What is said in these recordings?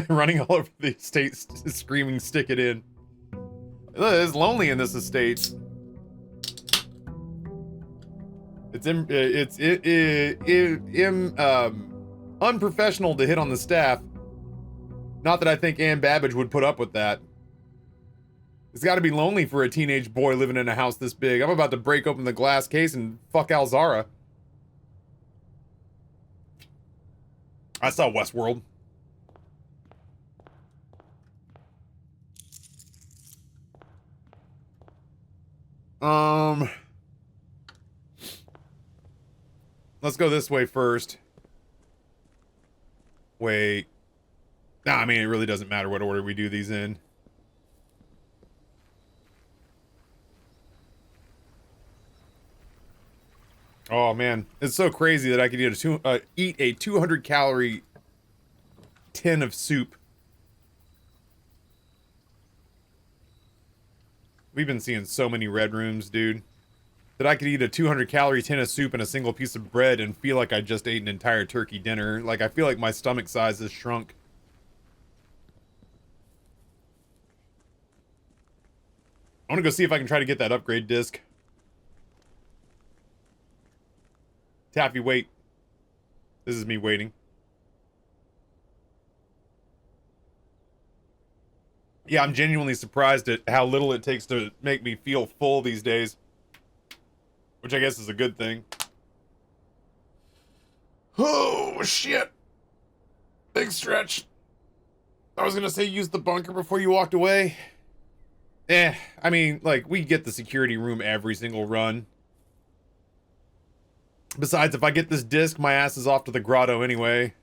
Running all over the estate, screaming, "Stick it in!" It's lonely in this estate. It's unprofessional to hit on the staff. Not that I think Ann Babbage would put up with that. It's got to be lonely for a teenage boy living in a house this big. I'm about to break open the glass case and fuck Alzara. I saw Westworld. Let's go this way first. Wait. Nah, I mean, it really doesn't matter what order we do these in. Oh man, it's so crazy that I could eat a 200 calorie tin of soup. We've been seeing so many red rooms, dude. That I could eat a 200 calorie tin of soup and a single piece of bread and feel like I just ate an entire turkey dinner. Like, I feel like my stomach size has shrunk. I want to go see if I can try to get that upgrade disc. Taffy, wait. This is me waiting. Yeah, I'm genuinely surprised at how little it takes to make me feel full these days. Which I guess is a good thing. Oh, shit. Big stretch. I was gonna say use the bunker before you walked away. I mean, like, we get the security room every single run. Besides, if I get this disc, my ass is off to the grotto anyway.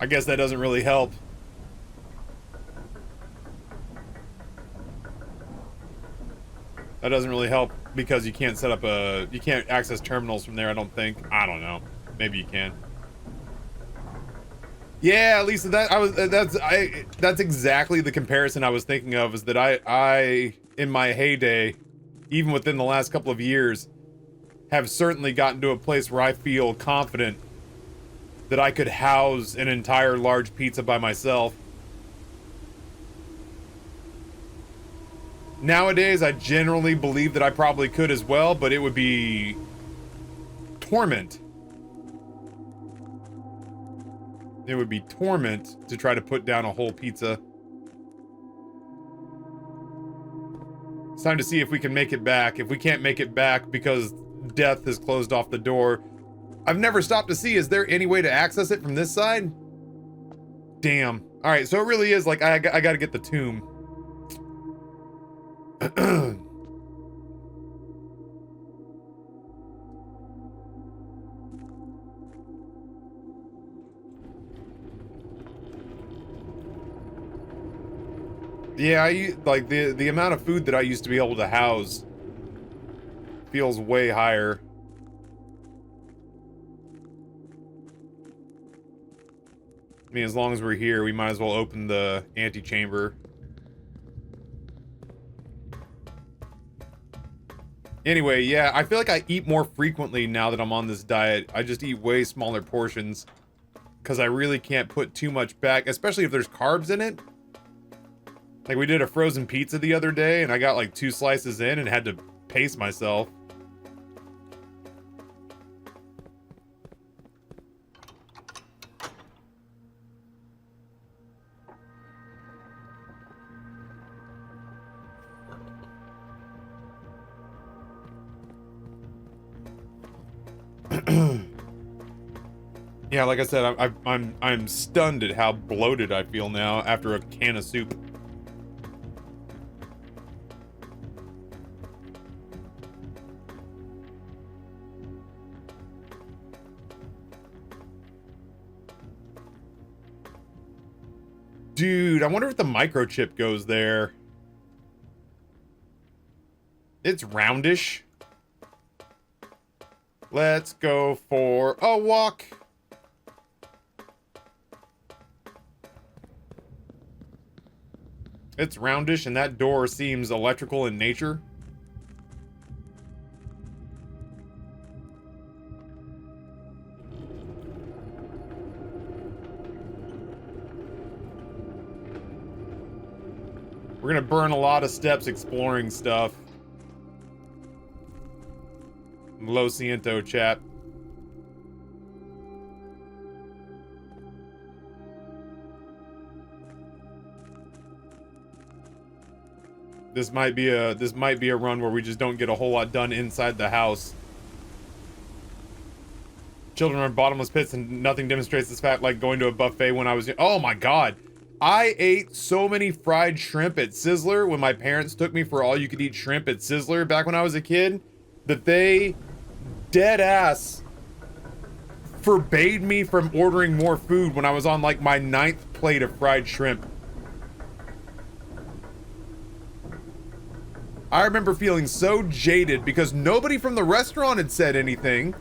I guess that doesn't really help. That doesn't really help because you can't set up you can't access terminals from there, I don't think. I don't know. Maybe you can. Yeah, at least that's exactly the comparison I was thinking of, is that I in my heyday, even within the last couple of years, have certainly gotten to a place where I feel confident that I could house an entire large pizza by myself. Nowadays, I generally believe that I probably could as well, but it would be torment. It would be torment to try to put down a whole pizza. It's time to see if we can make it back. If we can't make it back because death has closed off the door. I've never stopped to see, is there any way to access it from this side? Damn. Alright, so it really is like, I gotta get the tomb. Yeah, like the amount of food that I used to be able to house feels way higher. I mean, as long as we're here, we might as well open the antechamber. Anyway, yeah, I feel like I eat more frequently now that I'm on this diet. I just eat way smaller portions because I really can't put too much back, especially if there's carbs in it. Like, we did a frozen pizza the other day, and I got like 2 slices in and had to pace myself. Yeah, like I said, I'm stunned at how bloated I feel now after a can of soup. Dude, I wonder if the microchip goes there. It's roundish. Let's go for a walk. It's roundish, and that door seems electrical in nature. We're gonna burn a lot of steps exploring stuff. Lo siento, chat. This might be a run where we just don't get a whole lot done inside the house. Children are bottomless pits, and nothing demonstrates this fact like going to a buffet when I was. Oh my god, I ate so many fried shrimp at Sizzler when my parents took me for all-you-could-eat shrimp at Sizzler back when I was a kid, that they dead ass forbade me from ordering more food when I was on like my 9th plate of fried shrimp. I remember feeling so jaded because nobody from the restaurant had said anything.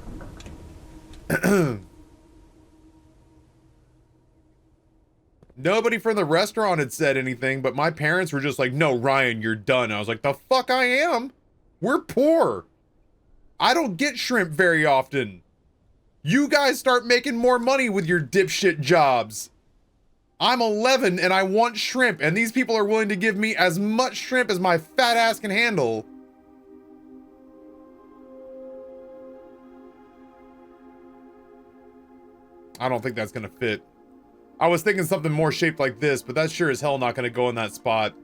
Nobody from the restaurant had said anything, but my parents were just like, no, Ryan, you're done. I was like, the fuck I am? We're poor. I don't get shrimp very often. You guys start making more money with your dipshit jobs. I'm 11 and I want shrimp, and these people are willing to give me as much shrimp as my fat ass can handle. I don't think that's gonna fit. I was thinking something more shaped like this, but that's sure as hell not gonna go in that spot.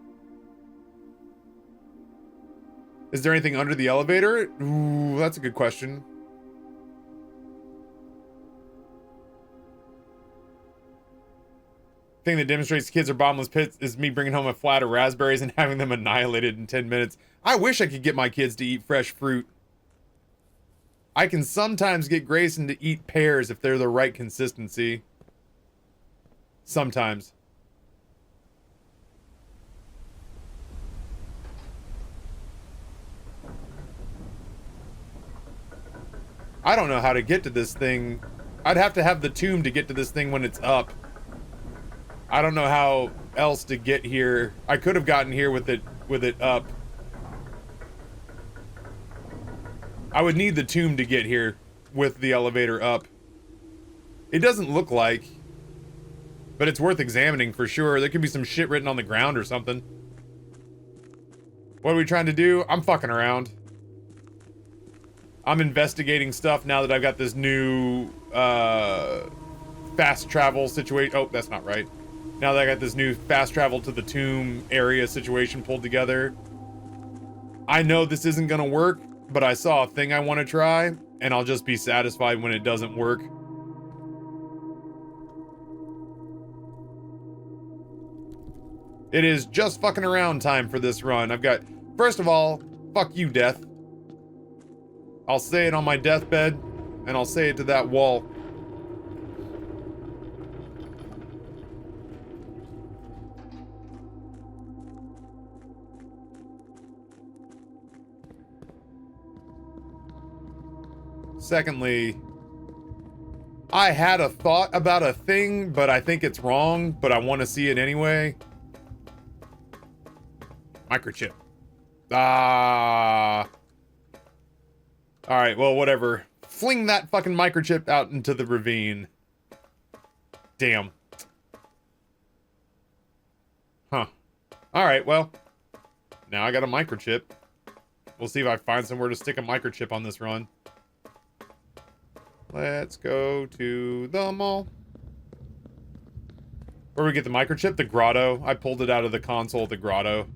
Is there anything under the elevator? Ooh, that's a good question. Thing that demonstrates kids are bottomless pits is me bringing home a flat of raspberries and having them annihilated in 10 minutes. I wish I could get my kids to eat fresh fruit. I can sometimes get Grayson to eat pears if they're the right consistency. Sometimes. I don't know how to get to this thing. I'd have to have the tomb to get to this thing when it's up. I don't know how else to get here. I could have gotten here with it up. I would need the tomb to get here with the elevator up. It doesn't look like, but it's worth examining for sure. There could be some shit written on the ground or something. What are we trying to do? I'm fucking around. I'm investigating stuff now that I've got this new fast travel situation. Oh, that's not right. Now that I got this new fast travel to the tomb area situation pulled together. I know this isn't gonna work, but I saw a thing I want to try, and I'll just be satisfied when it doesn't work. It is just fucking around time for this run. I've got, first of all, fuck you, death. I'll say it on my deathbed, and I'll say it to that wall. Secondly, I had a thought about a thing, but I think it's wrong, but I want to see it anyway. Microchip. Ah. Alright, well, whatever. Fling that fucking microchip out into the ravine. Damn. Huh. Alright, well. Now I got a microchip. We'll see if I find somewhere to stick a microchip on this run. Let's go to the mall. Where we get the microchip? The grotto. I pulled it out of the console of the grotto.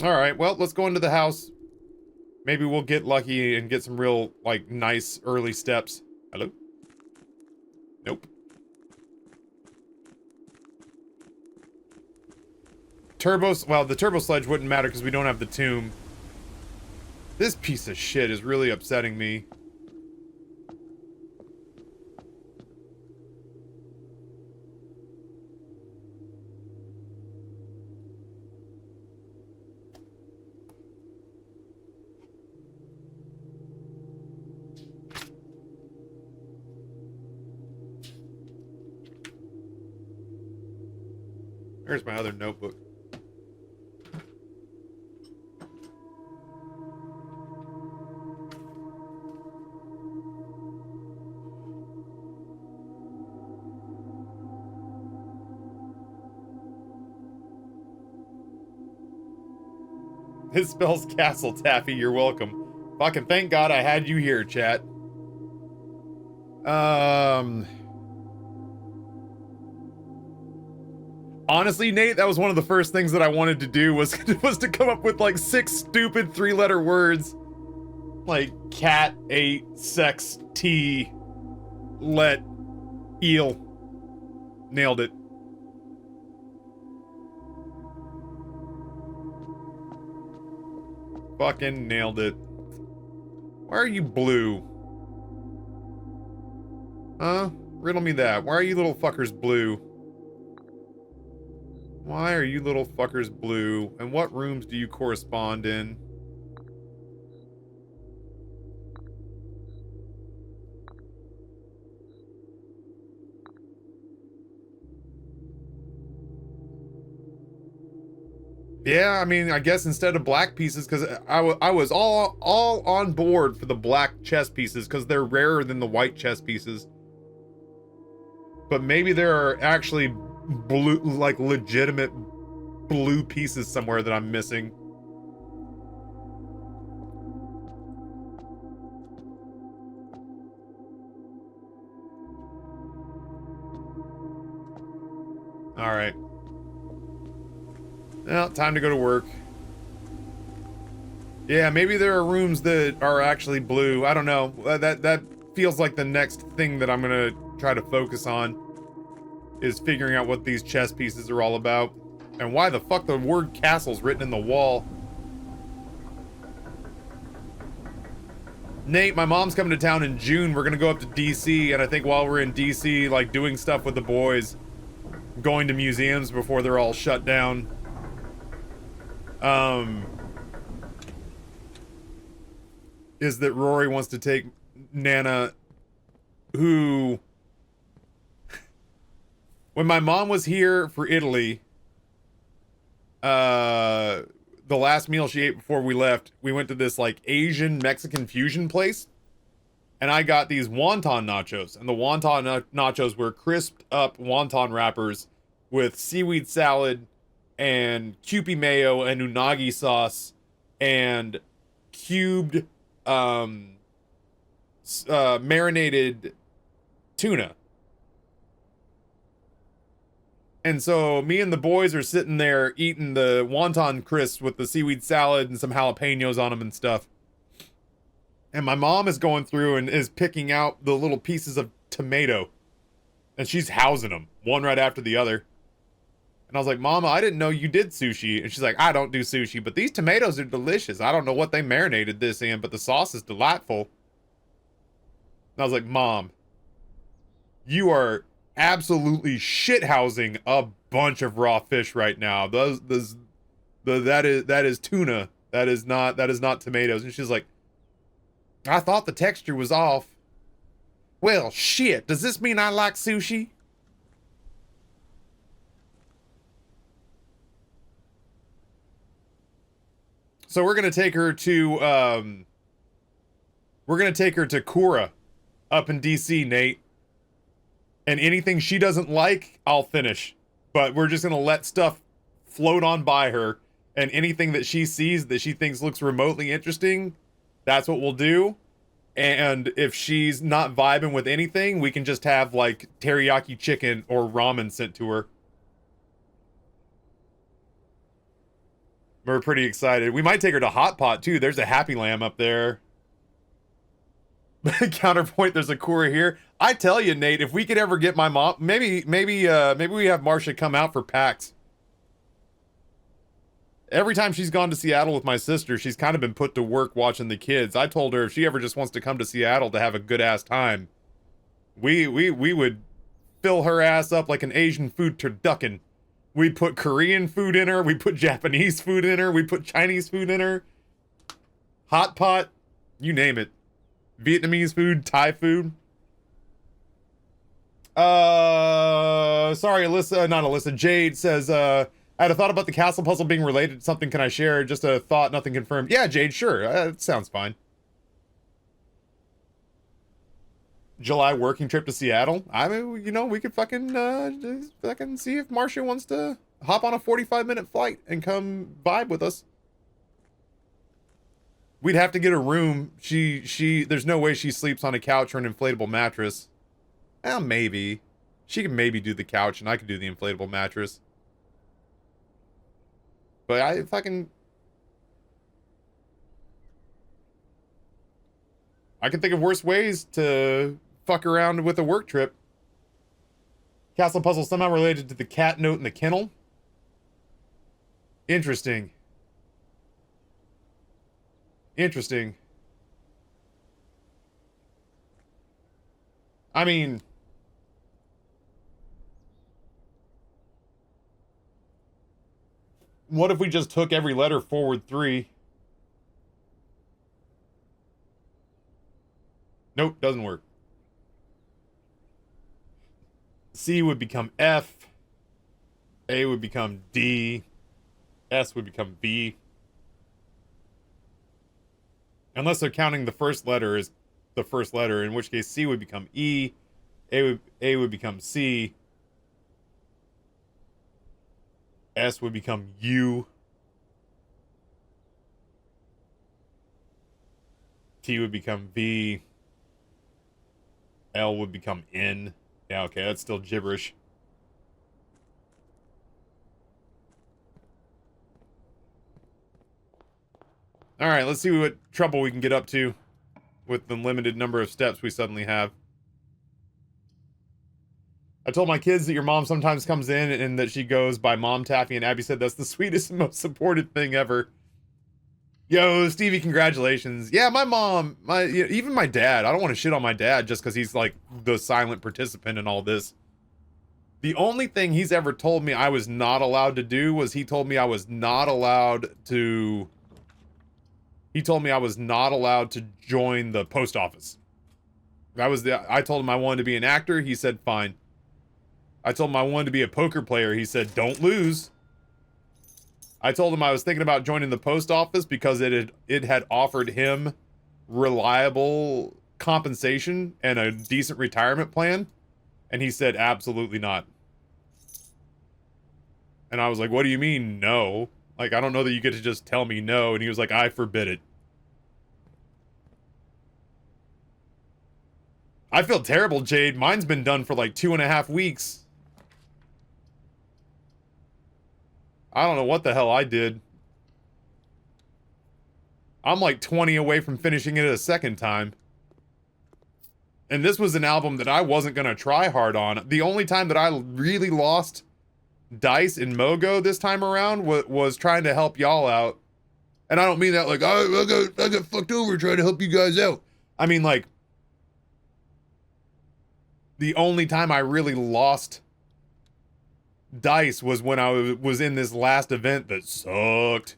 Alright, well, let's go into the house. Maybe we'll get lucky and get some real, like, nice early steps. Hello? Nope. Well, the turbo sledge wouldn't matter because we don't have the tomb. This piece of shit is really upsetting me. Where's my other notebook? It spells castle, Taffy. You're welcome. Fucking thank God I had you here, chat. Honestly, Nate, that was one of the first things that I wanted to do was to come up with like 6 stupid 3-letter words. Like cat, 8, sex, tea, let, eel. Nailed it. Fucking nailed it. Why are you blue? Huh? Riddle me that. Why are you little fuckers blue? Why are you little fuckers blue? And what rooms do you correspond in? Yeah, I mean, I guess instead of black pieces, because I was all on board for the black chess pieces, because they're rarer than the white chess pieces. But maybe there are actually blue, like legitimate blue pieces somewhere that I'm missing. All right. Well, time to go to work. Yeah, maybe there are rooms that are actually blue. I don't know. That feels like the next thing that I'm gonna try to focus on is figuring out what these chess pieces are all about. And why the fuck the word castle's written in the wall. Nate, my mom's coming to town in June. We're gonna go up to DC, and I think while we're in DC, like doing stuff with the boys, going to museums before they're all shut down. Is that Rory wants to take Nana, who, when my mom was here for Italy, the last meal she ate before we left, we went to this like Asian Mexican fusion place, and I got these wonton nachos, and the wonton nachos were crisped up wonton wrappers with seaweed salad and Kewpie mayo and unagi sauce and cubed marinated tuna. And so me and the boys are sitting there eating the wonton crisps with the seaweed salad and some jalapenos on them and stuff. And my mom is going through and is picking out the little pieces of tomato, and she's housing them one right after the other. And I was like, Mama, I didn't know you did sushi. And she's like, I don't do sushi, but these tomatoes are delicious. I don't know what they marinated this in, but the sauce is delightful. And I was like, Mom, you are absolutely shithousing a bunch of raw fish right now. That is tuna. That is not tomatoes. And she's like, I thought the texture was off. Well, shit. Does this mean I like sushi? So we're gonna take her to Kura up in DC, Nate. And anything she doesn't like, I'll finish. But we're just gonna let stuff float on by her, and anything that she sees that she thinks looks remotely interesting, that's what we'll do. And if she's not vibing with anything, we can just have like teriyaki chicken or ramen sent to her. We're pretty excited. We might take her to Hot Pot too. There's a Happy Lamb up there. Counterpoint, there's a Kura here. I tell you, Nate, if we could ever get my mom, maybe we have Marcia come out for PAX. Every time she's gone to Seattle with my sister, she's kind of been put to work watching the kids. I told her if she ever just wants to come to Seattle to have a good ass time, we would fill her ass up like an Asian food turducken. We put Korean food in her. We put Japanese food in her. We put Chinese food in her. Hot pot, you name it. Vietnamese food, Thai food. Sorry, Alyssa, not Alyssa. Jade says, I had a thought about the castle puzzle being related to something. Can I share? Just a thought, nothing confirmed. Yeah, Jade, sure. It sounds fine. July working trip to Seattle. I mean, you know, we could fucking, just fucking see if Marcia wants to hop on a 45-minute flight and come vibe with us. We'd have to get a room. There's no way she sleeps on a couch or an inflatable mattress. Well, maybe. She can maybe do the couch and I could do the inflatable mattress. But I can think of worse ways to fuck around with a work trip. Castle puzzle somehow related to the cat note in the kennel. Interesting. Interesting. I mean, what if we just took every letter forward 3? Nope, doesn't work. C would become F. A would become D. S would become B. Unless they're counting the first letter as the first letter, in which case C would become E. A would become C. S would become U. T would become V. L would become N. Yeah, okay, that's still gibberish. Alright, let's see what trouble we can get up to with the limited number of steps we suddenly have. I told my kids that your mom sometimes comes in and that she goes by Mom Taffy, and Abby said that's the sweetest and most supported thing ever. Yo, Stevie, congratulations. Yeah, my mom, even my dad, I don't want to shit on my dad just because he's like the silent participant in all this. The only thing he's ever told me I was not allowed to do was he told me I was not allowed to join the post office. I told him I wanted to be an actor. He said, fine. I told him I wanted to be a poker player. He said, don't lose. I told him I was thinking about joining the post office because it had offered him reliable compensation and a decent retirement plan. And he said, absolutely not. And I was like, what do you mean, no? Like, I don't know that you get to just tell me no. And he was like, I forbid it. I feel terrible, Jade. Mine's been done for like 2.5 weeks. I don't know what the hell I did. I'm like 20 away from finishing it a second time. And this was an album that I wasn't going to try hard on. The only time that I really lost dice in Mogo this time around was trying to help y'all out. And I don't mean that like, I got fucked over trying to help you guys out. I mean, like, the only time I really lost dice was when I was in this last event that sucked.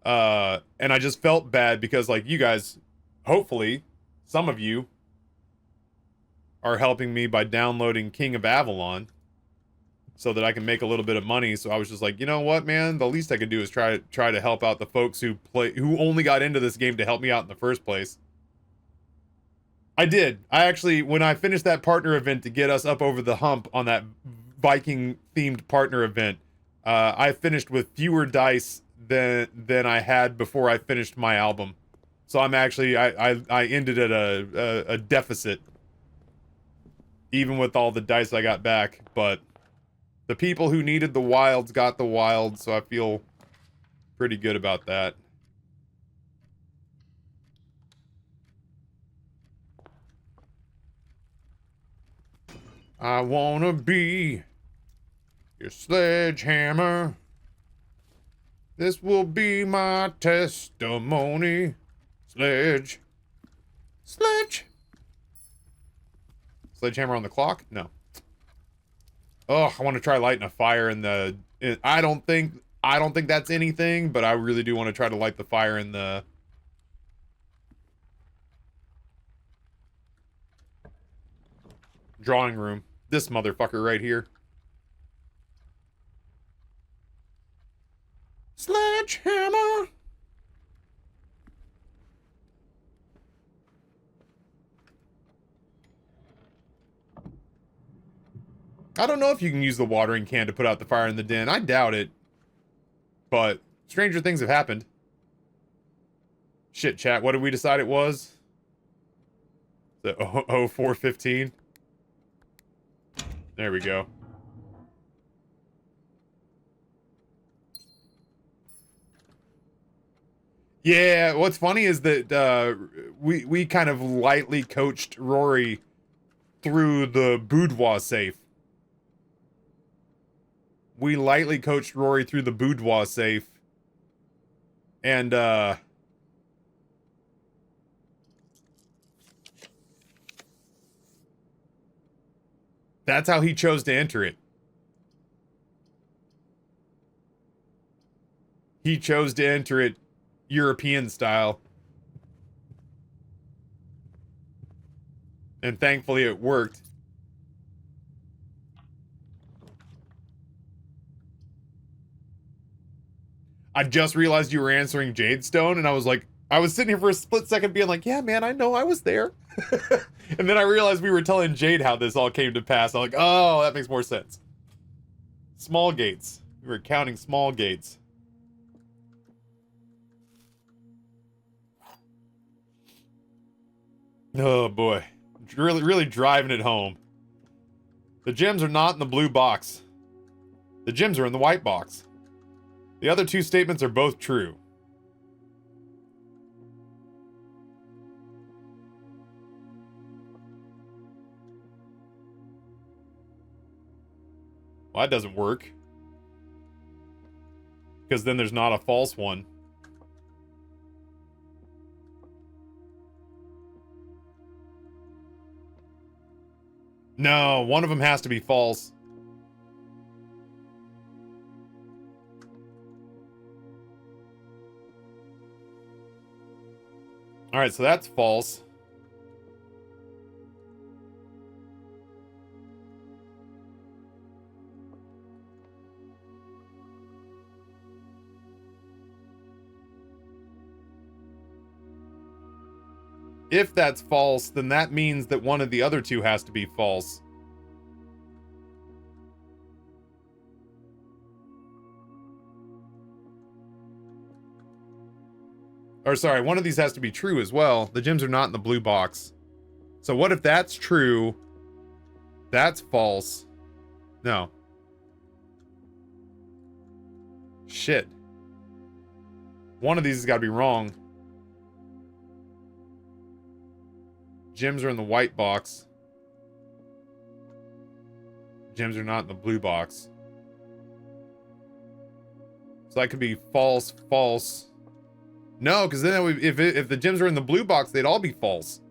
And I just felt bad because, like, you guys, hopefully, some of you are helping me by downloading King of Avalon so that I can make a little bit of money. So I was just like, you know what, man? The least I could do is try to help out the folks who only got into this game to help me out in the first place. I did. I actually, when I finished that partner event to get us up over the hump on that Viking-themed partner event, I finished with fewer dice than I had before I finished my album. So I'm actually, I ended at a deficit, even with all the dice I got back. But the people who needed the wilds got the wilds, so I feel pretty good about that. I wanna be your sledgehammer. This will be my testimony. Sledgehammer on the clock? No. Oh, I want to try lighting a fire in the... I don't think that's anything, but I really do want to try to light the fire in the... Drawing room. This motherfucker right here. Sledgehammer! I don't know if you can use the watering can to put out the fire in the den. I doubt it. But stranger things have happened. Shit, chat. What did we decide it was? The 0415. There we go. Yeah, what's funny is that we kind of lightly coached Rory through the boudoir safe. We lightly coached Rory through the boudoir safe. And that's how he chose to enter it. He chose to enter it European style. And thankfully it worked. I just realized you were answering Jadestone, and I was like, I was sitting here for a split second being like, yeah, man, I know I was there. And then I realized we were telling Jade how this all came to pass. I'm like, oh, that makes more sense. Small gates. We were counting small gates. Oh, boy. Really driving it home. The gems are not in the blue box. The gems are in the white box. The other two statements are both true. Well, that doesn't work. Because then there's not a false one. No, one of them has to be false. Alright, so that's false. If that's false, then that means that one of the other two has to be false. Or sorry, one of these has to be true as well. The gems are not in the blue box. So what if that's true? That's false. No. Shit. One of these has got to be wrong. Gems are in the white box. Gems are not in the blue box. So that could be false, false. No, because then if the gems are in the blue box, they'd all be false.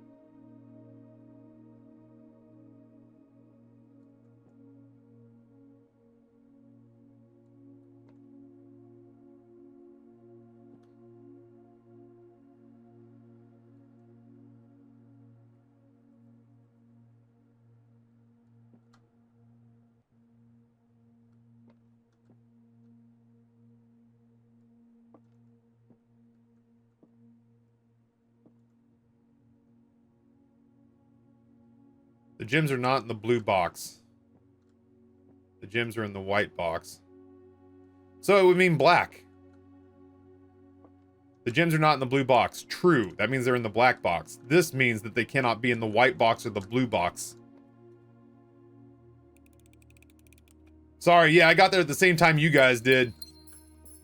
The gems are not in the blue box. The gems are in the white box. So it would mean black. The gems are not in the blue box. True. That means they're in the black box. This means that they cannot be in the white box or the blue box. Sorry, yeah, I got there at the same time you guys did.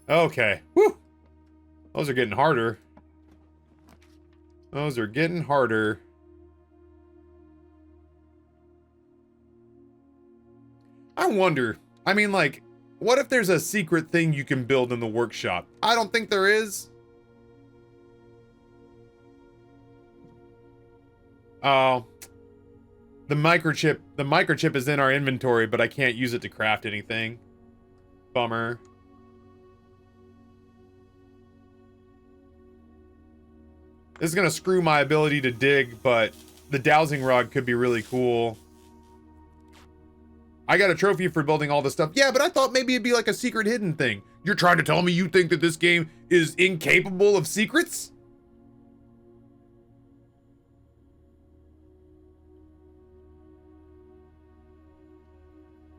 Okay. Whew. Those are getting harder. Those are getting harder. I wonder, I mean, like, what if there's a secret thing you can build in the workshop? I don't think there is. Oh. The microchip is in our inventory, but I can't use it to craft anything. Bummer. This is gonna screw my ability to dig, but the dowsing rod could be really cool. I got a trophy for building all this stuff. Yeah, but I thought maybe it'd be like a secret hidden thing. You're trying to tell me you think that this game is incapable of secrets?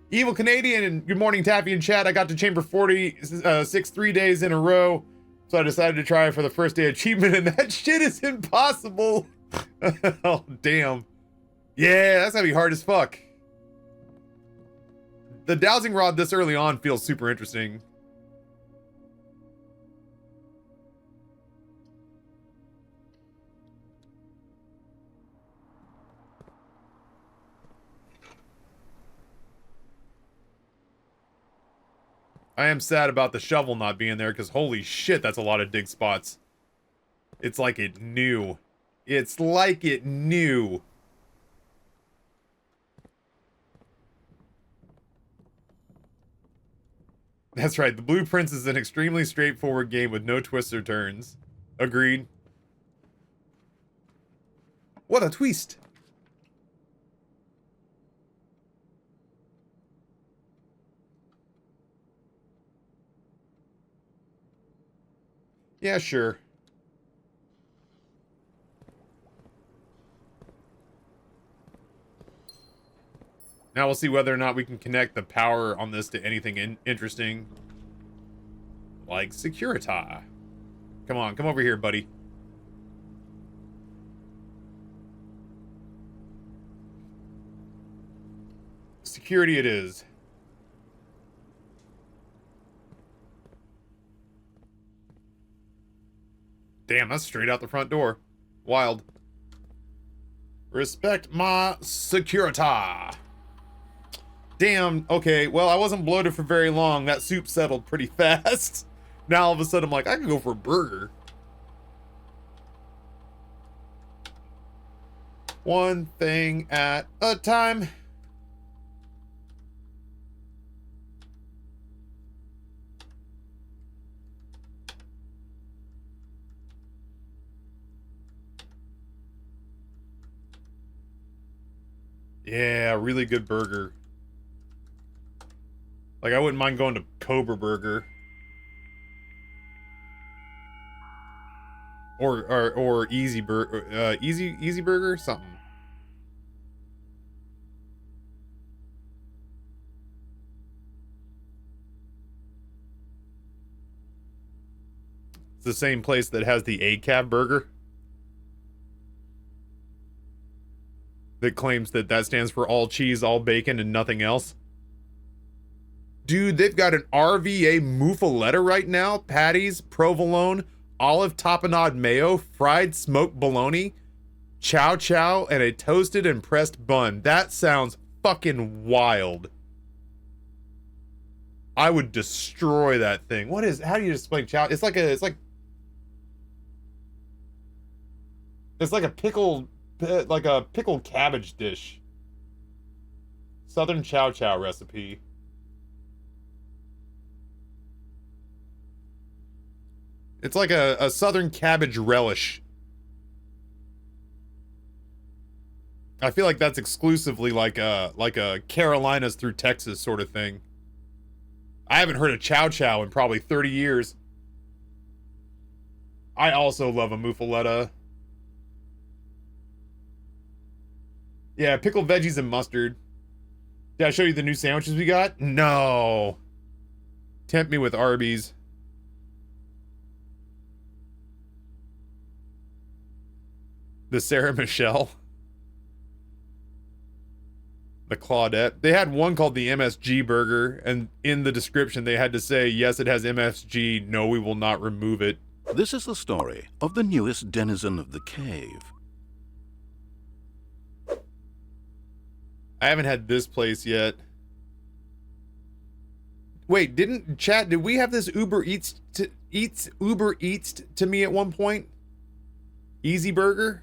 Evil Canadian and good morning, Taffy and chat. I got to chamber 46 3 days in a row, so I decided to try for the first day achievement, and that shit is impossible. Oh, damn. Yeah, that's gonna be hard as fuck. The dowsing rod this early on feels super interesting. I am sad about the shovel not being there, because holy shit, that's a lot of dig spots. It's like it knew. It's like it knew. That's right, the Blueprints is an extremely straightforward game with no twists or turns. Agreed. What a twist! Yeah, sure. Now we'll see whether or not we can connect the power on this to anything interesting. Like Securita. Come on, come over here, buddy. Security it is. Damn, that's straight out the front door. Wild. Respect my Securita. Damn, okay, well, I wasn't bloated for very long. That soup settled pretty fast. Now all of a sudden I'm like, I can go for a burger. One thing at a time. Yeah, really good burger. Like, I wouldn't mind going to Cobra Burger. Or Easy Burger, Easy Burger, something. It's the same place that has the ACAB burger. That claims that that stands for all cheese, all bacon, and nothing else. Dude, they've got an RVA muffaletta right now. Patties, provolone, olive tapenade mayo, fried smoked bologna, chow chow, and a toasted and pressed bun. That sounds fucking wild. I would destroy that thing. What is, how do you explain chow? It's like a pickled, like a pickled cabbage dish. Southern chow chow recipe. It's like a southern cabbage relish. I feel like that's exclusively like a Carolinas through Texas sort of thing. I haven't heard of chow chow in probably 30 years. I also love a muffaletta. Yeah, pickled veggies and mustard. Did I show you the new sandwiches we got? No. Tempt me with Arby's. The Sarah Michelle. The Claudette. They had one called the MSG burger, and in the description they had to say, yes, it has MSG, no, we will not remove it. This is the story of the newest denizen of the cave. I haven't had this place yet. Wait, did we have this Uber Eats to me at one point? Easy Burger?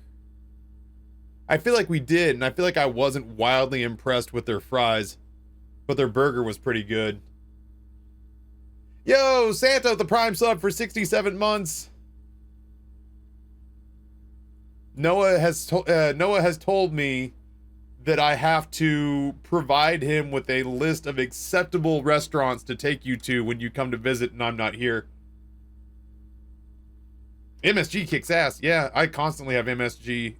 I feel like we did, and I feel like I wasn't wildly impressed with their fries, but their burger was pretty good. Yo, Santa, the Prime sub for 67 months. Noah has told me that I have to provide him with a list of acceptable restaurants to take you to when you come to visit and I'm not here. MSG kicks ass. Yeah, I constantly have MSG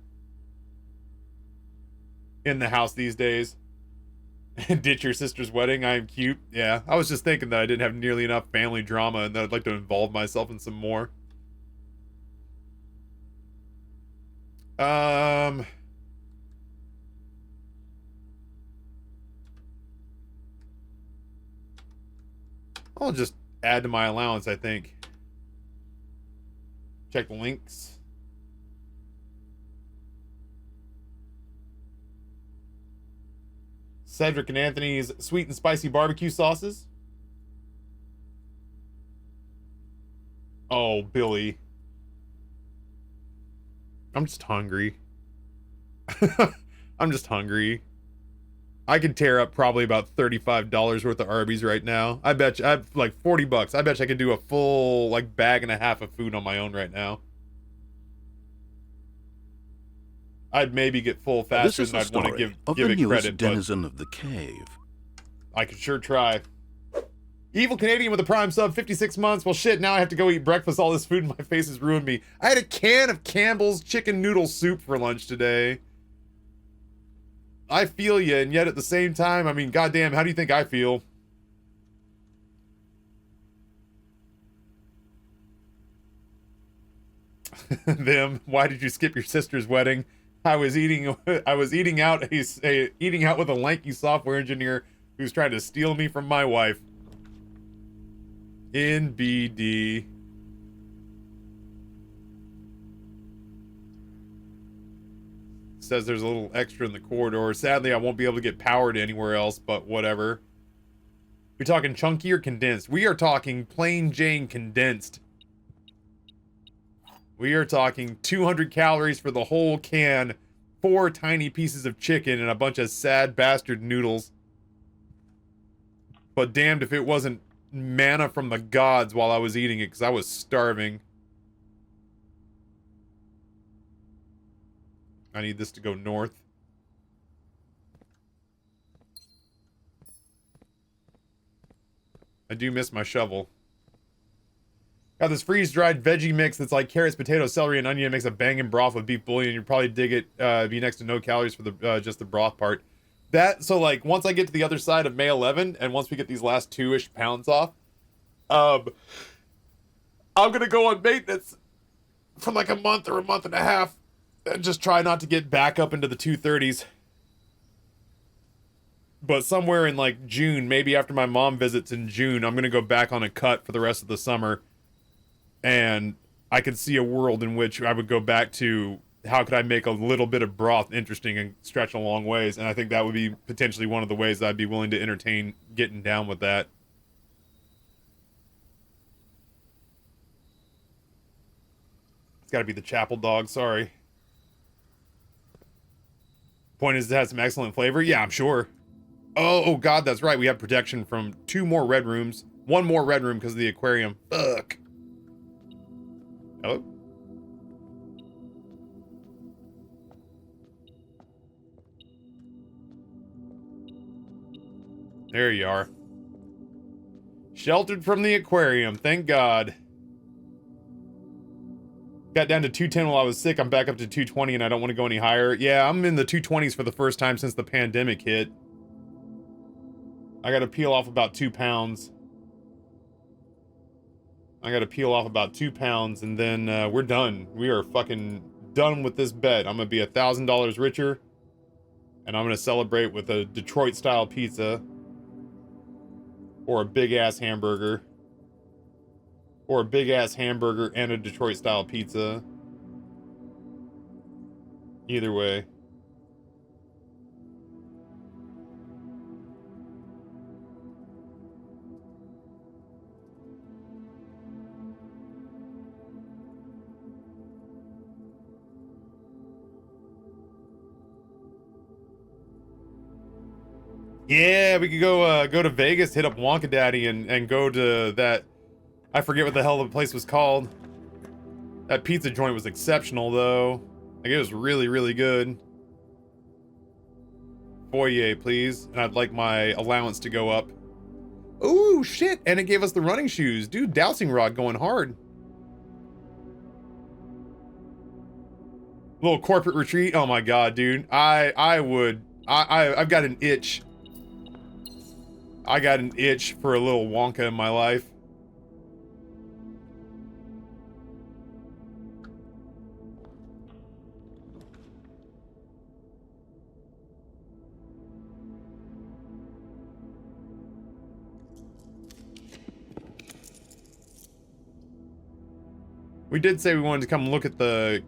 in the house these days. Ditch your sister's wedding. I am cute. Yeah, I was just thinking that I didn't have nearly enough family drama and that I'd like to involve myself in some more. I'll just add to my allowance, I think. Check the links. Cedric and Anthony's sweet and spicy barbecue sauces. Oh, Billy. I'm just hungry. I'm just hungry. I could tear up probably about $35 worth of Arby's right now. I bet you, I've like 40 bucks. I bet you I could do a full like bag and a half of food on my own right now. I'd maybe get full faster than I'd want to give it credit, denizen of the cave. I could sure try. Evil Canadian with a prime sub, 56 months. Well, shit, now I have to go eat breakfast. All this food in my face has ruined me. I had a can of Campbell's chicken noodle soup for lunch today. I feel you, and yet at the same time, I mean, goddamn, how do you think I feel? Them, why did you skip your sister's wedding? I was eating out with a lanky software engineer who's trying to steal me from my wife. NBD. Says there's a little extra in the corridor. Sadly, I won't be able to get power to anywhere else, but whatever. We're talking chunky or condensed? We are talking plain Jane condensed. We are talking 200 calories for the whole can, 4 tiny pieces of chicken, and a bunch of sad bastard noodles. But damned if it wasn't manna from the gods while I was eating it, because I was starving. I need this to go north. I do miss my shovel. Got this freeze-dried veggie mix that's like carrots, potatoes, celery, and onion. It makes a banging broth with beef bouillon. You'd probably dig it. Be next to no calories for the just the broth part. So like once I get to the other side of May 11, and once we get these last 2-ish pounds off, I'm gonna go on maintenance for like a month or a month and a half, and just try not to get back up into the 230s. But somewhere in like June, maybe after my mom visits in June, I'm gonna go back on a cut for the rest of the summer. And I could see a world in which I would go back to how could I make a little bit of broth interesting and stretch a long ways. And I think that would be potentially one of the ways that I'd be willing to entertain getting down with that. It's got to be the chapel dog, sorry. Point is, it has some excellent flavor. Yeah, I'm sure. Oh God, that's right. We have protection from 2 more red rooms. 1 more red room because of the aquarium. Fuck. Hello? There you are. Sheltered from the aquarium, thank God. Got down to 210 while I was sick. I'm back up to 220 and I don't want to go any higher. Yeah, I'm in the 220s for the first time since the pandemic hit. I gotta peel off about 2 pounds. I gotta peel off about 2 pounds and then we're done. We are fucking done with this bet. I'm gonna be $1,000 richer. And I'm gonna celebrate with a Detroit style pizza. Or a big ass hamburger. Or a big ass hamburger and a Detroit style pizza. Either way. Yeah, we could go to Vegas, hit up Wonka Daddy, and go to that. I forget what the hell the place was called. That pizza joint was exceptional, though. Like, it was really, really good. Foyer, please. And I'd like my allowance to go up. Ooh, shit. And it gave us the running shoes. Dude, dowsing rod going hard. Little corporate retreat. Oh my god, dude. I've got an itch. I got an itch for a little Wonka in my life. We did say we wanted to come look at the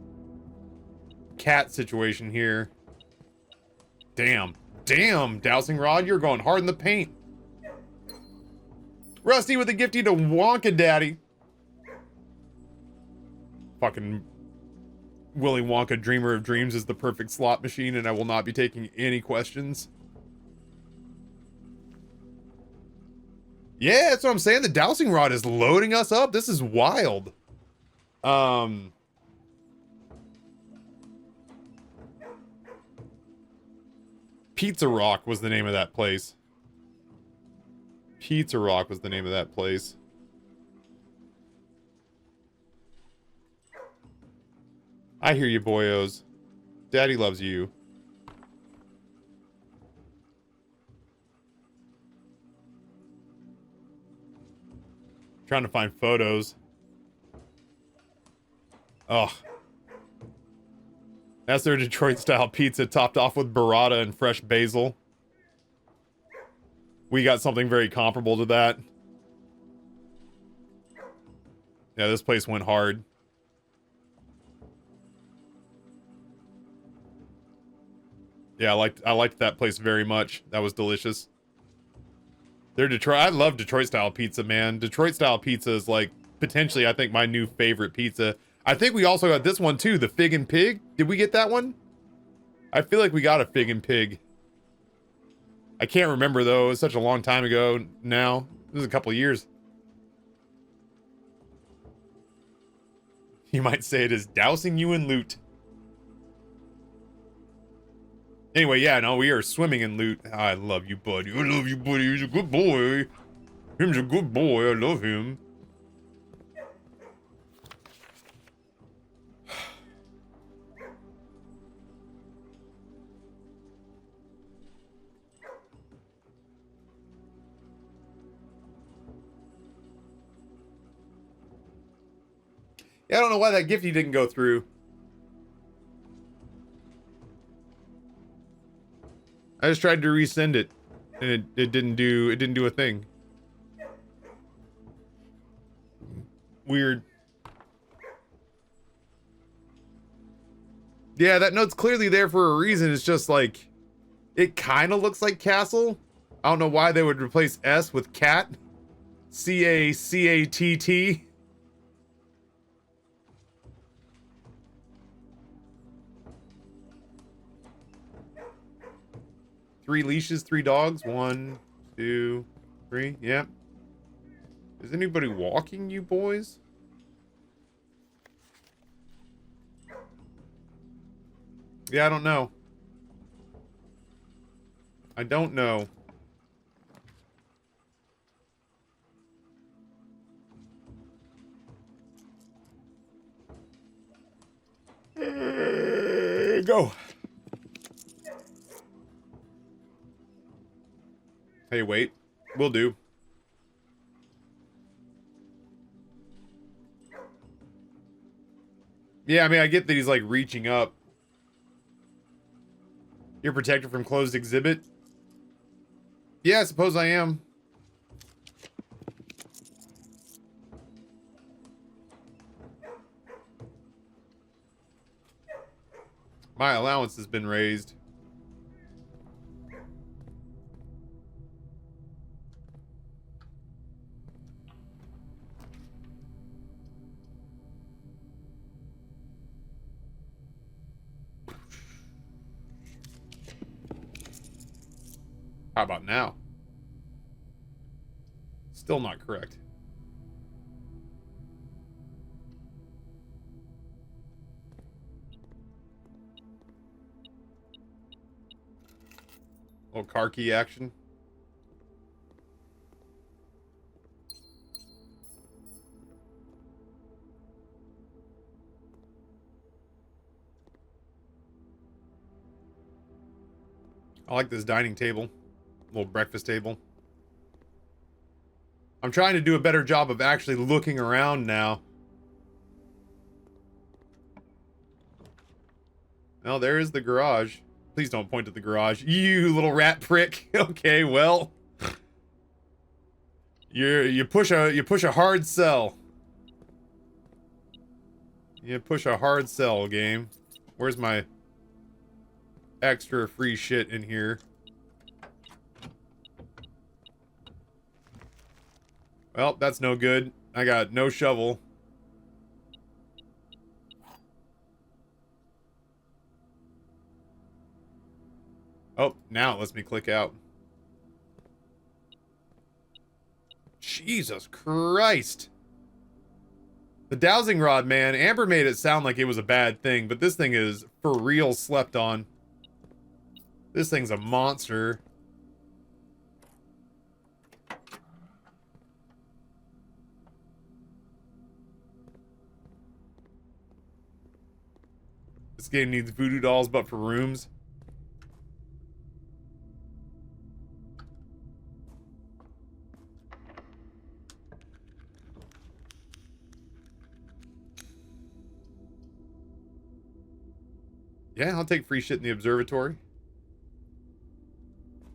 cat situation here. Damn. Damn, dowsing rod, you're going hard in the paint. Rusty with a gifty to Wonka Daddy. Fucking Willy Wonka, Dreamer of Dreams, is the perfect slot machine, and I will not be taking any questions. Yeah, that's what I'm saying. The dowsing rod is loading us up. This is wild. Pizza Rock was the name of that place. Pizza Rock was the name of that place. I hear you, boyos. Daddy loves you. Trying to find photos. Oh. That's their Detroit-style pizza topped off with burrata and fresh basil. We got something very comparable to that. Yeah, this place went hard. Yeah, I liked that place very much. That was delicious. They're Detroit. I love Detroit-style pizza, man. Detroit-style pizza is like potentially, I think, my new favorite pizza. I think we also got this one too, the Fig and Pig. Did we get that one? I feel like we got a Fig and Pig. I can't remember though. It was such a long time ago now. This is a couple of years. You might say it is dousing you in loot. Anyway, yeah, no, we are swimming in loot. I love you, buddy. I love you, buddy. He's a good boy. He's a good boy. I love him. Yeah, I don't know why that gifty didn't go through. I just tried to resend it, and it didn't do a thing. Weird. Yeah, that note's clearly there for a reason. It's just like, it kind of looks like castle. I don't know why they would replace S with cat. C-A-C-A-T-T. Three leashes, 3 dogs. 1, 2, 3. Yep. Is anybody walking, you boys? Yeah, I don't know. I don't know. Go. Hey, wait. Will do. Yeah, I mean, I get that he's, like, reaching up. You're protected from closed exhibit? Yeah, I suppose I am. My allowance has been raised. How about now? Still not correct. Little car key action. I like this dining table. Little breakfast table. I'm trying to do a better job of actually looking around now. Oh, there is the garage. Please don't point to the garage. You little rat prick. Okay, well. You push a hard sell. You push a hard sell, game. Where's my extra free shit in here? Well, that's no good. I got no shovel. Oh, now it lets me click out. Jesus Christ. The dowsing rod, man. Amber made it sound like it was a bad thing, but this thing is for real slept on. This thing's a monster. This game needs voodoo dolls, but for rooms. Yeah, I'll take free shit in the observatory.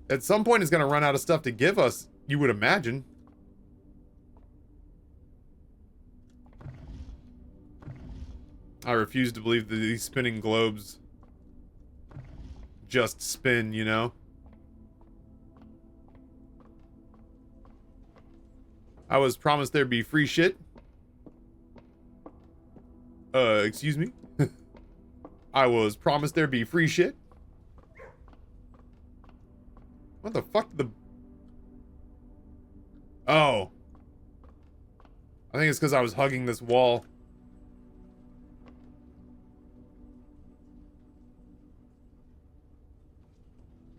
At some point, it's going to run out of stuff to give us, you would imagine. I refuse to believe that these spinning globes just spin, you know? I was promised there'd be free shit. Excuse me? I was promised there'd be free shit. What the fuck? Oh. I think it's because I was hugging this wall.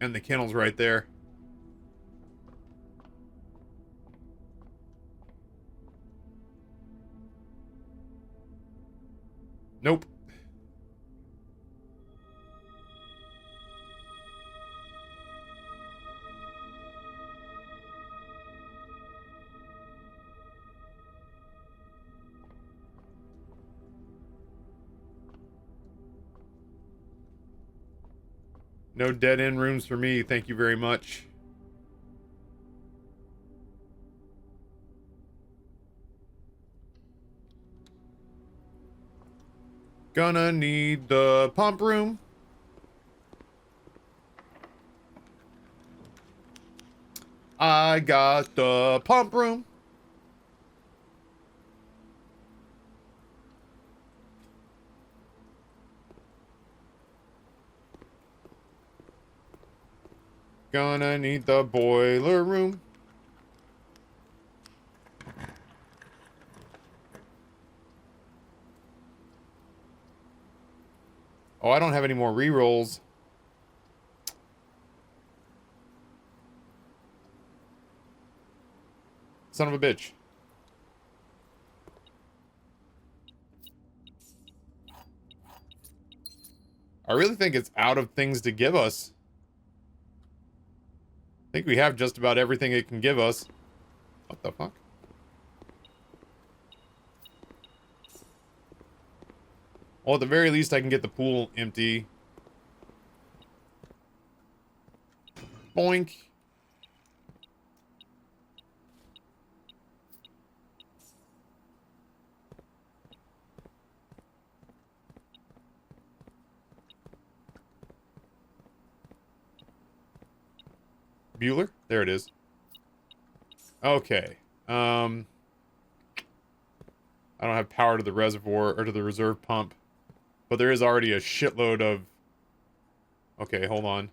And the kennel's right there. Nope. No dead-end rooms for me, thank you very much. Gonna need the pump room. I got the pump room. Gonna need the boiler room. Oh, I don't have any more rerolls. Son of a bitch. I really think it's out of things to give us. I think we have just about everything it can give us. What the fuck? Well, at the very least, I can get the pool empty. Boink. Bueller? There it is. Okay. I don't have power to the reservoir or to the reserve pump. But there is already a shitload of... Okay, hold on.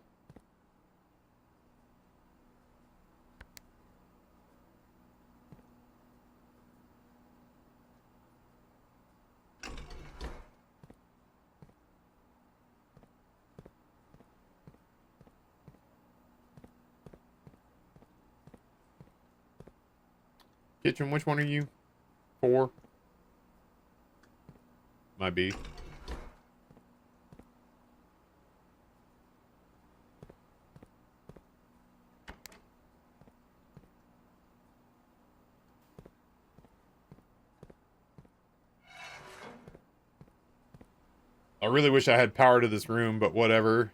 Kitchen, which one are you? 4? Might be. I really wish I had power to this room, but whatever.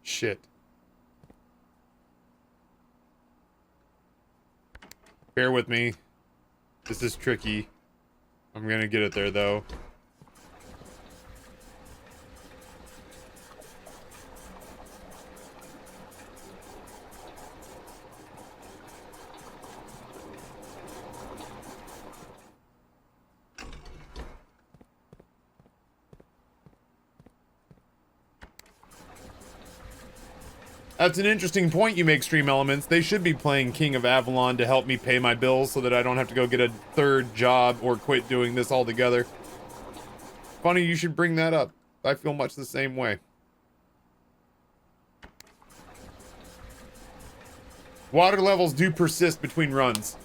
Shit. Bear with me. This is tricky. I'm gonna get it there, though. That's an interesting point you make, Stream Elements. They should be playing King of Avalon to help me pay my bills so that I don't have to go get a 3rd job or quit doing this altogether. Funny you should bring that up. I feel much the same way. Water levels do persist between runs.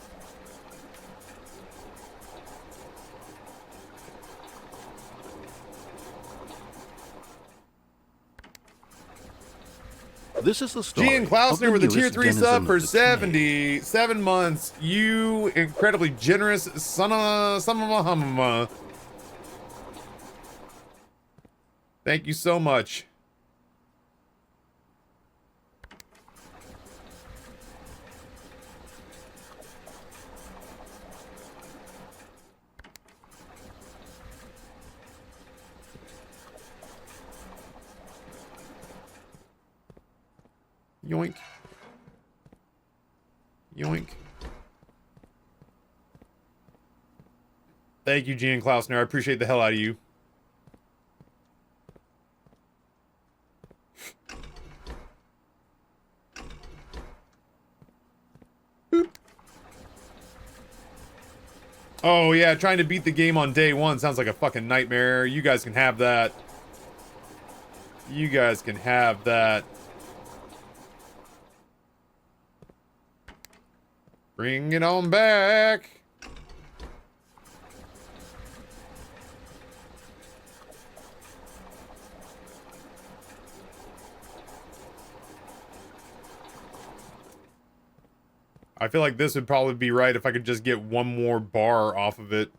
This is the story. Gian Klausner with a tier 3 sub for the 77 months. You incredibly generous son of a hum. Thank you so much. Yoink. Yoink. Thank you, Gian Klausner. I appreciate the hell out of you. Boop. Oh, yeah, trying to beat the game on day 1 sounds like a fucking nightmare. You guys can have that. You guys can have that. Bring it on back. I feel like this would probably be right if I could just get one more bar off of it.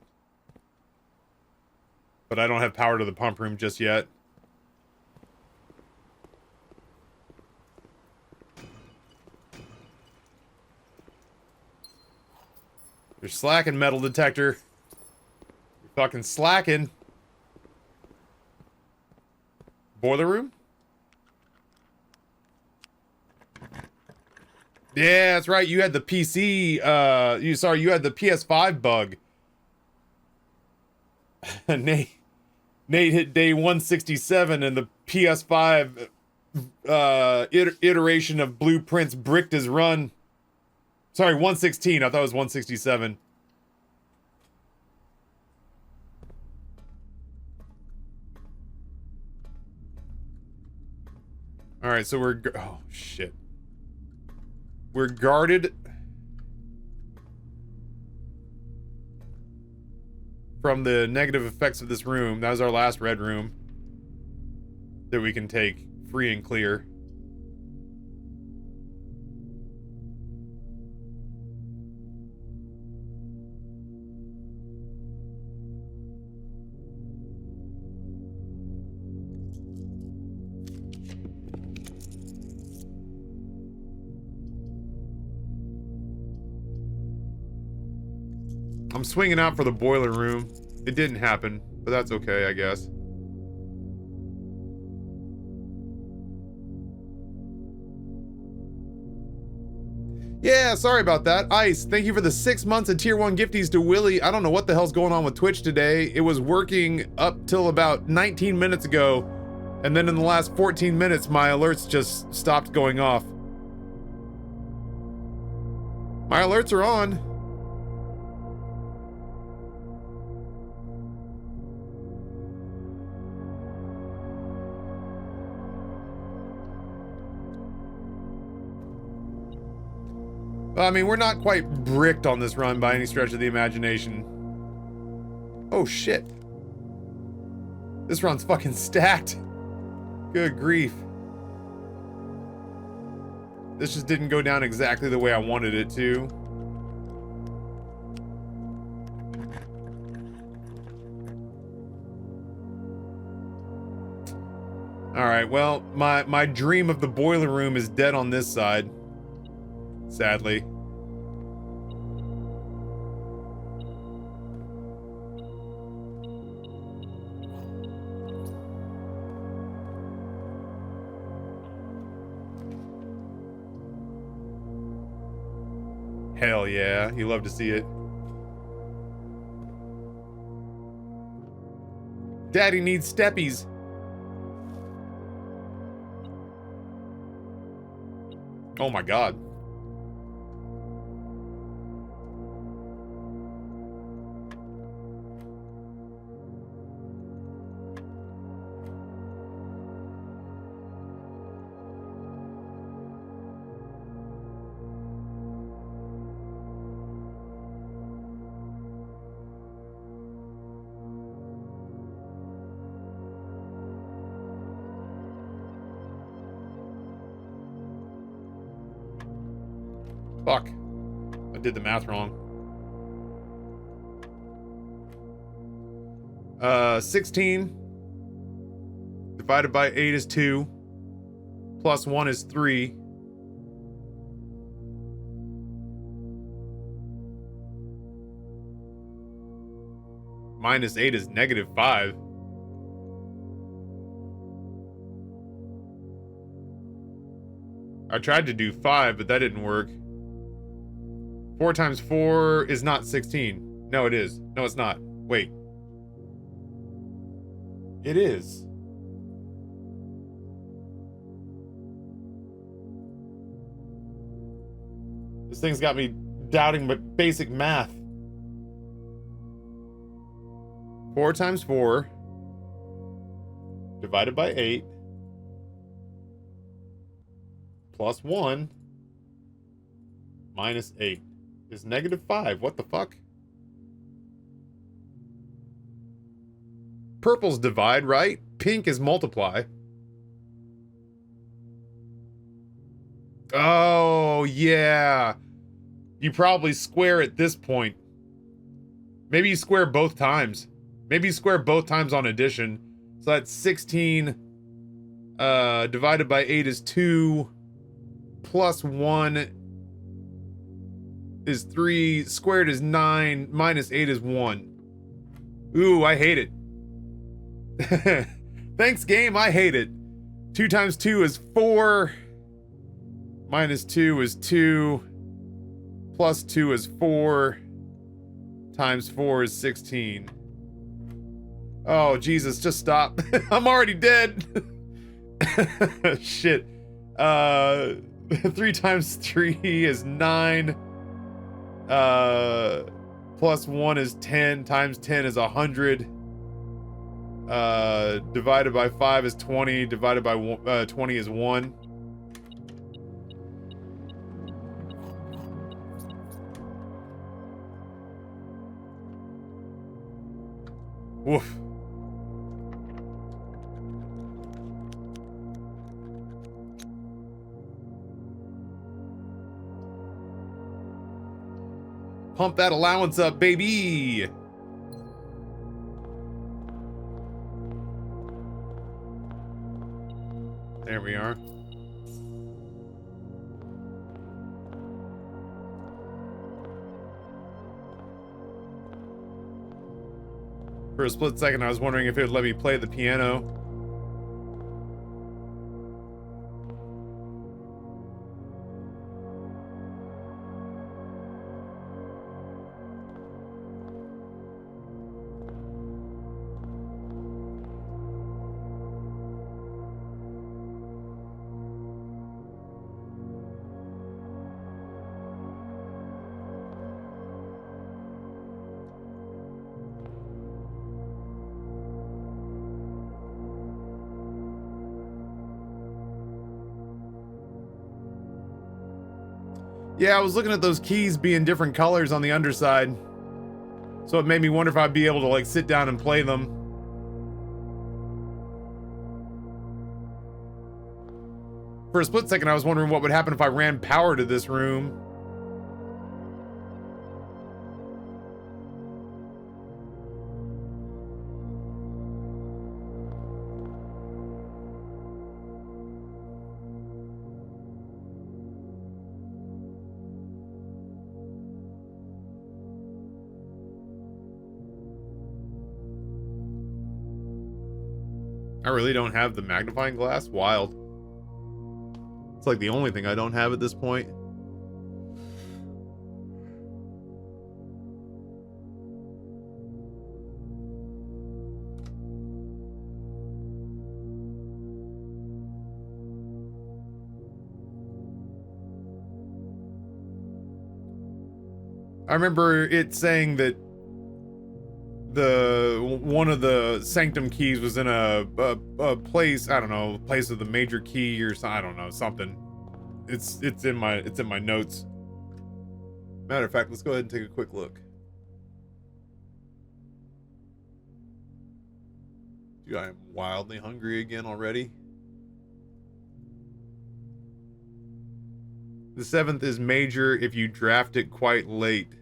But I don't have power to the pump room just yet. You're slacking, metal detector. You're fucking slacking. Boiler room? Yeah, that's right. You had the PC, you had the PS5 bug. Nate hit day 167 and the PS5 iteration of Blueprints bricked his run. Sorry, 116. I thought it was 167. All right, so we're... Oh, shit. We're guarded from the negative effects of this room. That was our last red room that we can take free and clear. I'm swinging out for the boiler room. It didn't happen, but that's okay, I guess. Yeah, sorry about that. Ice, thank you for the 6 months of tier 1 gifties to Willie. I don't know what the hell's going on with Twitch today. It was working up till about 19 minutes ago, and then in the last 14 minutes, my alerts just stopped going off. My alerts are on. I mean, we're not quite bricked on this run by any stretch of the imagination. Oh, shit. This run's fucking stacked. Good grief. This just didn't go down exactly the way I wanted it to. Alright, well, my dream of the boiler room is dead on this side. Sadly. Hell yeah, you love to see it. Daddy needs steppies. Oh my god. Fuck. I did the math wrong. 16 divided by 8 is 2. Plus 1 is 3. Minus 8 is negative 5. I tried to do 5, but that didn't work. 4 times 4 is not 16. No, it is. No, it's not. Wait. It is. This thing's got me doubting but basic math. 4 times 4 divided by 8 plus 1 minus 8 is negative 5. What the fuck? Purple's divide, right? Pink is multiply. Oh, yeah. You probably square at this point. Maybe you square both times. Maybe you square both times on addition. So that's 16 divided by 8 is 2 plus 1 is 3, squared is 9, minus 8 is 1. Ooh, I hate it. Thanks, game, I hate it. 2 times 2 is 4. Minus 2 is 2. Plus 2 is 4. Times 4 is 16. Oh, Jesus, just stop. I'm already dead. Shit. 3 times 3 is 9. Plus 1 is 10. Times 10 is 100. Divided by 5 is 20. Divided by 20 is 1. Woof. Pump that allowance up, baby. There we are. For a split second, I was wondering if it would let me play the piano. Yeah, I was looking at those keys being different colors on the underside. So it made me wonder if I'd be able to like sit down and play them. For a split second, I was wondering what would happen if I ran power to this room. I really don't have the magnifying glass. Wild. It's like the only thing I don't have at this point. I remember it saying that one of the sanctum keys was in a place, I don't know, place of the major key or something, I don't know, something. It's in my notes. Matter of fact, let's go ahead and take a quick look. Dude, I am wildly hungry again already. The 7th is major if you draft it quite late.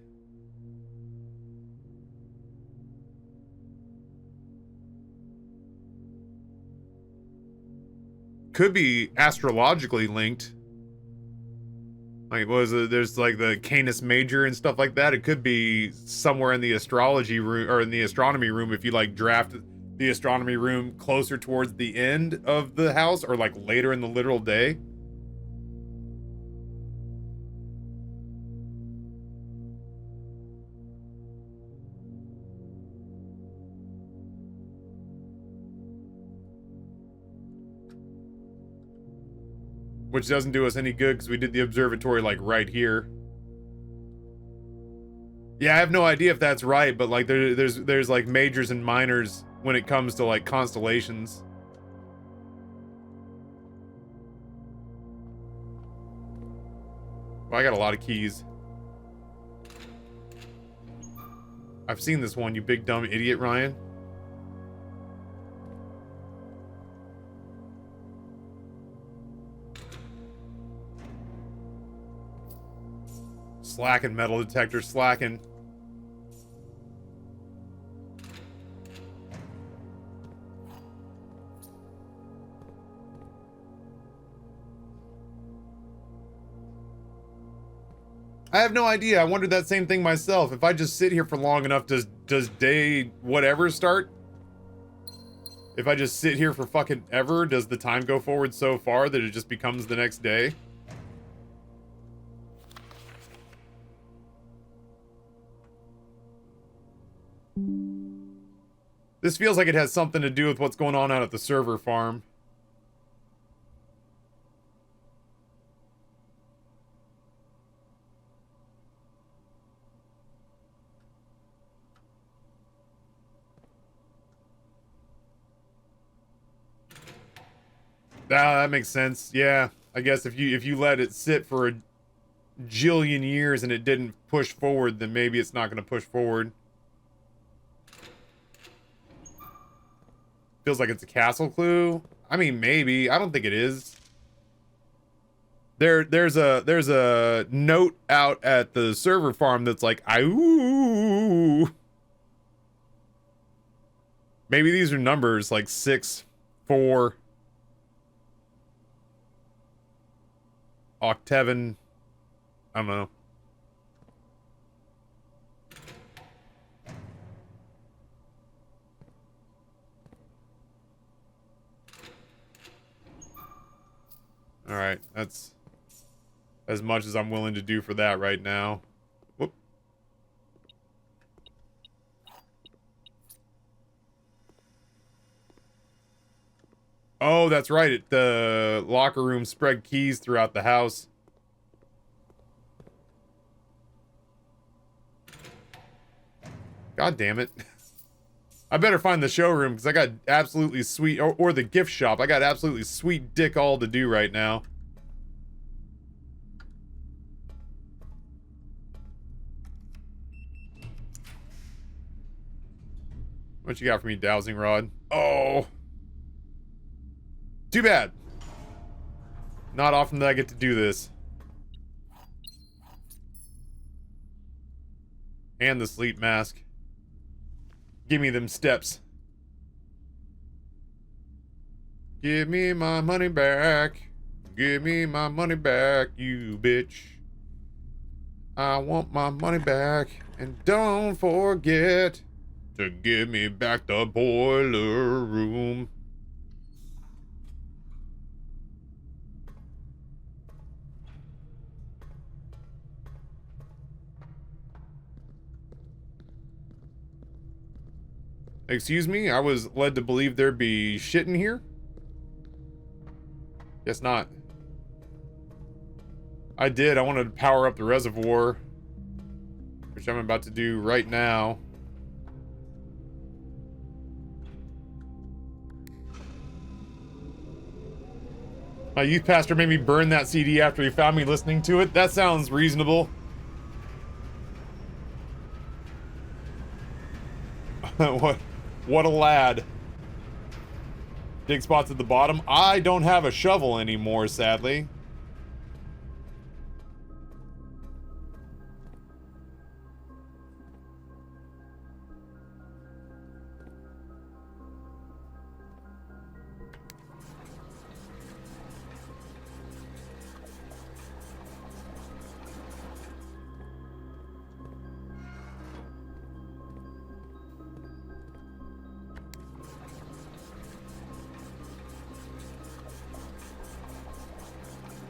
Could be astrologically linked. Like, what is it? There's like the Canis Major and stuff like that. It could be somewhere in the astrology room or in the astronomy room if you like draft the astronomy room closer towards the end of the house or like later in the literal day. Which doesn't do us any good because we did the observatory like right here. Yeah, I have no idea if that's right, but like there's like majors and minors when it comes to like constellations. Well, I got a lot of keys. I've seen this one, you big dumb idiot, Ryan. Slacking, metal detector, slacking. I have no idea. I wondered that same thing myself. If I just sit here for long enough, does day whatever start? If I just sit here for fucking ever, does the time go forward so far that it just becomes the next day? This feels like it has something to do with what's going on out at the server farm. Ah, that makes sense. Yeah, I guess if you let it sit for a jillion years and it didn't push forward, then maybe it's not going to push forward. Feels like it's a castle clue. I mean, maybe. I don't think it is. There's a note out at the server farm that's like, ooh. Maybe these are numbers like 6, 4, octaven. I don't know. Alright, that's as much as I'm willing to do for that right now. Whoop. Oh, that's right. The locker room spread keys throughout the house. God damn it. I better find the showroom because I got absolutely sweet, or the gift shop. I got absolutely sweet dick all to do right now. What you got for me, dowsing rod? Oh. Too bad. Not often that I get to do this. And the sleep mask. Give me them steps. Give me my money back. Give me my money back, you bitch. I want my money back. And don't forget to give me back the boiler room. Excuse me, I was led to believe there'd be shit in here? Guess not. I did. I wanted to power up the reservoir, which I'm about to do right now. My youth pastor made me burn that CD after he found me listening to it. That sounds reasonable. What a lad. Dig spots at the bottom. I don't have a shovel anymore, sadly.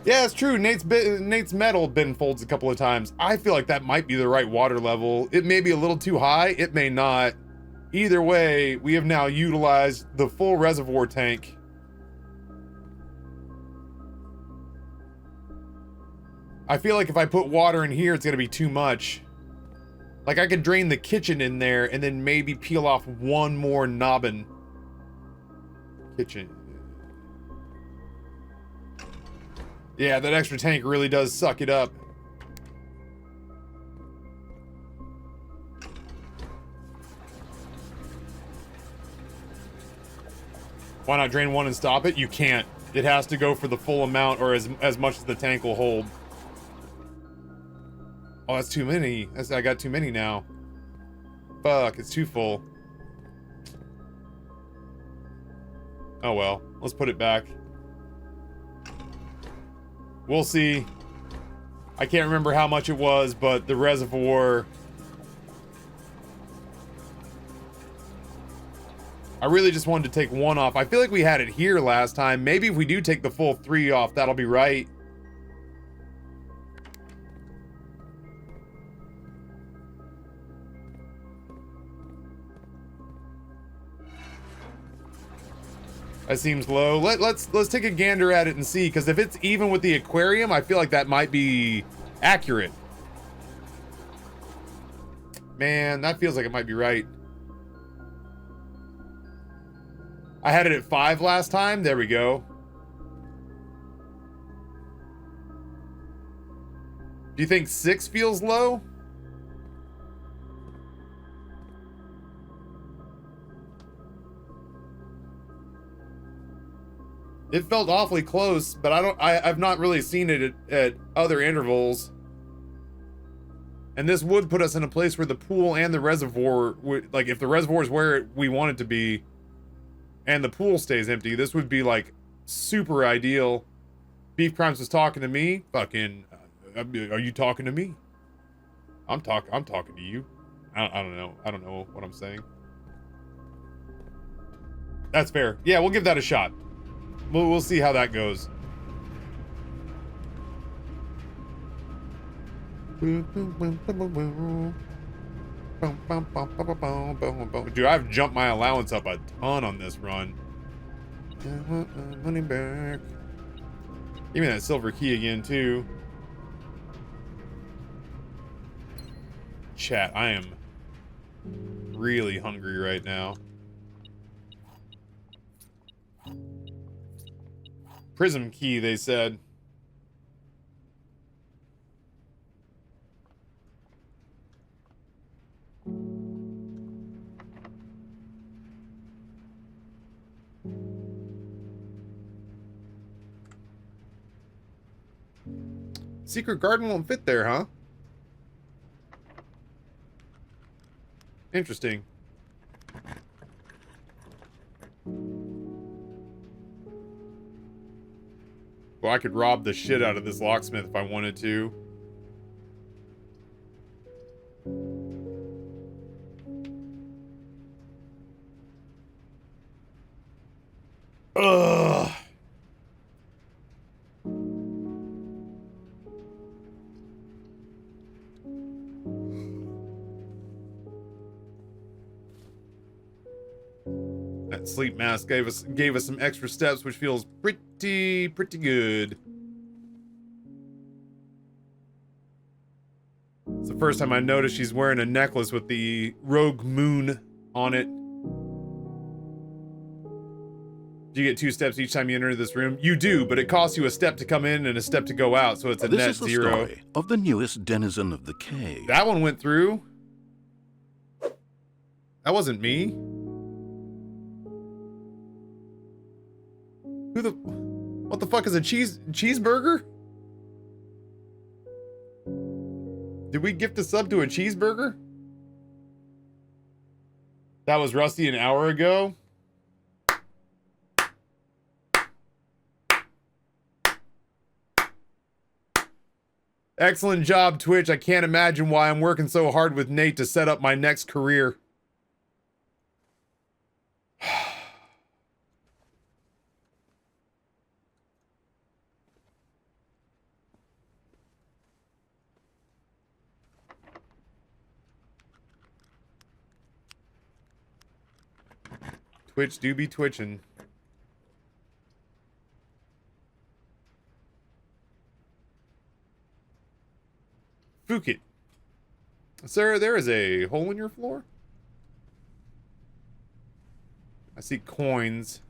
Yeah, it's true. Nate's metal bin folds a couple of times. I feel like that might be the right water level. It may be a little too high. It may not. Either way, we have now utilized the full reservoir tank. I feel like if I put water in here, it's going to be too much. Like, I could drain the kitchen in there and then maybe peel off one more nobbin. Kitchen. Yeah, that extra tank really does suck it up. Why not drain one and stop it? You can't. It has to go for the full amount or as much as the tank will hold. Oh, that's too many. I got too many now. Fuck, it's too full. Oh well, let's put it back. We'll see. I can't remember how much it was, but the reservoir... I really just wanted to take one off. I feel like we had it here last time. Maybe if we do take the full 3 off, that'll be right. That seems low. Let's take a gander at it and see, because if it's even with the aquarium, I feel like that might be accurate. Man, that feels like it might be right. I had it at 5 last time. There we go. Do you think 6 feels low? It felt awfully close, but I've not really seen it at other intervals. And this would put us in a place where the pool and the reservoir would, like, if the reservoir is where we want it to be and the pool stays empty, this would be like super ideal. Beef Crimes was talking to me. Fucking, are you talking to me? I'm talking to you. I don't know. I don't know what I'm saying. That's fair. Yeah, we'll give that a shot. We'll see how that goes. Dude, I've jumped my allowance up a ton on this run. Money back. Give me that silver key again, too. Chat, I am really hungry right now. Prism key, they said. Secret garden won't fit there, huh? Interesting. Well, I could rob the shit out of this locksmith if I wanted to. Ugh. That sleep mask gave us some extra steps, which feels pretty good. It's the first time I noticed she's wearing a necklace with the rogue moon on it. Do you get 2 steps each time you enter this room? You do, but it costs you a step to come in and a step to go out, so it's a net 0. This is the story of the newest denizen of the cave. That one went through. That wasn't me. What the fuck is a cheeseburger? Did we gift a sub to a cheeseburger? That was Rusty an hour ago. Excellent job, Twitch. I can't imagine why I'm working so hard with Nate to set up my next career. Twitch do be twitching. Fuck it. Sir, there is a hole in your floor? I see coins.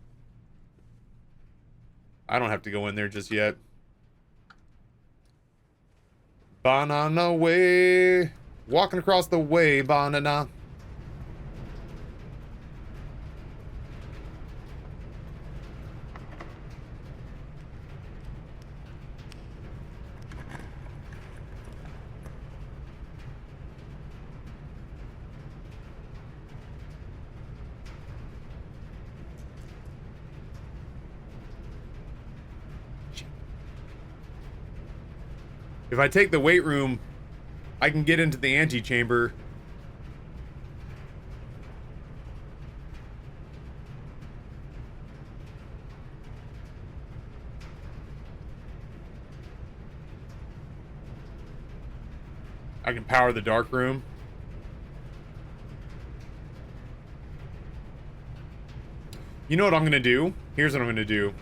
I don't have to go in there just yet. Banana way. Walking across the way, banana. If I take the weight room, I can get into the antechamber. I can power the dark room. You know what I'm gonna do? Here's what I'm gonna do.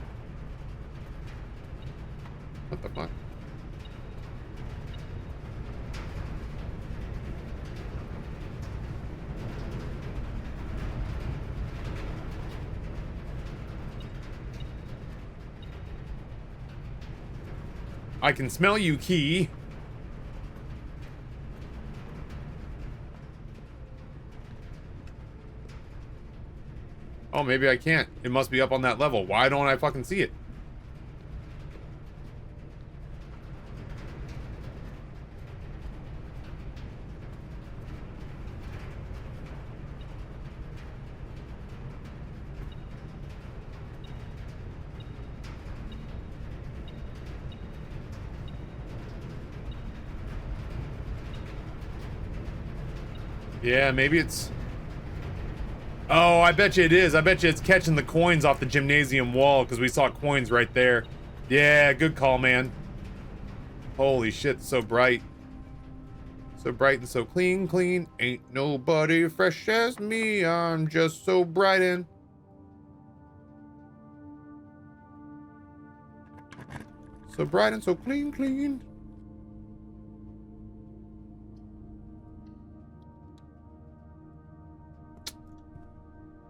What the fuck? I can smell you, key. Oh, maybe I can't. It must be up on that level. Why don't I fucking see it? Yeah, maybe it's... Oh, I bet you it is. I bet you it's catching the coins off the gymnasium wall, because we saw coins right there. Yeah, good call, man. Holy shit, it's so bright. So bright and so clean, clean. Ain't nobody fresh as me. I'm just so bright and... So bright and so clean, clean.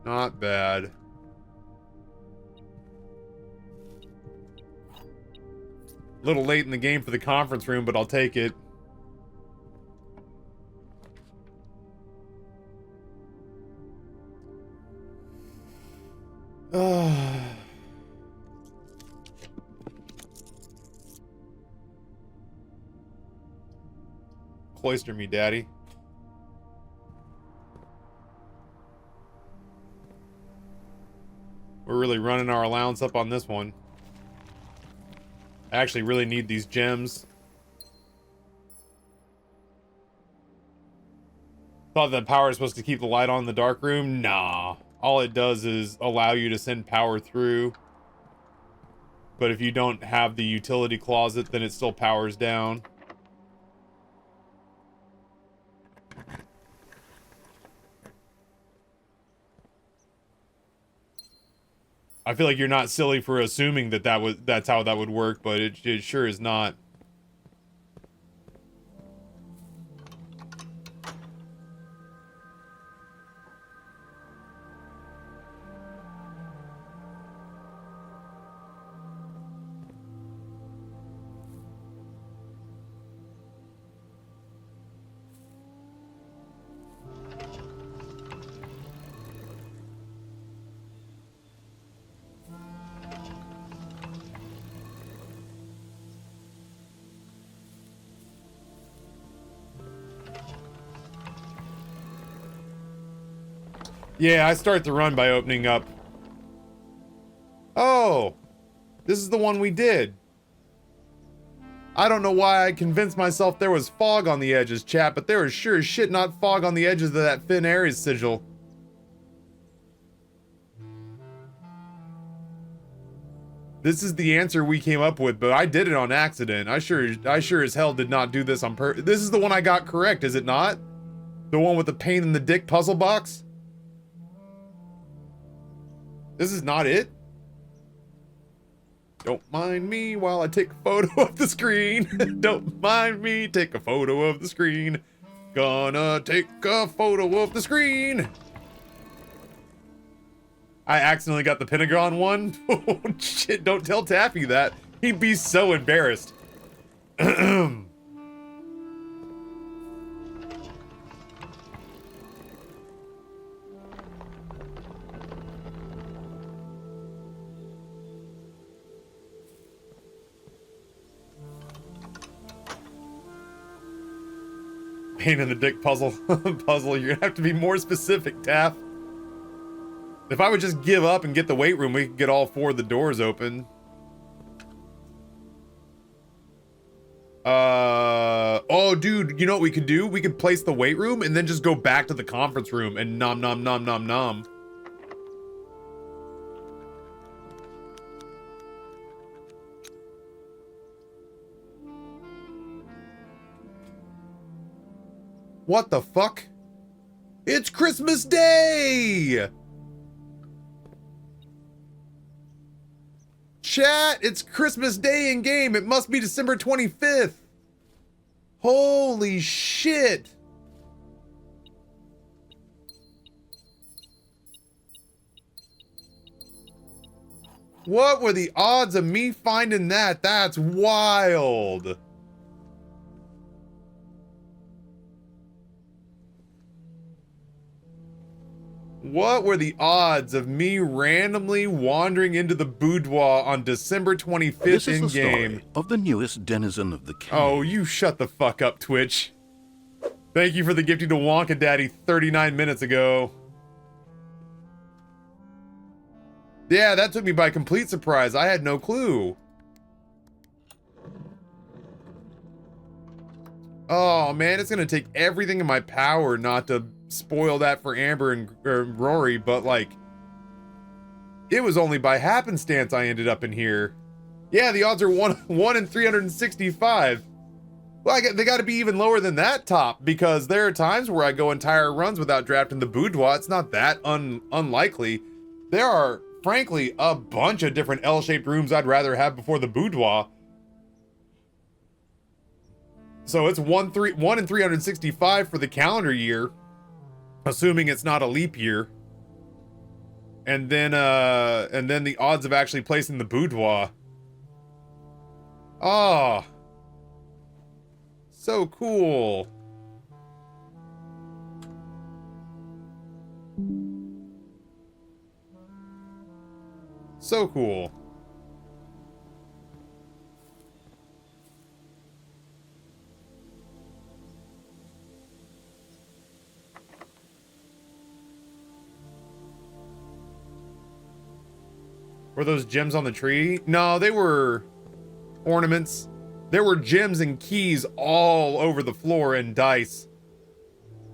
Not bad. A little late in the game for the conference room, but I'll take it. Cloister me, daddy. We're really running our allowance up on this one. I actually really need these gems. Thought that power is supposed to keep the light on in the dark room. Nah. All it does is allow you to send power through. But if you don't have the utility closet, then it still powers down. I feel like you're not silly for assuming that that's how that would work, but it sure is not. Yeah, I start the run by opening up. Oh, this is the one we did. I don't know why I convinced myself there was fog on the edges, chat, but there is sure as shit not fog on the edges of that Finn Ares sigil. This is the answer we came up with, but I did it on accident. I sure as hell did not do this on purpose. This is the one I got correct, is it not? The one with the pain in the dick puzzle box? This is not it? Don't mind me while I take a photo of the screen. Don't mind me, take a photo of the screen. Gonna take a photo of the screen. I accidentally got the Pentagon one. Oh shit, don't tell Taffy that. He'd be so embarrassed. Pain in the dick puzzle. Puzzle, you're gonna have to be more specific, Taff. If I would just give up and get the weight room, we could get all four of the doors open. Oh, dude, you know what we could do? We could place the weight room and then just go back to the conference room and nom nom nom nom nom. What the fuck? It's Christmas Day! Chat, it's Christmas Day in game. It must be December 25th. Holy shit. What were the odds of me finding that? That's wild. What were the odds of me randomly wandering into the boudoir on December 25th This is in the game? story of the newest denizen of the cave. Oh, you shut the fuck up, Twitch. Thank you for the gifting to Wonka Daddy 39 minutes ago. Yeah, that took me by complete surprise. I had no clue. Oh, man, it's gonna take everything in my power not to spoil that for Amber and Rory, but, like, it was only by happenstance I ended up in here. Yeah, the odds are 1 in 365. Well, they got to be even lower than that top, because there are times where I go entire runs without drafting the boudoir. It's not that unlikely. There are, frankly, a bunch of different L-shaped rooms I'd rather have before the boudoir. So it's 1 in 365 for the calendar year, assuming it's not a leap year. And then the odds of actually placing the boudoir. Oh, so cool. So cool. Were those gems on the tree? No, they were ornaments. There were gems and keys all over the floor and dice.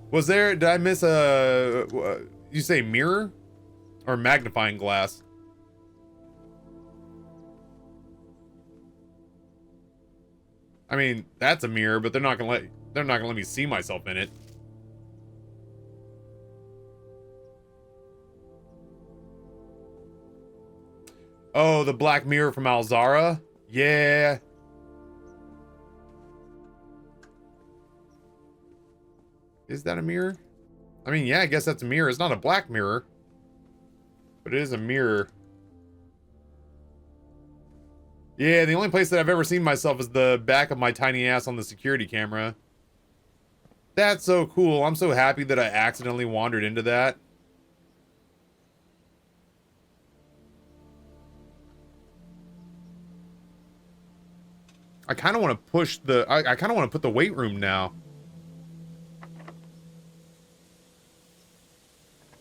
Was there, did I miss you say mirror? Or magnifying glass? I mean, that's a mirror, but they're not gonna let me see myself in it. Oh, the black mirror from Alzara? Yeah. Is that a mirror? I mean, yeah, I guess that's a mirror. It's not a black mirror, but it is a mirror. Yeah, the only place that I've ever seen myself is the back of my tiny ass on the security camera. That's so cool. I'm so happy that I accidentally wandered into that. I kind of want to push the... I kind of want to put the weight room now.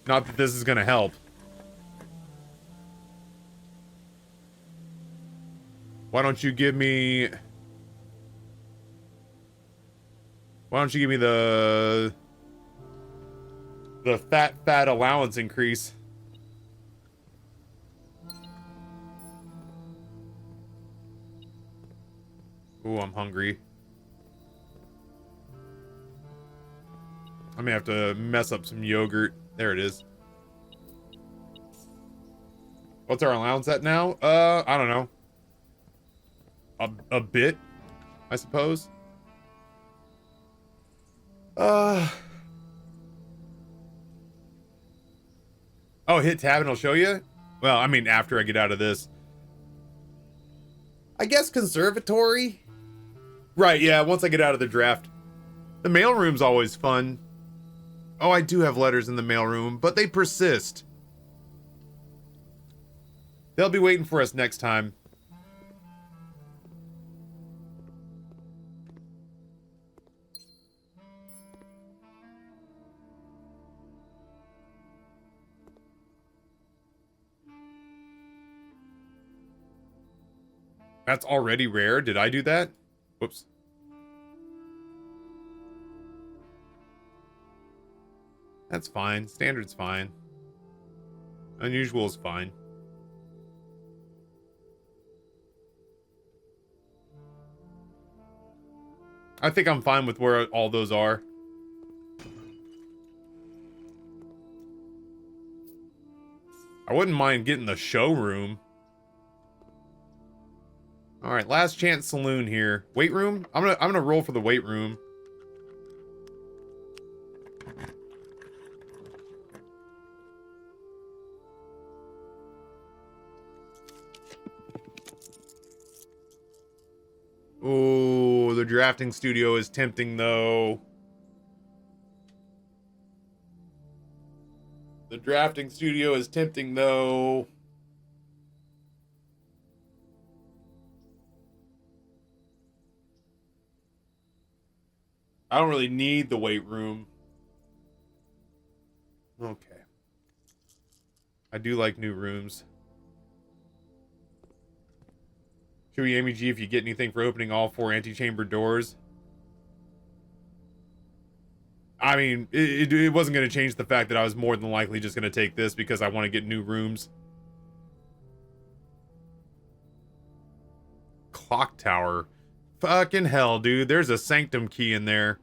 Not that this is going to help. Why don't you give me... Why don't you give me the fat allowance increase? Ooh, I'm hungry. I may have to mess up some yogurt. There it is. What's our allowance at now? I don't know. A bit, I suppose. Oh, hit tab and it'll show you? Well, I mean, after I get out of this. I guess conservatory? Right, yeah, once I get out of the draft. The mailroom's always fun. Oh, I do have letters in the mailroom, but they persist. They'll be waiting for us next time. That's already rare. Did I do that? Whoops. That's fine. Standard's fine. Unusual is fine. I think I'm fine with where all those are. I wouldn't mind getting the showroom. All right, last chance saloon here. Weight room? I'm gonna roll for the weight room. Oh, the drafting studio is tempting though. The drafting studio is tempting though. I don't really need the weight room. Okay. I do like new rooms. Should we Amy G if you get anything for opening all 4 antechamber doors? I mean, it wasn't going to change the fact that I was more than likely just going to take this because I want to get new rooms. Clock tower. Fucking hell, dude. There's a sanctum key in there.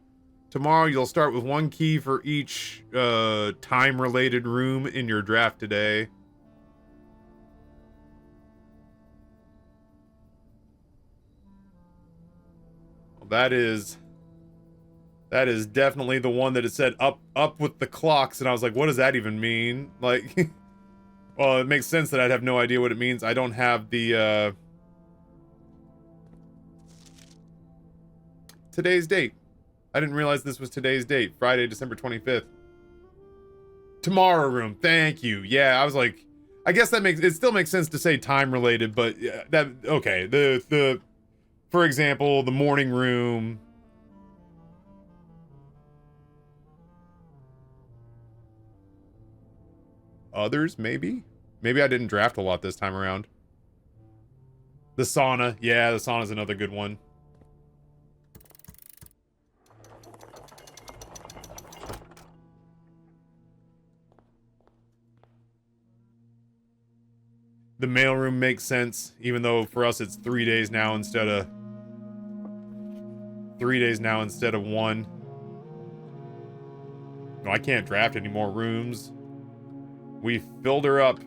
Tomorrow you'll start with 1 key for each time-related room in your draft today. Well, that is definitely the one that it said up with the clocks, and I was like, what does that even mean? Like, well, it makes sense that I'd have no idea what it means. I don't have the today's date. I didn't realize this was today's date. Friday, December 25th. Tomorrow room. Thank you. Yeah, I was like, I guess it still makes sense to say time related, but that, okay. The for example, the morning room. Others, maybe? Maybe I didn't draft a lot this time around. The sauna. Yeah, the sauna's another good one. The mailroom makes sense, even though for us it's 3 days now instead of 1. No, I can't draft any more rooms. We filled her up.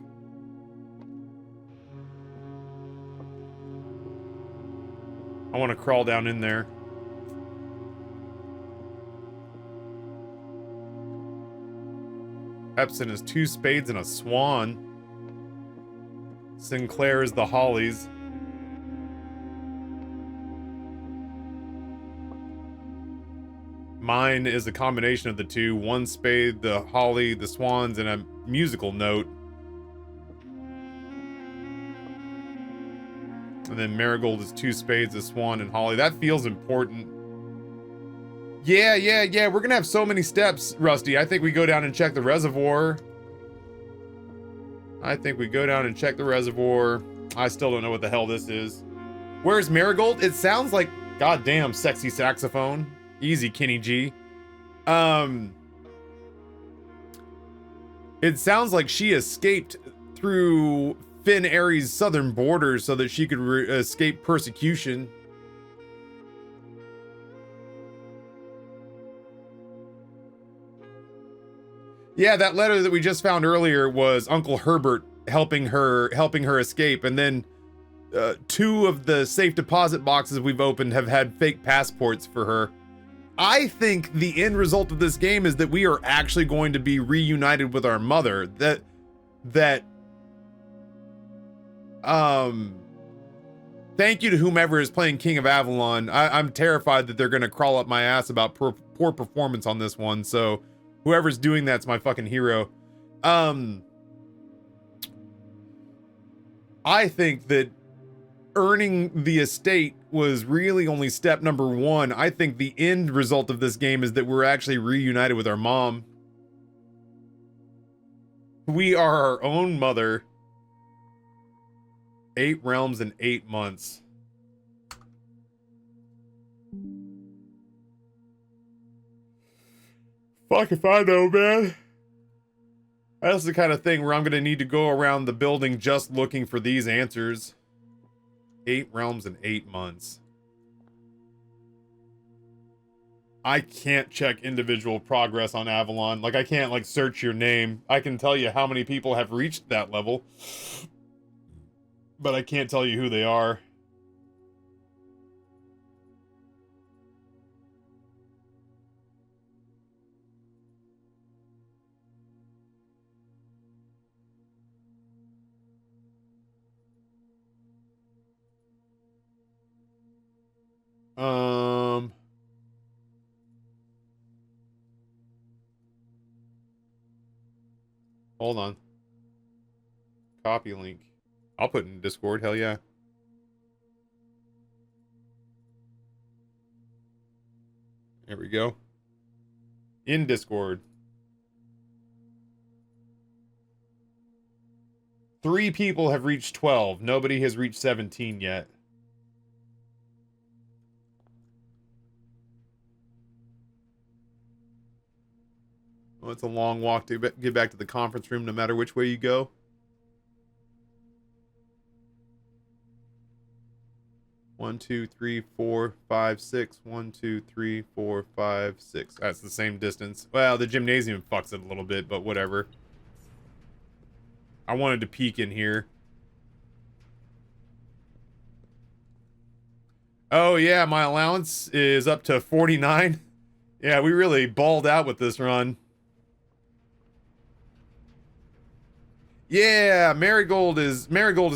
I want to crawl down in there. Epson is 2 spades and a swan. Sinclair is the hollies. Mine is a combination of the two. 1 spade, the holly, the swans, and a musical note. And then marigold is 2 spades, a swan, and holly. That feels important. Yeah. We're gonna have so many steps, Rusty. I think we go down and check the reservoir. I still don't know what the hell this is. Where's marigold? It sounds like goddamn sexy saxophone. Easy, Kenny G. It sounds like she escaped through Finn Aries' southern borders so that she could escape persecution. Yeah, that letter that we just found earlier was Uncle Herbert helping her escape, and then 2 of the safe deposit boxes we've opened have had fake passports for her. I think the end result of this game is that we are actually going to be reunited with our mother. Thank you to whomever is playing King of Avalon. I'm terrified that they're gonna crawl up my ass about poor performance on this one, so whoever's doing that's my fucking hero. I think that earning the estate was really only step number 1. I think the end result of this game is that we're actually reunited with our mom. We are our own mother. 8 realms in 8 months. Fuck if I know, man. That's the kind of thing where I'm gonna need to go around the building just looking for these answers. 8 realms in 8 months. I can't check individual progress on Avalon. Like, I can't, like, search your name. I can tell you how many people have reached that level, but I can't tell you who they are. Hold on. Copy link. I'll put it in Discord, hell yeah. There we go. In Discord. 3 people have reached 12. Nobody has reached 17 yet. Well, it's a long walk to get back to the conference room no matter which way you go. 1, 2, 3, 4, 5, 6. 1, 2, 3, 4, 5, 6. That's the same distance. Well, the gymnasium fucks it a little bit, but whatever. I wanted to peek in here. Oh yeah, my allowance is up to 49. Yeah, we really balled out with this run. Yeah, Marigold is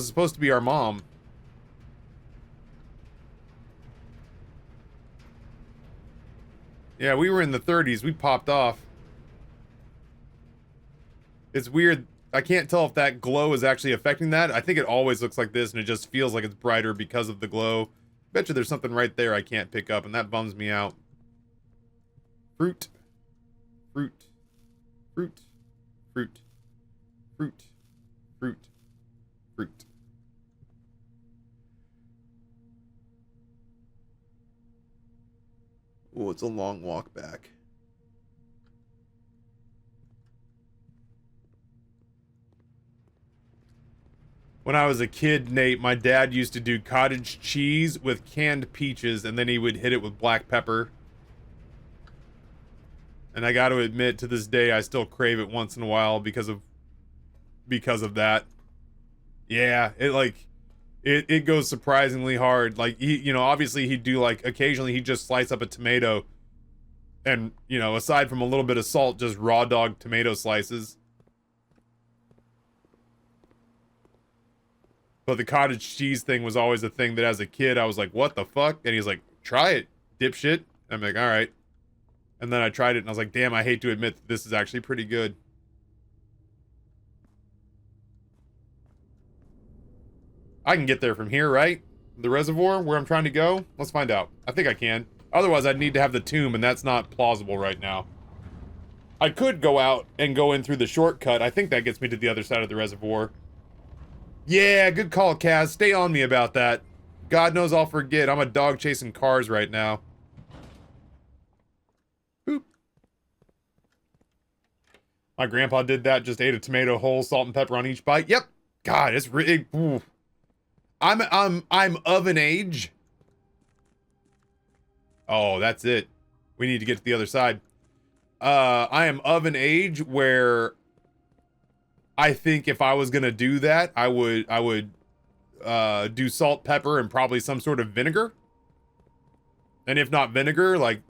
supposed to be our mom. Yeah, we were in the 30s. We popped off. It's weird. I can't tell if that glow is actually affecting that. I think it always looks like this, and it just feels like it's brighter because of the glow. Bet you there's something right there I can't pick up, and that bums me out. Fruit. Fruit. Fruit. Fruit. Fruit. Fruit. Fruit. Oh, it's a long walk back. When I was a kid, Nate, my dad used to do cottage cheese with canned peaches, and then he would hit it with black pepper. And I got to admit, to this day, I still crave it once in a while because of that. Yeah, it goes surprisingly hard. Like, obviously he'd do, like, occasionally he'd just slice up a tomato and, aside from a little bit of salt, just raw dog tomato slices. But the cottage cheese thing was always a thing that as a kid, I was like, what the fuck? And he's like, try it, dipshit. I'm like, all right. And then I tried it and I was like, damn, I hate to admit that this is actually pretty good. I can get there from here, right? The reservoir, where I'm trying to go? Let's find out. I think I can. Otherwise, I'd need to have the tomb, and that's not plausible right now. I could go out and go in through the shortcut. I think that gets me to the other side of the reservoir. Yeah, good call, Kaz. Stay on me about that. God knows I'll forget. I'm a dog chasing cars right now. Boop. My grandpa did that, just ate a tomato whole, salt and pepper on each bite. Yep. God, it's really... Ooh. I'm of an age. Oh, that's it. We need to get to the other side. I am of an age where I think if I was gonna do that, I would do salt, pepper, and probably some sort of vinegar. And if not vinegar, like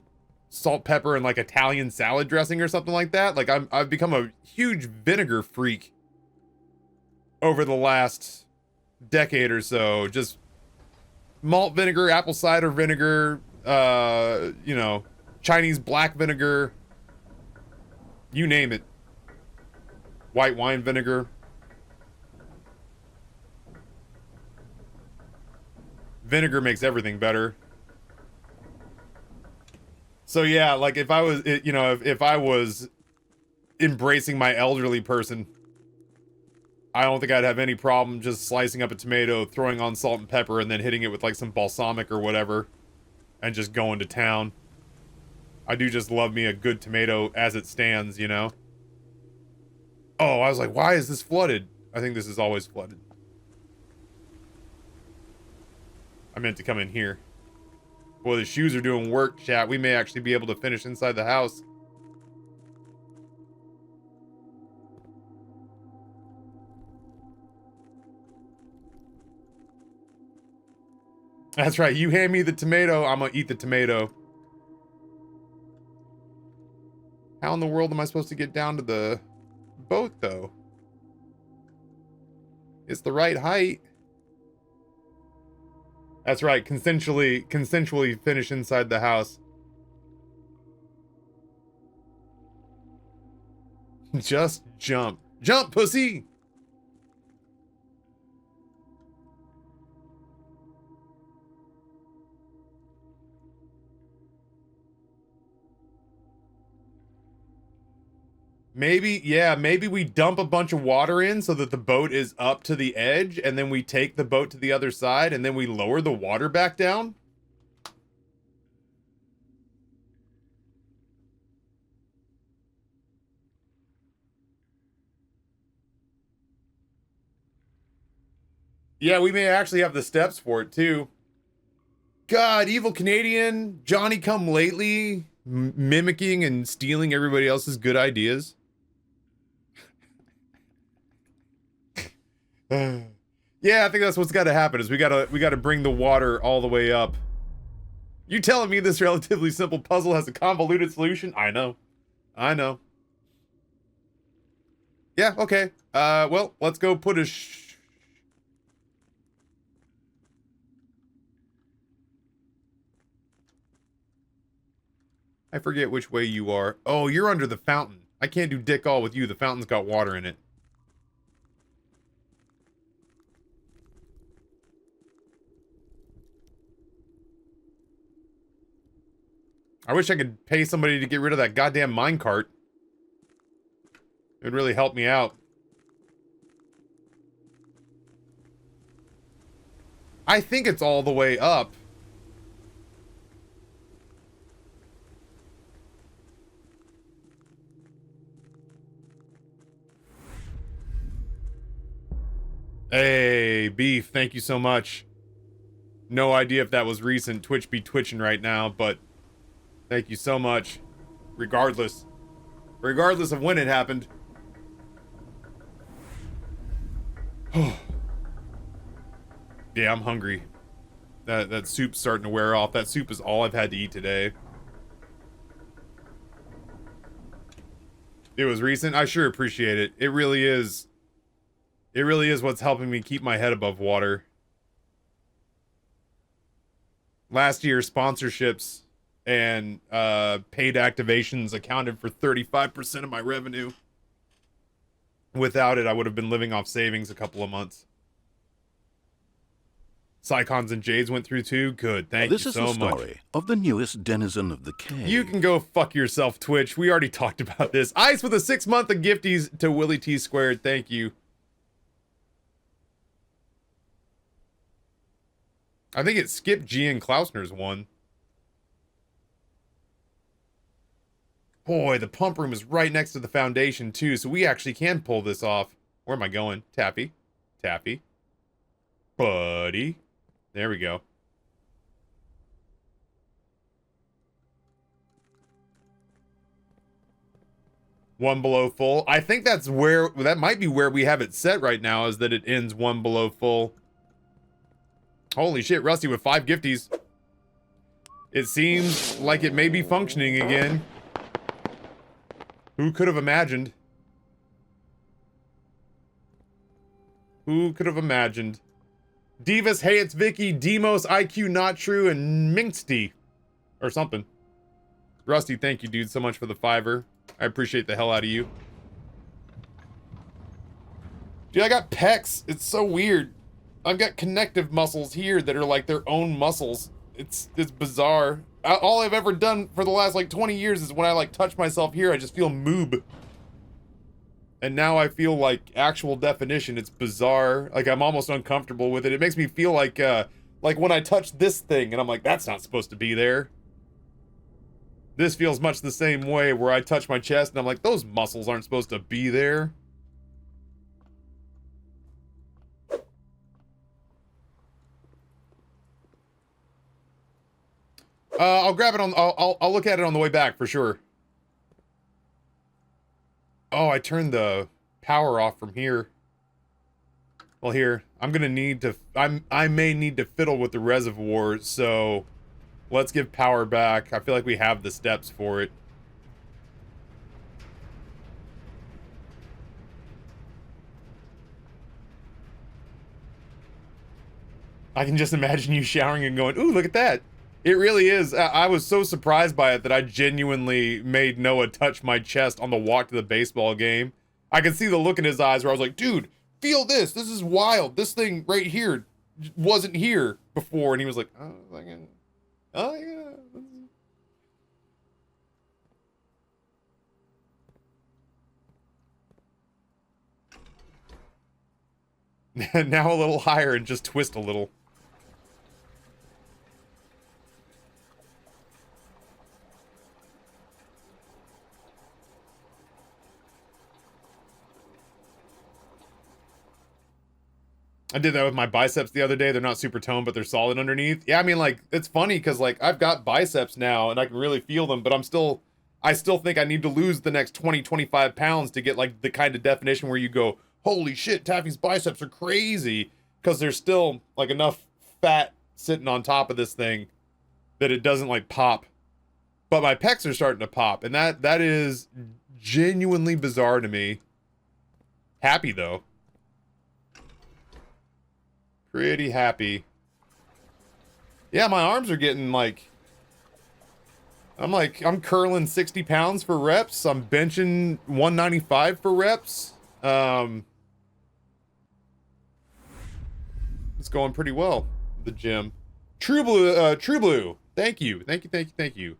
salt, pepper, and like Italian salad dressing or something like that. Like I've become a huge vinegar freak over the last decade or so. Just malt vinegar, apple cider vinegar, Chinese black vinegar, you name it. White wine vinegar. Vinegar makes everything better. So yeah, like if I was, if I was embracing my elderly person, I don't think I'd have any problem just slicing up a tomato, throwing on salt and pepper, and then hitting it with like some balsamic or whatever, and just going to town. I do just love me a good tomato as it stands, you know? Oh, I was like, why is this flooded? I think this is always flooded. I meant to come in here. Boy, the shoes are doing work, chat. We may actually be able to finish inside the house. That's right. You hand me the tomato, I'm gonna eat the tomato. How in the world am I supposed to get down to the boat, though? It's the right height. That's right. Consensually finish inside the house. Just jump. Jump, pussy! Maybe we dump a bunch of water in so that the boat is up to the edge, and then we take the boat to the other side, and then we lower the water back down? Yeah, we may actually have the steps for it, too. God, evil Canadian, Johnny come lately, mimicking and stealing everybody else's good ideas. Yeah, I think that's what's got to happen. Is we gotta bring the water all the way up. You telling me this relatively simple puzzle has a convoluted solution? I know. Yeah, okay. Well, let's go put a I forget which way you are. Oh, you're under the fountain. I can't do dick all with you. The fountain's got water in it. I wish I could pay somebody to get rid of that goddamn minecart. It would really help me out. I think it's all the way up. Hey, Beef, thank you so much. No idea if that was recent. Twitch be twitching right now, but thank you so much. Regardless of when it happened. Yeah, I'm hungry. That soup's starting to wear off. That soup is all I've had to eat today. It was recent. I sure appreciate it. It really is. It really is what's helping me keep my head above water. Last year, sponsorships and paid activations accounted for 35% of my revenue. Without it, I would have been living off savings a couple of months. Psychons and Jades went through too. Good, thank you so much. This is the story of the newest denizen of the cave. You can go fuck yourself, Twitch. We already talked about this. Ice with a 6 month of gifties to Willie T Squared. Thank you. I think it skipped G and Klausner's one. Boy, the pump room is right next to the foundation too, so we actually can pull this off. Where am I going? Taffy. Taffy. Buddy. There we go. One below full. I think that's where, that might be where we have it set right now, is that it ends one below full. Holy shit, Rusty with 5 gifties. It seems like it may be functioning again. Who could have imagined? Who could have imagined? Divas, hey, it's Vicky, Demos, IQ not true, and Minxty. Or something. Rusty, thank you, dude, so much for the 5er. I appreciate the hell out of you. Dude, I got pecs. It's so weird. I've got connective muscles here that are like their own muscles. It's bizarre. All I've ever done for the last like 20 years is when I like touch myself here, I just feel moob. And now I feel like actual definition. It's bizarre. Like I'm almost uncomfortable with it. It makes me feel like when I touch this thing and I'm like, that's not supposed to be there. This feels much the same way where I touch my chest and I'm like, those muscles aren't supposed to be there. I'll grab it on, I'll look at it on the way back for sure. Oh, I turned the power off from here. Well, here, I'm gonna need to, I may need to fiddle with the reservoir, so let's give power back. I feel like we have the steps for it. I can just imagine you showering and going, ooh, look at that. It really is. I was so surprised by it that I genuinely made Noah touch my chest on the walk to the baseball game. I could see the look in his eyes where I was like, dude, feel this. This is wild. This thing right here wasn't here before. And he was like, oh yeah. Now a little higher and just twist a little. I did that with my biceps the other day. They're not super toned, but they're solid underneath. Yeah, I mean, like, it's funny because, like, I've got biceps now and I can really feel them, but I still think I need to lose the next 20, 25 pounds to get, like, the kind of definition where you go, holy shit, Taffy's biceps are crazy. Because there's still, like, enough fat sitting on top of this thing that it doesn't, like, pop. But my pecs are starting to pop, and that is genuinely bizarre to me. Happy, though. Pretty happy. Yeah, my arms are getting, like, I'm curling 60 pounds for reps. I'm benching 195 for reps. It's going pretty well, the gym. True Blue. Thank you. Thank you.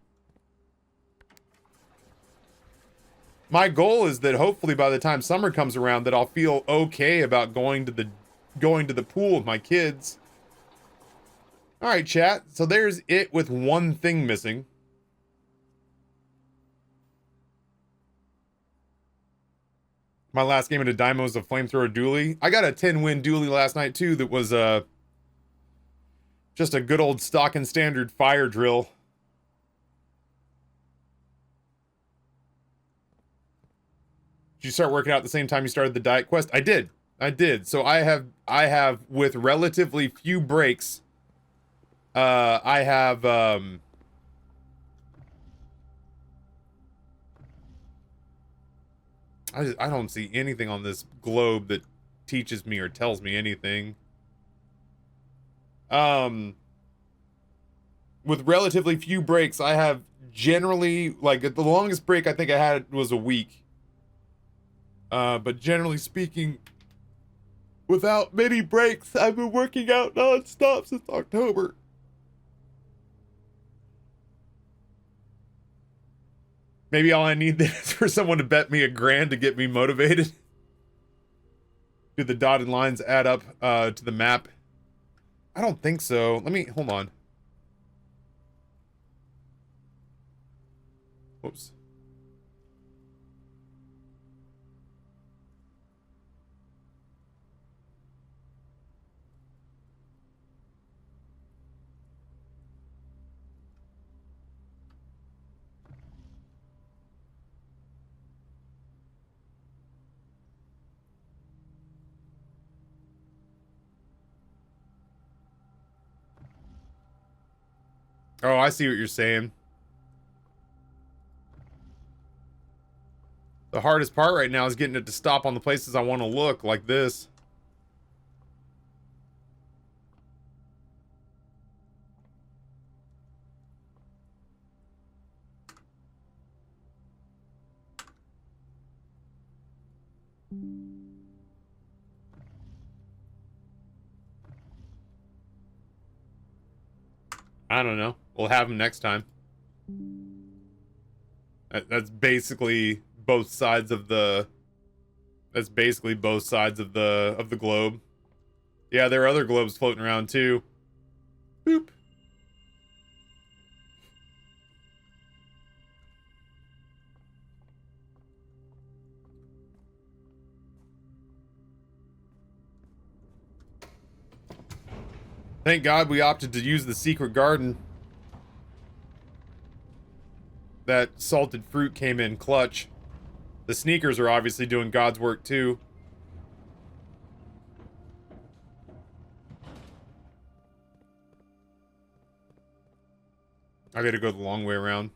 My goal is that hopefully by the time summer comes around that I'll feel okay about going to the pool with my kids. All right, chat. So there's it with one thing missing. My last game into Dymo was a flamethrower dually. I got a 10-win dually last night too that was just a good old stock and standard fire drill. Did you start working out at the same time you started the diet quest? I did. So I have with relatively few breaks, I don't see anything on this globe that teaches me or tells me anything. With relatively few breaks, I have generally, like, the longest break I think I had was a week. But generally speaking, without many breaks, I've been working out non-stop since October. Maybe all I need then is for someone to bet me $1,000 to get me motivated. Do the dotted lines add up to the map? I don't think so. Hold on. Whoops. Oh, I see what you're saying. The hardest part right now is getting it to stop on the places I want to look, like this. I don't know. We'll have them next time. That's basically both sides of the... That's basically both sides of the globe. Yeah, there are other globes floating around too. Boop. Thank God we opted to use the secret garden. That salted fruit came in clutch. The sneakers are obviously doing God's work too. I gotta go the long way around.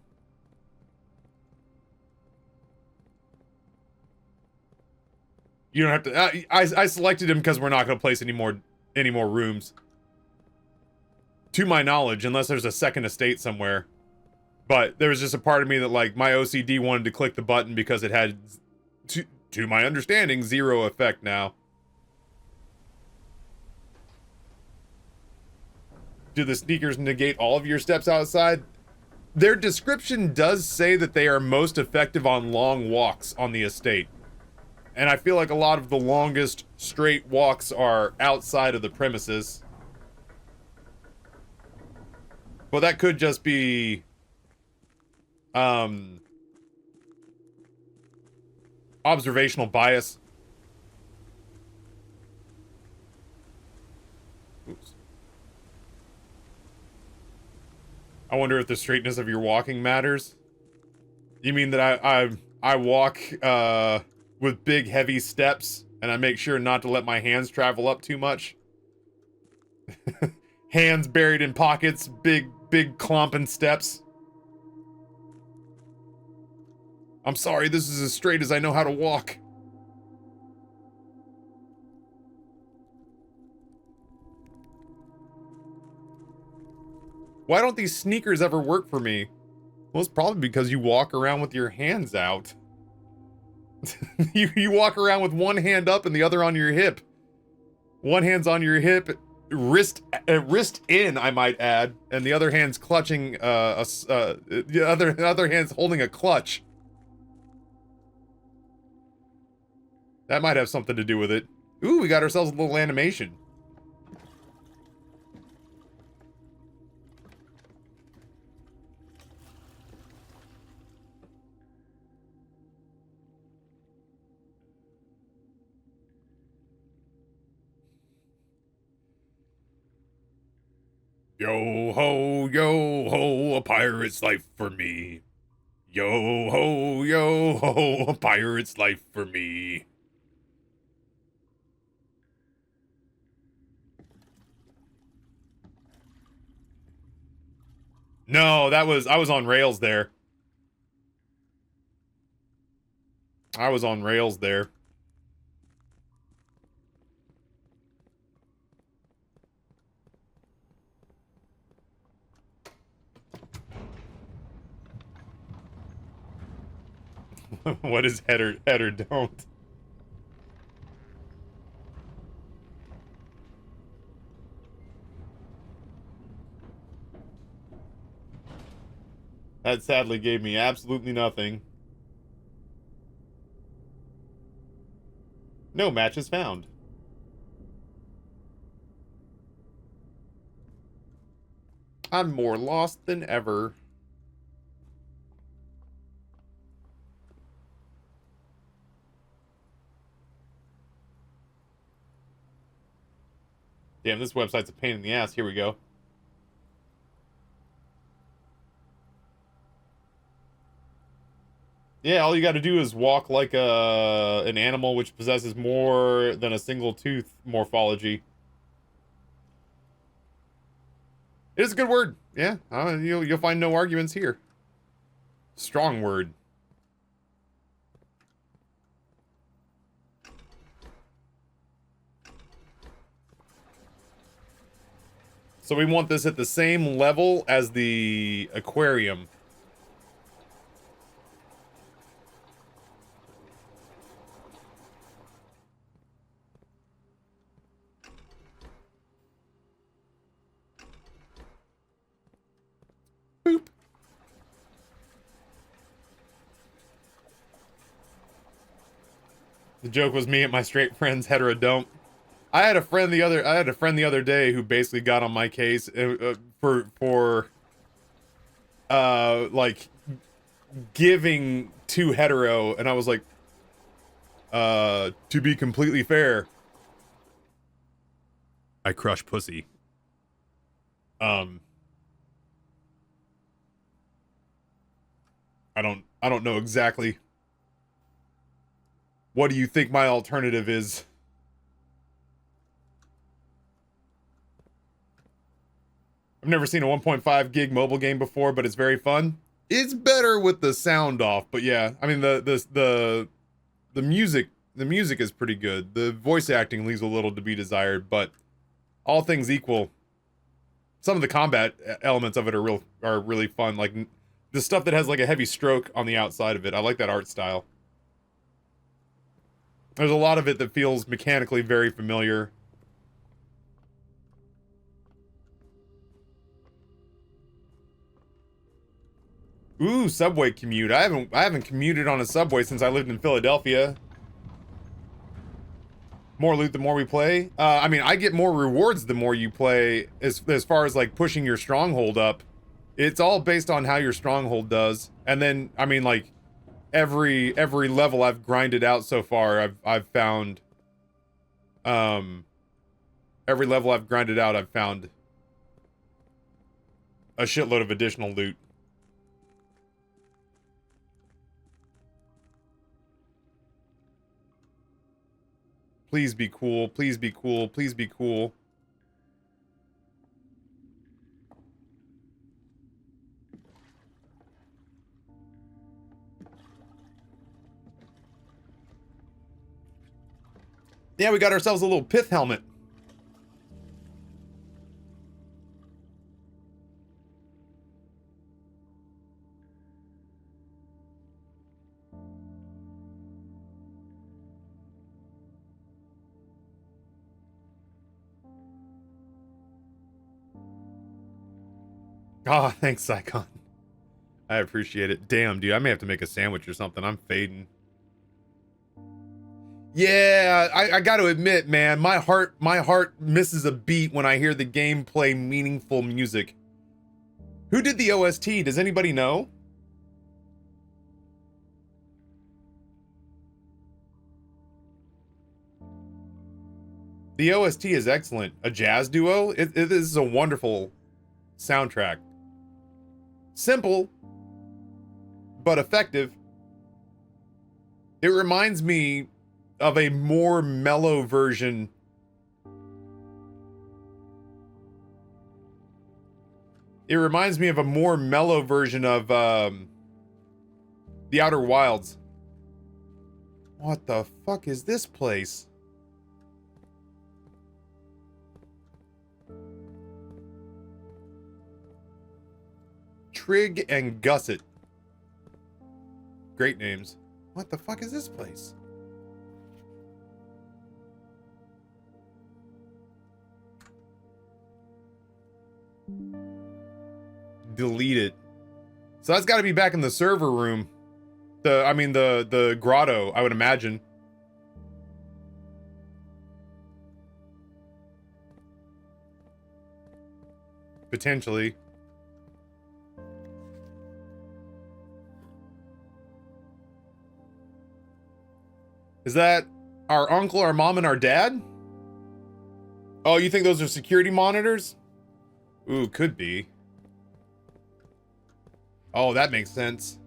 You don't have to... I selected him because we're not gonna place any more rooms. To my knowledge, unless there's a second estate somewhere. But there was just a part of me that, like, my OCD wanted to click the button because it had, to my understanding, 0 effect now. Do the sneakers negate all of your steps outside? Their description does say that they are most effective on long walks on the estate. And I feel like a lot of the longest straight walks are outside of the premises. But that could just be... observational bias. I wonder if the straightness of your walking matters. You mean that I walk with big heavy steps and I make sure not to let my hands travel up too much? Hands buried in pockets, big clomping steps. I'm sorry, this is as straight as I know how to walk. Why don't these sneakers ever work for me? Well, it's probably because you walk around with your hands out. you walk around with one hand up and the other on your hip. One hand's on your hip, wrist in, I might add, and the other hand's clutching the other hand's holding a clutch. That might have something to do with it. Ooh, we got ourselves a little animation. Yo ho, a pirate's life for me. Yo ho, a pirate's life for me. No, I was on rails there. I was on rails there. What is header don't? That sadly gave me absolutely nothing. No matches found. I'm more lost than ever. Damn, this website's a pain in the ass. Here we go. Yeah, all you got to do is walk like an animal which possesses more than a single tooth morphology. It is a good word. Yeah, you'll find no arguments here. Strong word. So we want this at the same level as the aquarium. Boop. The joke was me and my straight friends heterodome. I had a friend the other day who basically got on my case for like giving too hetero, and I was like, to be completely fair, I crush pussy. I don't know exactly. What do you think my alternative is? I've never seen a 1.5 gig mobile game before, but it's very fun. It's better with the sound off, but yeah, I mean the music is pretty good. The voice acting leaves a little to be desired, but all things equal, some of the combat elements of it are really fun. Like the stuff that has like a heavy stroke on the outside of it. I like that art style. There's a lot of it that feels mechanically very familiar. Ooh, subway commute. I haven't commuted on a subway since I lived in Philadelphia. More loot the more we play. I mean, I get more rewards the more you play as far as like pushing your stronghold up. It's all based on how your stronghold does. And then, I mean, like every level I've grinded out so far, I've found every level I've grinded out, I've found a shitload of additional loot. Please be cool. Please be cool. Please be cool. Yeah, we got ourselves a little pith helmet. Oh, thanks, Psychon. I appreciate it. Damn, dude, I may have to make a sandwich or something. I'm fading. Yeah, I got to admit, man, my heart misses a beat when I hear the game play meaningful music. Who did the OST? Does anybody know? The OST is excellent. A jazz duo? It is a wonderful soundtrack. Simple, but effective. It reminds me of a more mellow version. It reminds me of a more mellow version of The Outer Wilds. What the fuck is this place? Trig and Gusset. Great names. What the fuck is this place? Delete it. So that's got to be back in the server room. The grotto, I would imagine. Potentially. Is that our uncle, our mom, and our dad? Oh, you think those are security monitors? Ooh, could be. Oh, that makes sense.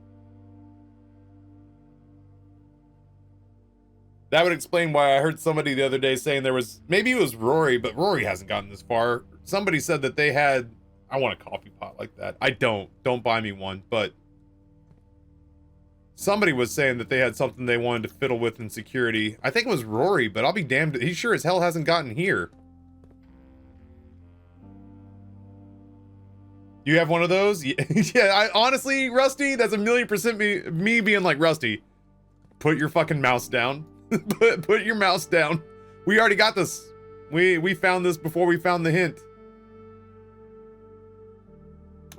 That would explain why I heard somebody the other day saying there was, maybe it was Rory, but Rory hasn't gotten this far. Somebody said that they had, I want a coffee pot like that. I don't buy me one, but somebody was saying that they had something they wanted to fiddle with in security. I think it was Rory, but I'll be damned. He sure as hell hasn't gotten here. You have one of those? Yeah, I honestly, Rusty, that's 1,000,000% me being like, Rusty, put your fucking mouse down. put your mouse down. We already got this. We found this before we found the hint.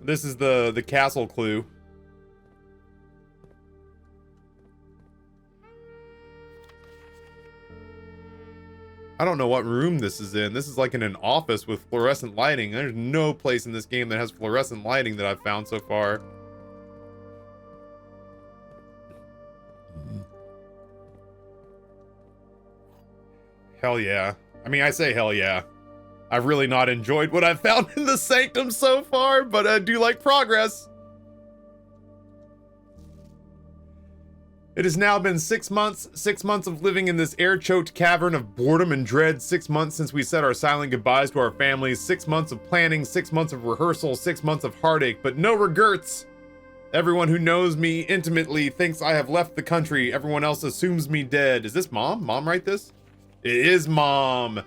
This is the castle clue. I don't know what room this is in. This is like in an office with fluorescent lighting. There's no place in this game that has fluorescent lighting that I've found so far. Hell yeah. I mean, I say hell yeah. I've really not enjoyed what I've found in the Sanctum so far, but I do like progress. It has now been 6 months. 6 months of living in this air-choked cavern of boredom and dread. 6 months since we said our silent goodbyes to our families. 6 months of planning. 6 months of rehearsal. 6 months of heartache, but no regrets. Everyone who knows me intimately thinks I have left the country. Everyone else assumes me dead. Is this Mom? Mom write this? It is Mom.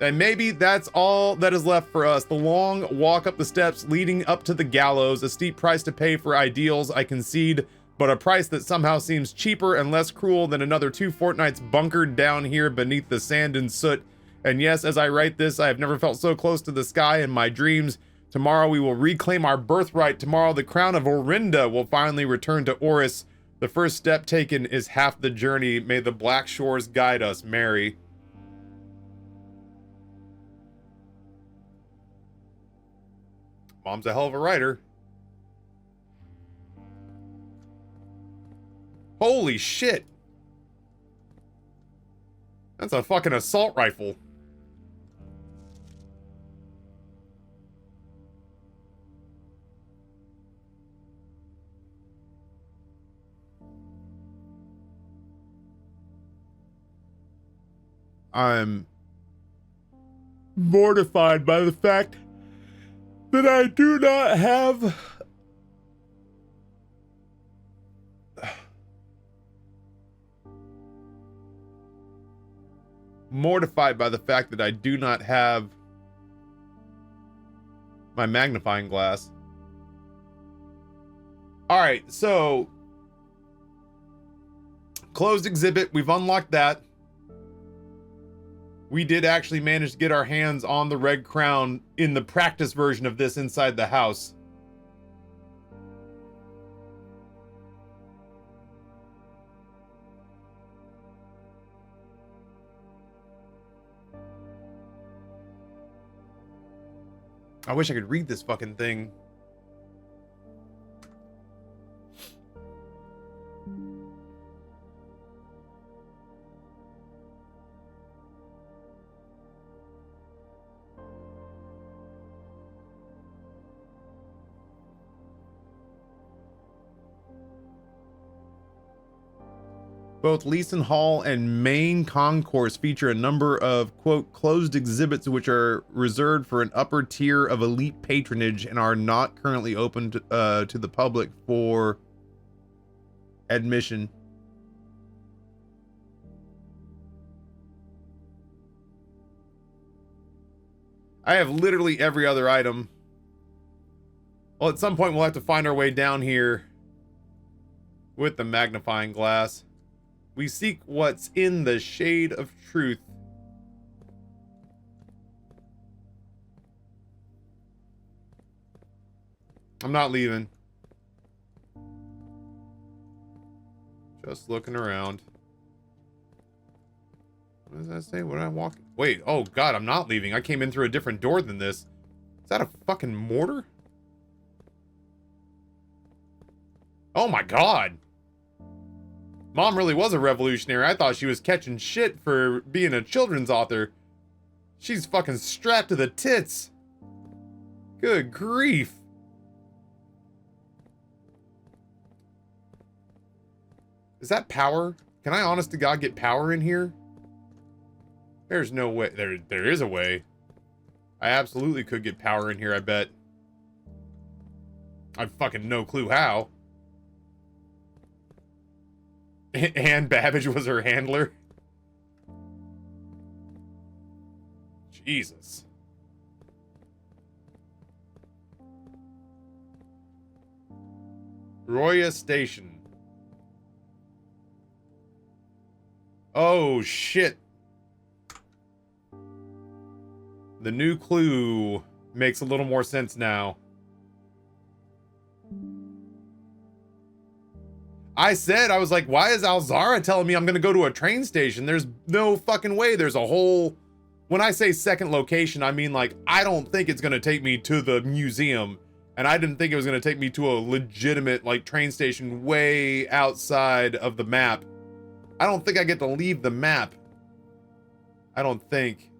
And maybe that's all that is left for us. The long walk up the steps leading up to the gallows. A steep price to pay for ideals, I concede, but a price that somehow seems cheaper and less cruel than another 2 fortnights bunkered down here beneath the sand and soot. And yes, as I write this, I have never felt so close to the sky in my dreams. Tomorrow we will reclaim our birthright. Tomorrow the crown of Orinda will finally return to Oris. The first step taken is half the journey. May the black shores guide us, Mary. Mom's a hell of a writer. Holy shit. That's a fucking assault rifle. I'm mortified by the fact that I do not have mortified by the fact that I do not have my magnifying glass. All right, so closed exhibit, we've unlocked that. We did actually manage to get our hands on the red crown in the practice version of this inside the house. I wish I could read this fucking thing. Both Leeson Hall and Main Concourse feature a number of, quote, closed exhibits which are reserved for an upper tier of elite patronage and are not currently open to the public for admission. I have literally every other item. Well, at some point we'll have to find our way down here with the magnifying glass. We seek what's in the shade of truth. I'm not leaving. Just looking around. What does that say? What am I walking? Wait, oh god, I'm not leaving. I came in through a different door than this. Is that a fucking mortar? Oh my god. Mom really was a revolutionary. I thought she was catching shit for being a children's author. She's fucking strapped to the tits. Good grief. Is that power? Can I honest to God get power in here? There's no way. There is a way. I absolutely could get power in here, I bet. I've fucking no clue how. Anne Babbage was her handler. Jesus. Roya Station. Oh, shit. The new clue makes a little more sense now. I was like, why is Alzara telling me I'm gonna go to a train station? There's no fucking way. There's a whole... When I say second location, I mean, like, I don't think it's gonna take me to the museum. And I didn't think it was gonna take me to a legitimate, like, train station way outside of the map. I don't think I get to leave the map. I don't think.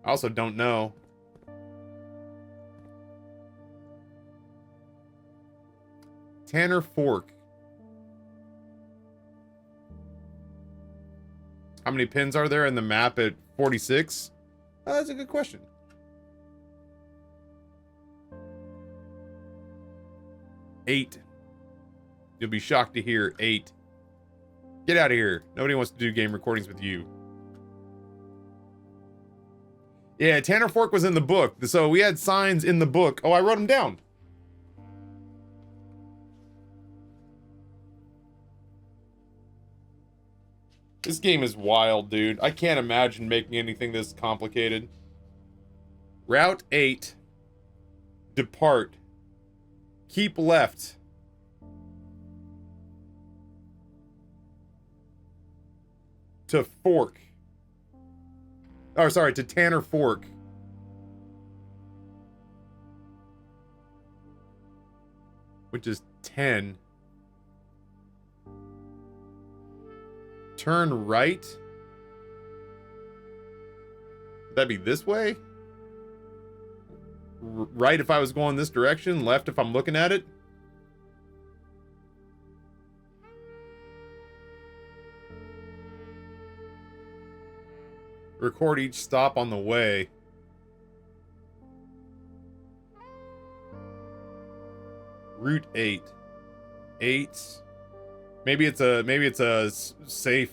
I also don't know. Tanner Fork. How many pins are there in the map at 46? That's a good question. Eight. You'll be shocked to hear 8. Get out of here. Nobody wants to do game recordings with you. Yeah, Tanner Fork was in the book. So we had signs in the book. Oh, I wrote them down. This game is wild, dude. I can't imagine making anything this complicated. Route 8. Depart. Keep left. To Fork. Oh, sorry, to Tanner Fork. Which is 10. Turn right? Would that be this way? Right if I was going this direction, left if I'm looking at it? Record each stop on the way. Route 8. 8. Maybe it's a safe.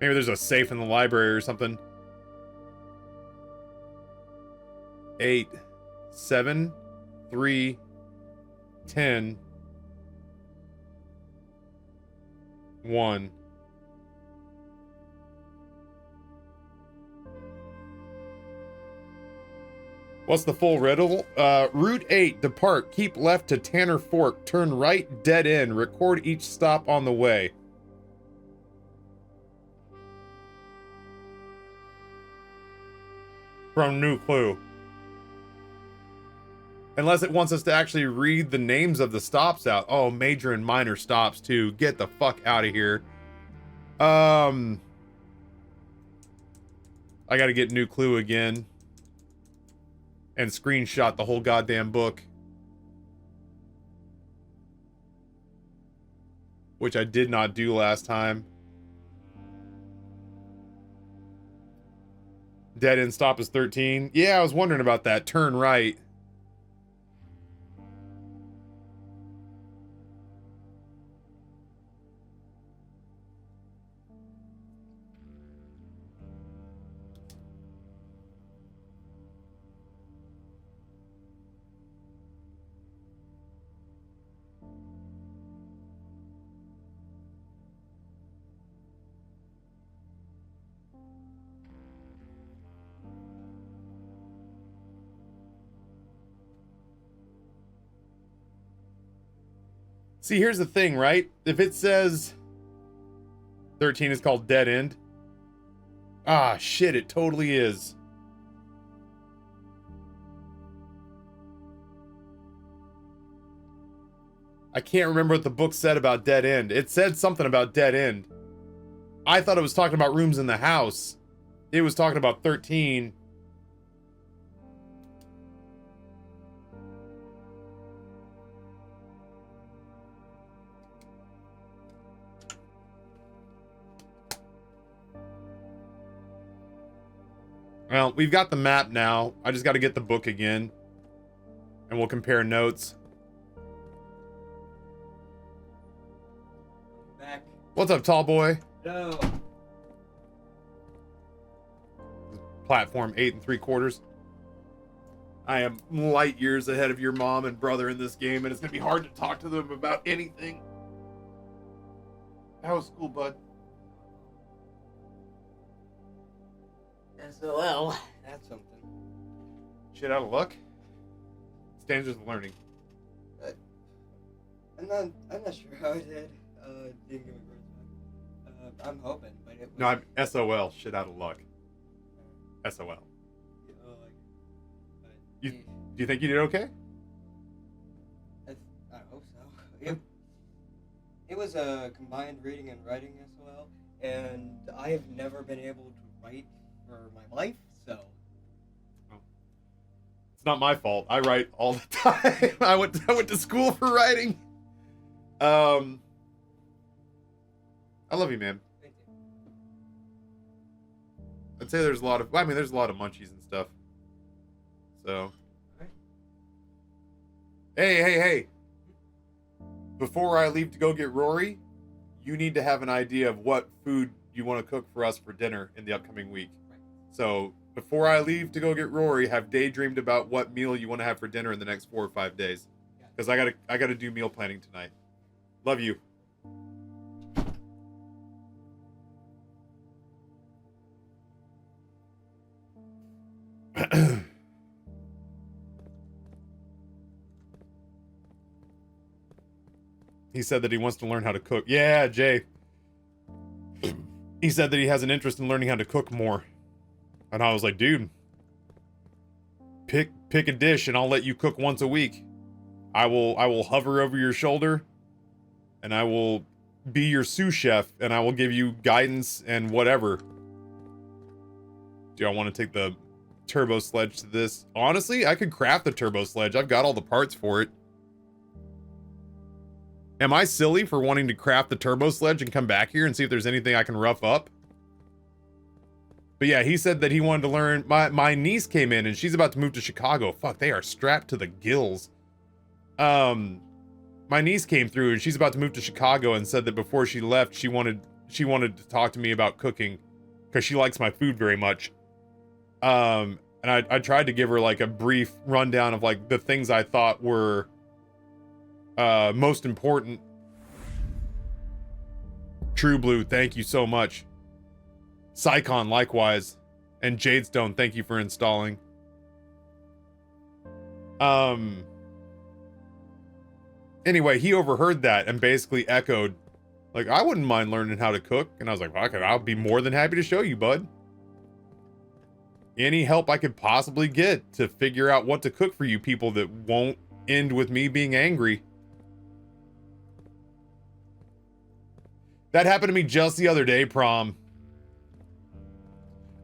Maybe there's a safe in the library or something. 8, 7, 3, 10, 1. What's the full riddle? Route 8, depart, keep left to Tanner Fork, turn right, dead end, record each stop on the way. From New Clue. Unless it wants us to actually read the names of the stops out. Oh, major and minor stops too. Get the fuck out of here. I gotta get New Clue again. And screenshot the whole goddamn book. Which I did not do last time. Dead end stop is 13. Yeah, I was wondering about that. Turn right. See, here's the thing, right? If it says 13 is called dead end. Ah, shit, it totally is. I can't remember what the book said about dead end. It said something about dead end. I thought it was talking about rooms in the house. It was talking about 13. Well, we've got the map now. I just got to get the book again. And we'll compare notes. Back. What's up, tall boy? Hello. Platform 8 3/4. I am light years ahead of your mom and brother in this game, and it's going to be hard to talk to them about anything. How was school, bud? SOL. That's something. Shit out of luck? Standards of learning. I'm not sure how I did. Didn't give me grades back. I'm hoping, but it was... No, I'm SOL. Shit out of luck. SOL. Do you think you did okay? I hope so. It was a combined reading and writing SOL, and I have never been able to write for my life, so... It's not my fault. I write all the time. I went to school for writing. I love you, man. Thank you. I'd say there's a lot of... I mean, there's a lot of munchies and stuff. So... Alright. Hey. Before I leave to go get Rory, you need to have an idea of what food you want to cook for us for dinner in the upcoming week. Right. So, before I leave to go get Rory, have daydreamed about what meal you want to have for dinner in the next 4 or 5 days. Because I gotta do meal planning tonight. Love you. He said that he wants to learn how to cook. Yeah, Jay. He said that he has an interest in learning how to cook more. And I was like, dude, pick a dish and I'll let you cook once a week. I will hover over your shoulder and I will be your sous chef and I will give you guidance and whatever. Do y'all want to take the turbo sledge to this? Honestly, I could craft the turbo sledge. I've got all the parts for it. Am I silly for wanting to craft the turbo sledge and come back here and see if there's anything I can rough up? But yeah, he said that he wanted to learn. My niece came in and she's about to move to Chicago. Fuck, they are strapped to the gills. My niece came through and she's about to move to Chicago and said that before she left, she wanted to talk to me about cooking because she likes my food very much. And I tried to give her like a brief rundown of like the things I thought were most important. True Blue, thank you so much. Psycon, likewise. And Jadestone, thank you for installing. Anyway, he overheard that and basically echoed, like, I wouldn't mind learning how to cook. And I was like, okay, I'll be more than happy to show you, bud. Any help I could possibly get to figure out what to cook for you people that won't end with me being angry. That happened to me just the other day, Prom.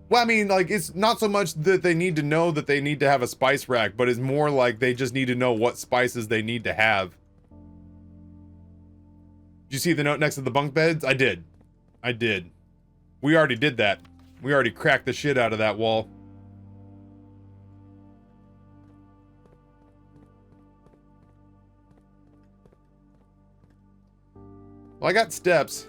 Well, I mean, like, it's not so much that they need to know that they need to have a spice rack, but it's more like they just need to know what spices they need to have. Did you see the note next to the bunk beds? I did. I did. We already did that. We already cracked the shit out of that wall. Well, I got steps.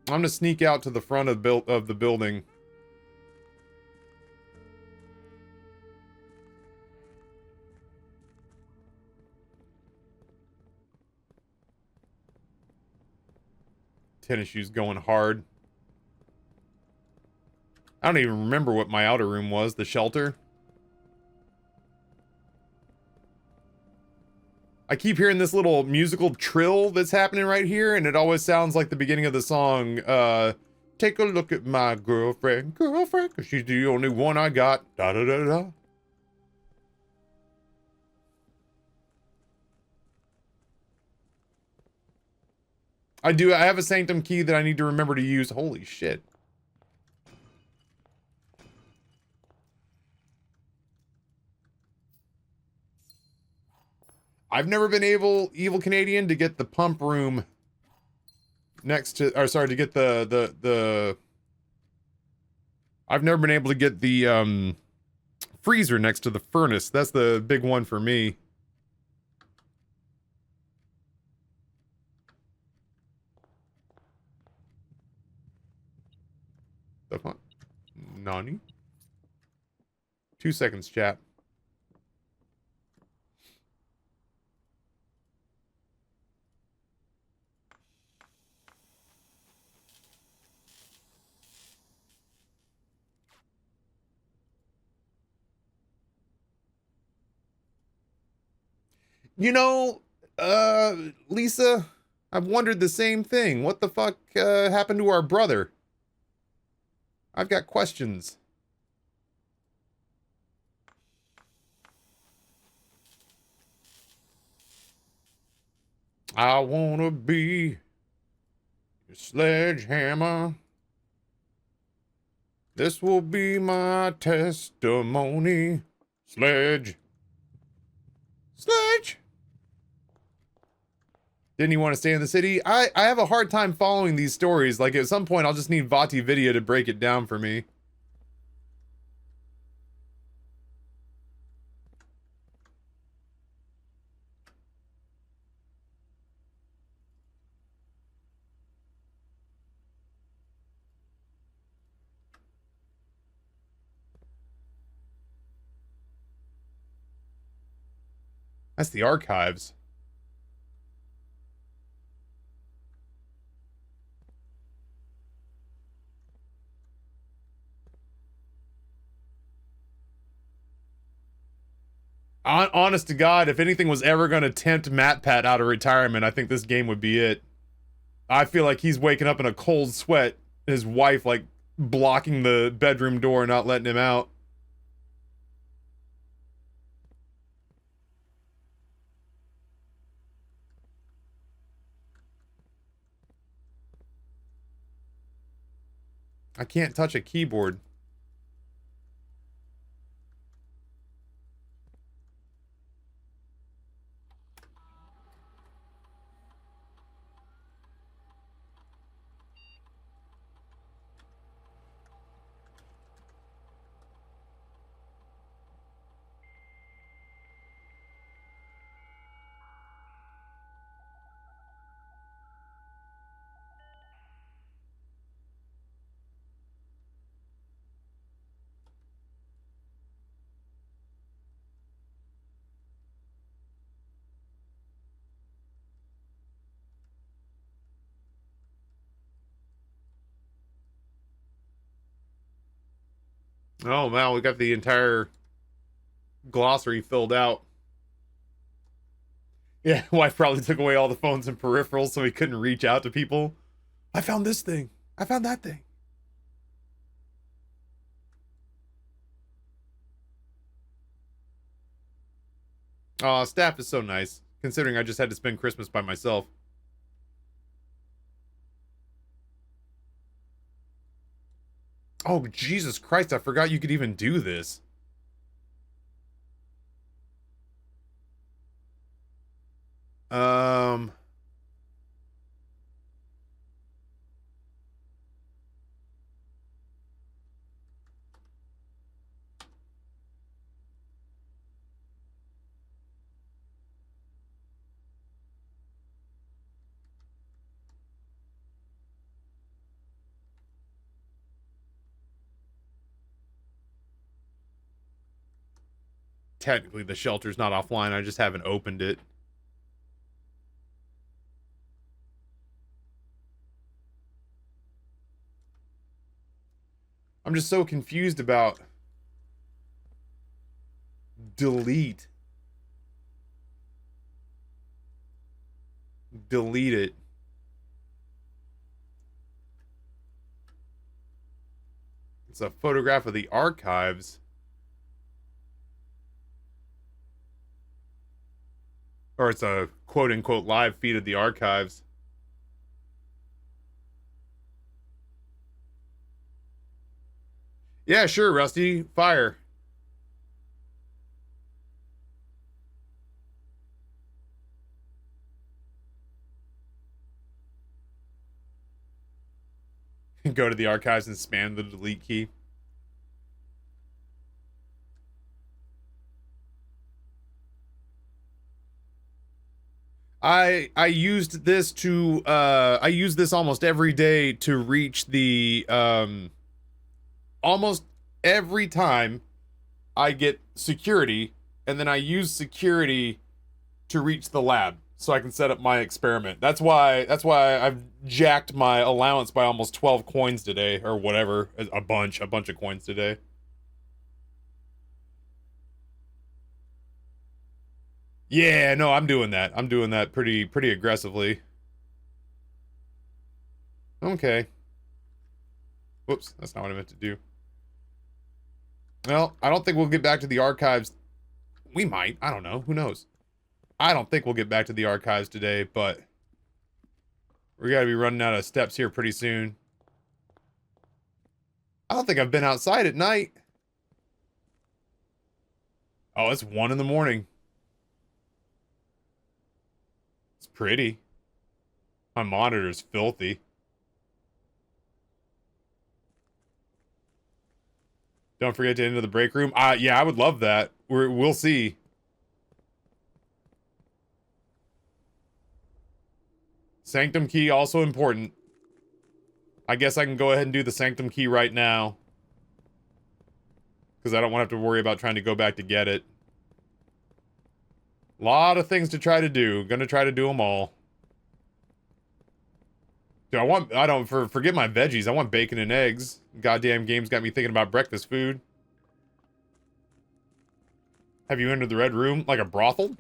I'm gonna sneak out to the front of the building. Tennis shoes going hard. I don't even remember what my outer room was. The shelter. I keep hearing this little musical trill that's happening right here, and it always sounds like the beginning of the song, take a look at my girlfriend, cause she's the only one I got, da-da-da-da. I have a sanctum key that I need to remember to use. Holy shit. I've never been able, Evil Canadian, to get the pump room next to, or sorry, to get I've never been able to get the, freezer next to the furnace. That's the big one for me. The fuck? Nani? 2 seconds, chat. You know, Lisa, I've wondered the same thing. What the fuck happened to our brother? I've got questions. I wanna be your sledgehammer. This will be my testimony. Sledge. Sledge. Didn't he want to stay in the city? I have a hard time following these stories. Like, at some point, I'll just need Vati Video to break it down for me. That's the archives. Honest to God, if anything was ever going to tempt MatPat out of retirement, I think this game would be it. I feel like he's waking up in a cold sweat. His wife, like, blocking the bedroom door and not letting him out. I can't touch a keyboard. Oh, wow, we got the entire glossary filled out. Yeah, wife probably took away all the phones and peripherals so he couldn't reach out to people. I found this thing. I found that thing. Aw, staff is so nice, considering I just had to spend Christmas by myself. Oh, Jesus Christ, I forgot you could even do this. Um... Technically, the shelter's not offline. I just haven't opened it. I'm just so confused about... Delete. Delete it. It's a photograph of the archives. Or it's a quote-unquote live feed of the archives. Yeah, sure, Rusty. Fire. Go to the archives and spam the delete key. I used this to I use this almost every day to reach the almost every time I get security, and then I use security to reach the lab so I can set up my experiment. That's why I've jacked my allowance by almost 12 coins today, or whatever, a bunch of coins today. Yeah, no, I'm doing that. I'm doing that pretty aggressively. Okay. Whoops, that's not what I meant to do. Well, I don't think we'll get back to the archives. We might. I don't know. Who knows? I don't think we'll get back to the archives today, but we gotta be running out of steps here pretty soon. I don't think I've been outside at night. Oh, it's 1 in the morning. It's pretty. My monitor's filthy. Don't forget to enter the break room. Yeah, I would love that. We'll see. Sanctum key, also important. I guess I can go ahead and do the sanctum key right now. Because I don't want to have to worry about trying to go back to get it. A lot of things to try to do. Gonna try to do them all. Dude, forget my veggies. I want bacon and eggs. Goddamn game's got me thinking about breakfast food. Have you entered the red room? Like a brothel?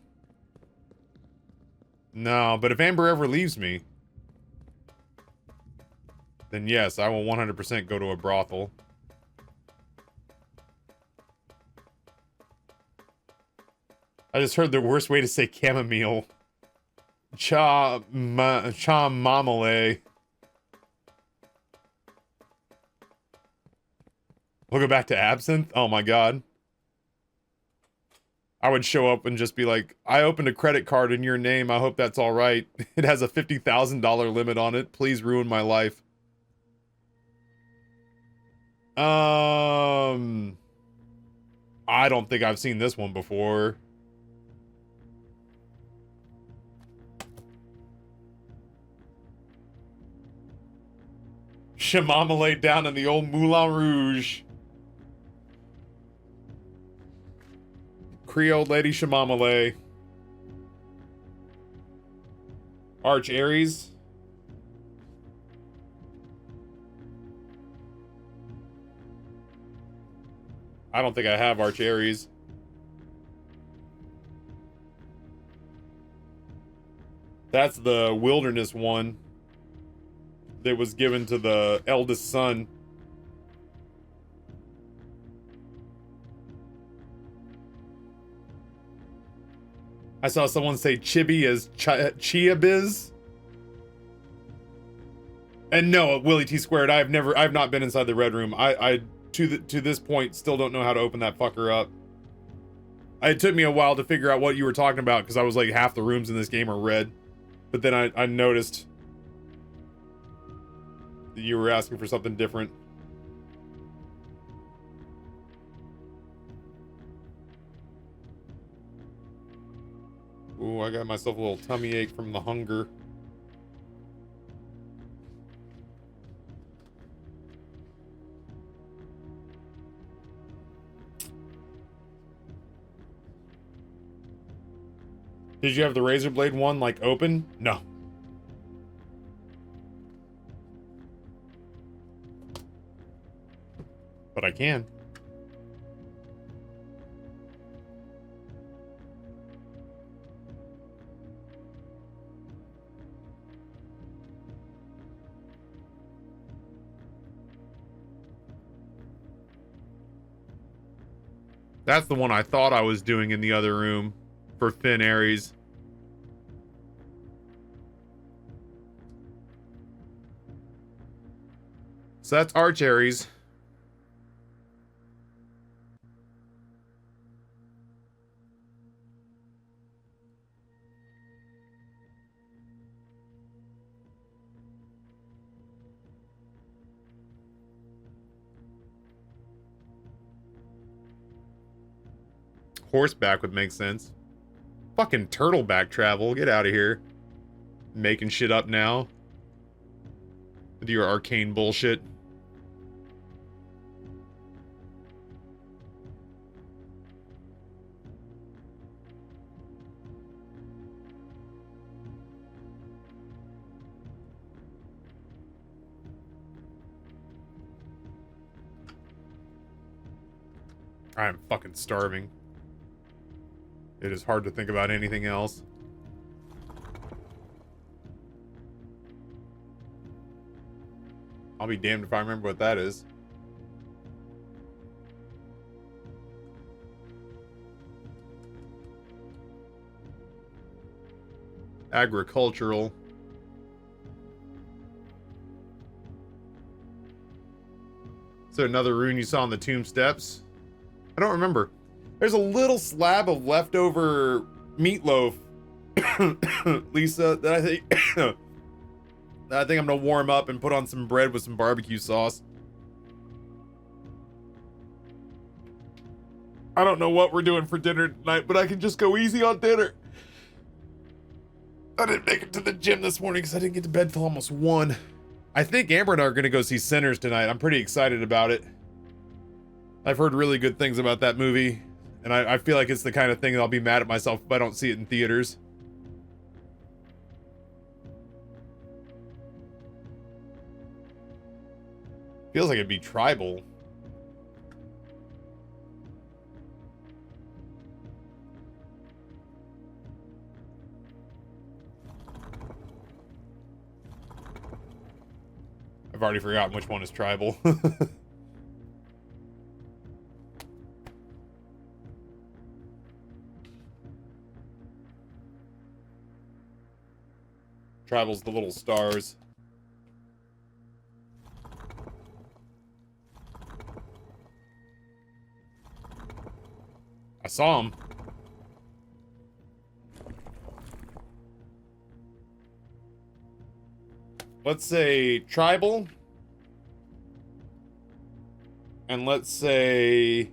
No, but if Amber ever leaves me, then yes, I will 100% go to a brothel. I just heard the worst way to say chamomile. Chamomile. We'll go back to absinthe? Oh my god. I would show up and just be like, I opened a credit card in your name. I hope that's all right. It has a $50,000 limit on it. Please ruin my life. I don't think I've seen this one before. Chamomile down in the old Moulin Rouge. Creole Lady Chamomile. Arch Aries. I don't think I have Arch Aries. That's the wilderness one that was given to the eldest son. I saw someone say chibi as chia biz. And no, Willie T squared. I've not been inside the red room. I to this point still don't know how to open that fucker up. It took me a while to figure out what you were talking about because I was like, half the rooms in this game are red. But then I noticed that you were asking for something different. Ooh, I got myself a little tummy ache from the hunger. Did you have the razor blade one, like, open? No. But I can. That's the one I thought I was doing in the other room for Finn Aries. So that's Arch Aries. Horseback would make sense. Fucking turtleback travel. Get out of here. Making shit up now. With your arcane bullshit. I'm fucking starving. It is hard to think about anything else. I'll be damned if I remember what that is. Agricultural. Is there another rune you saw on the tomb steps? I don't remember. There's a little slab of leftover meatloaf, Lisa, that I think that I think I'm gonna warm up and put on some bread with some barbecue sauce. I don't know what we're doing for dinner tonight, but I can just go easy on dinner. I didn't make it to the gym this morning because I didn't get to bed till almost 1. I think Amber and I are gonna go see Sinners tonight. I'm pretty excited about it. I've heard really good things about that movie. And I feel like it's the kind of thing that I'll be mad at myself if I don't see it in theaters. Feels like it'd be tribal. I've already forgotten which one is tribal. Tribal's the little stars. I saw him. Let's say tribal. And let's say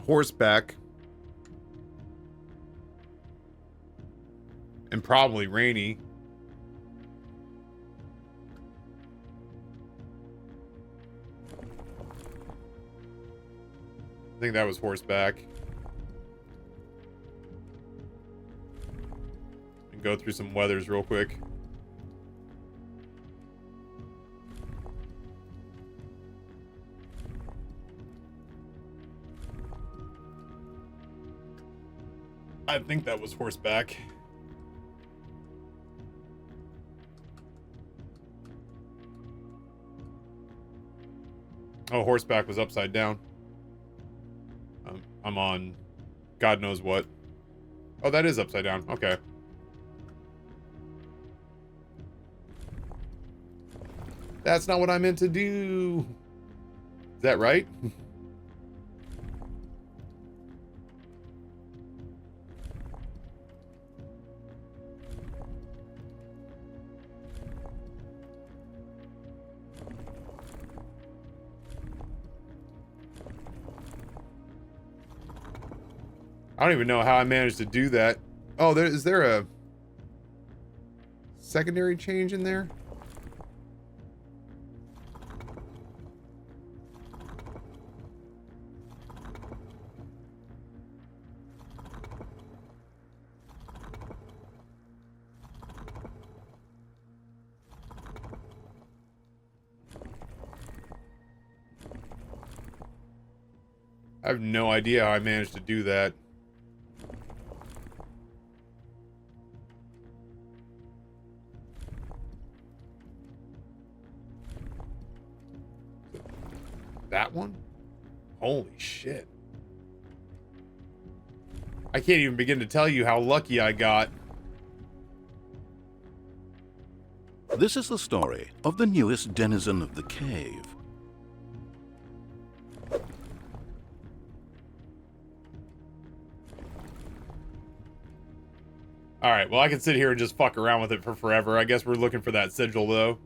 horseback. And probably rainy. I think that was horseback. And go through some weathers real quick. I think that was horseback. Oh, horseback was upside down. I'm on God knows what. Oh, that is upside down. Okay. That's not what I meant to do. Is that right? I don't even know how I managed to do that. Oh, is there a secondary change in there? I have no idea how I managed to do that. That one? Holy shit. I can't even begin to tell you how lucky I got. This is the story of the newest denizen of the cave. Alright, well I can sit here and just fuck around with it for forever. I guess we're looking for that sigil though.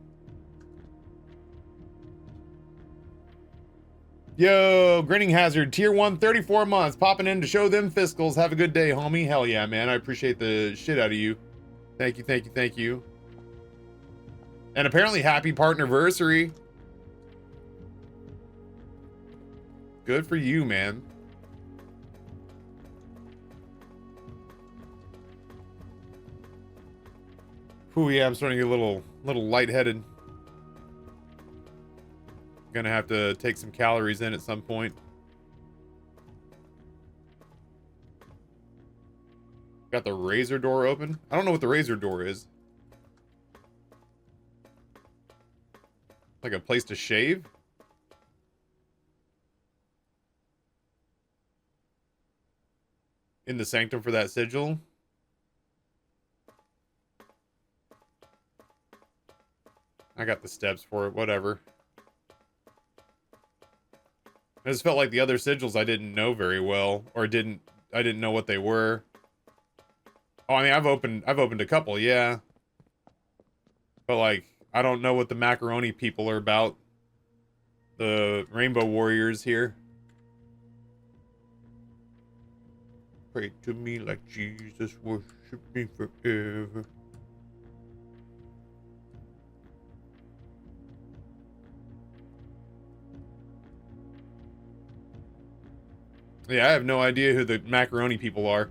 Yo, Grinning Hazard, tier 1, 34 months, popping in to show them fiscals. Have a good day, homie. Hell yeah, man. I appreciate the shit out of you. Thank you, thank you, thank you. And apparently happy partnerversary. Good for you, man. Ooh, yeah, I'm starting to get a little lightheaded. Gonna have to take some calories in at some point. Got the razor door open. I don't know what the razor door is. Like a place to shave? In the sanctum for that sigil? I got the steps for it, whatever. I just felt like the other sigils I didn't know very well, or I didn't know what they were. Oh, I mean, I've opened a couple, yeah. But like, I don't know what the macaroni people are about. The Rainbow Warriors here. Pray to me like Jesus, worship me forever. Yeah, I have no idea who the macaroni people are.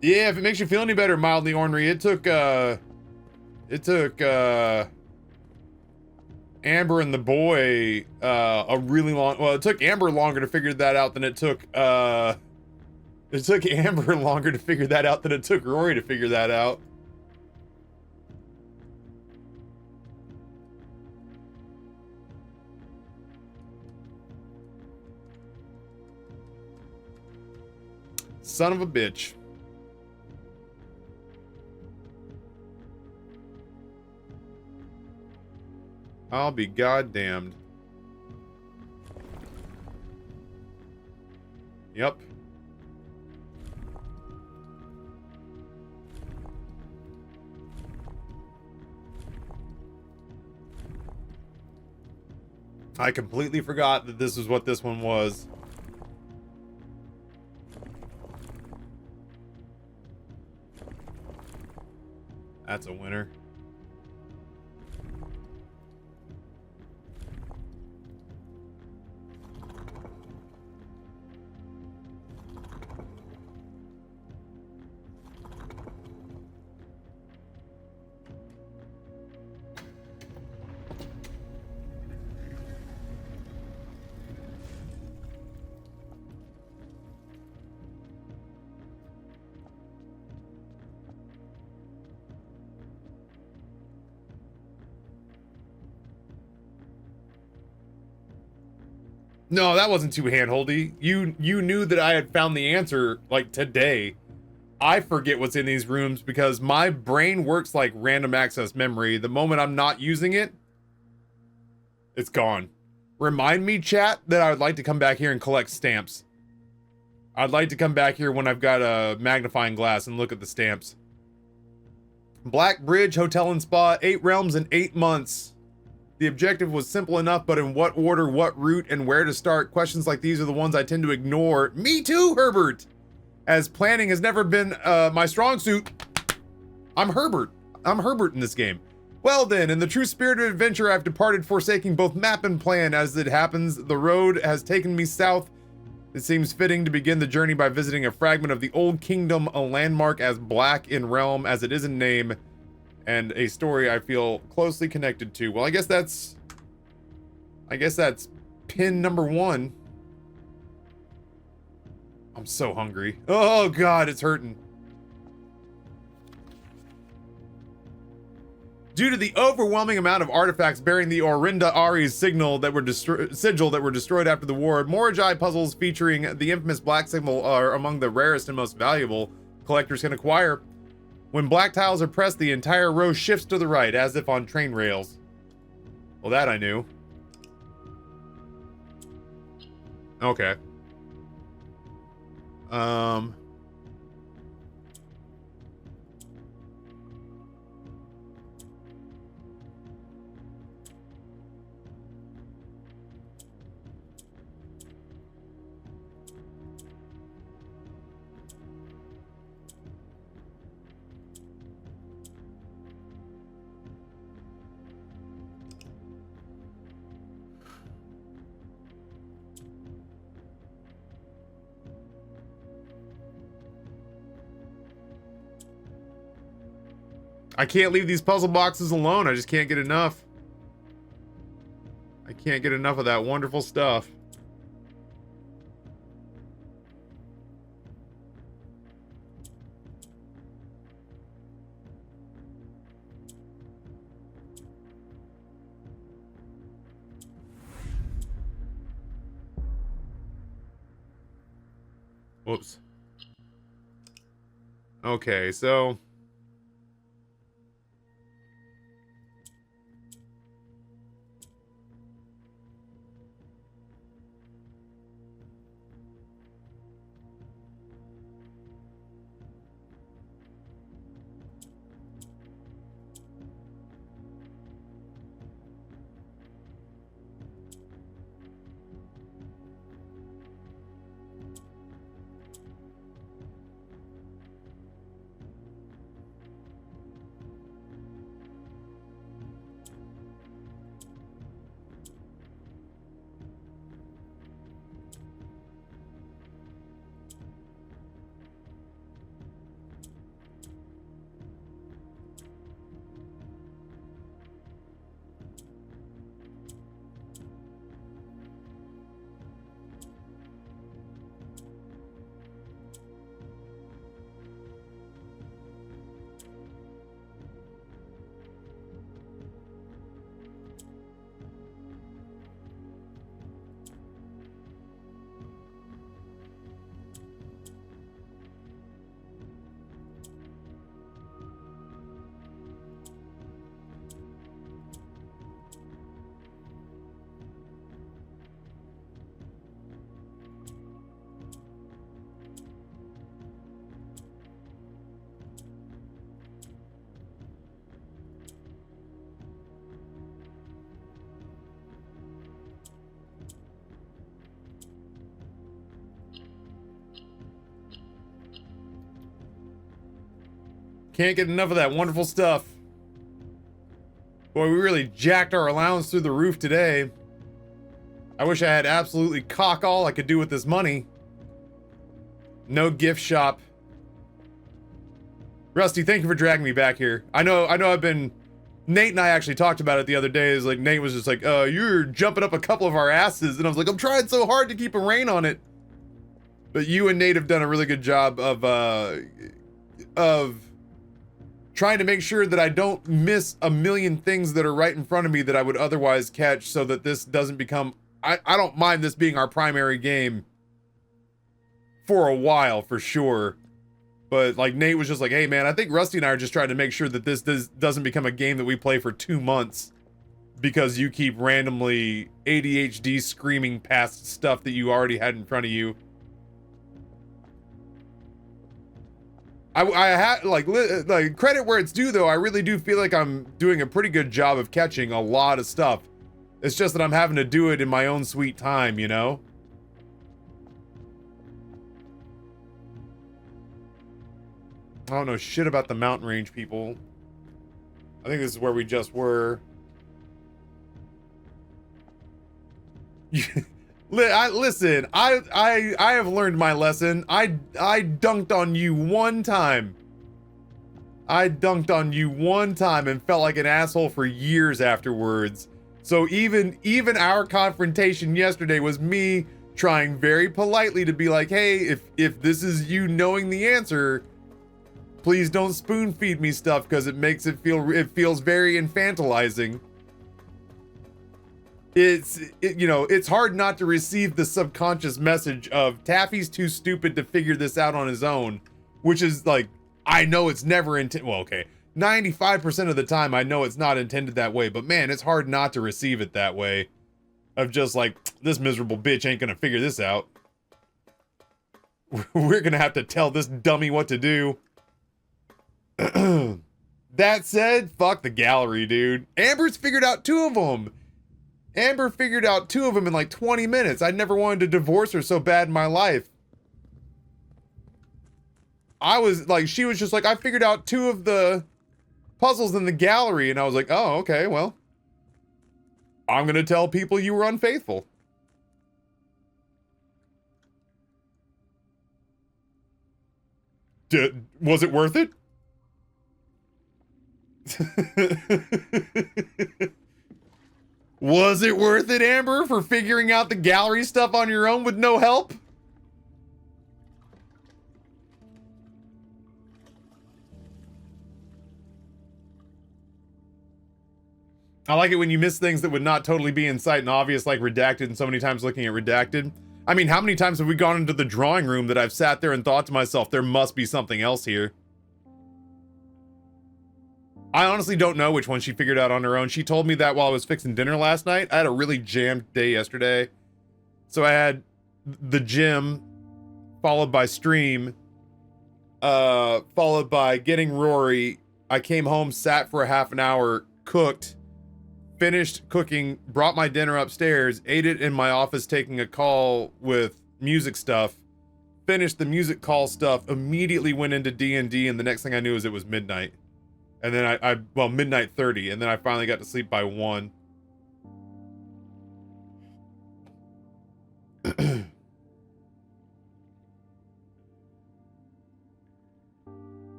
Yeah, if it makes you feel any better, mildly ornery, it took Amber and the boy a really long, well, it took Amber longer to figure that out than it took Amber longer to figure that out than it took Rory to figure that out. Son of a bitch. I'll be goddamned. Yep. I completely forgot that this is what this one was. That's a winner. No, that wasn't too handholdy. You knew that I had found the answer like today. I forget what's in these rooms because my brain works like random access memory. The moment I'm not using it, it's gone. Remind me, chat, that I would like to come back here and collect stamps. I'd like to come back here when I've got a magnifying glass and look at the stamps. Black Bridge Hotel and Spa, 8 realms in 8 months. The objective was simple enough, but in what order, what route, and where to start? Questions like these are the ones I tend to ignore. Me too, Herbert! As planning has never been my strong suit. I'm Herbert. I'm Herbert in this game. Well then, in the true spirit of adventure, I've departed, forsaking both map and plan. As it happens, the road has taken me south. It seems fitting to begin the journey by visiting a fragment of the Old Kingdom, a landmark as black in realm as it is in name, and a story I feel closely connected to. Well, I guess that's pin number 1. I'm so hungry. Oh God, it's hurting. Due to the overwhelming amount of artifacts bearing the Orinda Ari's sigil that were destroyed after the war, Moragi puzzles featuring the infamous black signal are among the rarest and most valuable collectors can acquire. When black tiles are pressed, the entire row shifts to the right, as if on train rails. Well, that I knew. Okay. I can't leave these puzzle boxes alone. I just can't get enough. I can't get enough of that wonderful stuff. Whoops. Okay, so... Can't get enough of that wonderful stuff. Boy, we really jacked our allowance through the roof today. I wish I had absolutely cock all I could do with this money. No gift shop. Rusty, thank you for dragging me back here. I know I've been... Nate and I actually talked about it the other day. Is like, Nate was just like, you're jumping up a couple of our asses. And I was like, I'm trying so hard to keep a rein on it. But you and Nate have done a really good job of trying to make sure that I don't miss a million things that are right in front of me that I would otherwise catch, so that this doesn't become... I don't mind this being our primary game for a while, for sure. But like Nate was just like, hey man, I think Rusty and I are just trying to make sure that this doesn't become a game that we play for 2 months because you keep randomly ADHD screaming past stuff that you already had in front of you. I had like credit where it's due though. I really do feel like I'm doing a pretty good job of catching a lot of stuff. It's just that I'm having to do it in my own sweet time, you know? I don't know shit about the mountain range, people. I think this is where we just were. Listen, I have learned my lesson. I dunked on you one time. I dunked on you one time and felt like an asshole for years afterwards. So even our confrontation yesterday was me trying very politely to be like, hey, if this is you knowing the answer, please don't spoon feed me stuff because it feels very infantilizing. It's hard not to receive the subconscious message of Taffy's too stupid to figure this out on his own, which is like, I know it's never intended. Well, okay, 95% of the time I know it's not intended that way, but man, it's hard not to receive it that way. Of just like, this miserable bitch ain't gonna figure this out. We're gonna have to tell this dummy what to do. That said, fuck the gallery, dude. Amber's figured out 2 of them. Amber figured out 2 of them in like 20 minutes. I never wanted to divorce her so bad in my life. I was like, she was just like, I figured out 2 of the puzzles in the gallery. And I was like, oh, okay, well, I'm going to tell people you were unfaithful. Was it worth it? Was it worth it, Amber, for figuring out the gallery stuff on your own with no help? I like it when you miss things that would not totally be in sight and obvious, like Redacted, and so many times looking at Redacted. I mean, how many times have we gone into the drawing room that I've sat there and thought to myself, there must be something else here? I honestly don't know which one she figured out on her own. She told me that while I was fixing dinner last night. I had a really jammed day yesterday. So I had the gym, followed by stream, followed by getting Rory. I came home, sat for a half an hour, cooked, finished cooking, brought my dinner upstairs, ate it in my office taking a call with music stuff, finished the music call stuff, immediately went into D&D, and the next thing I knew is it was midnight. And then well, midnight 30, and then I finally got to sleep by 1. I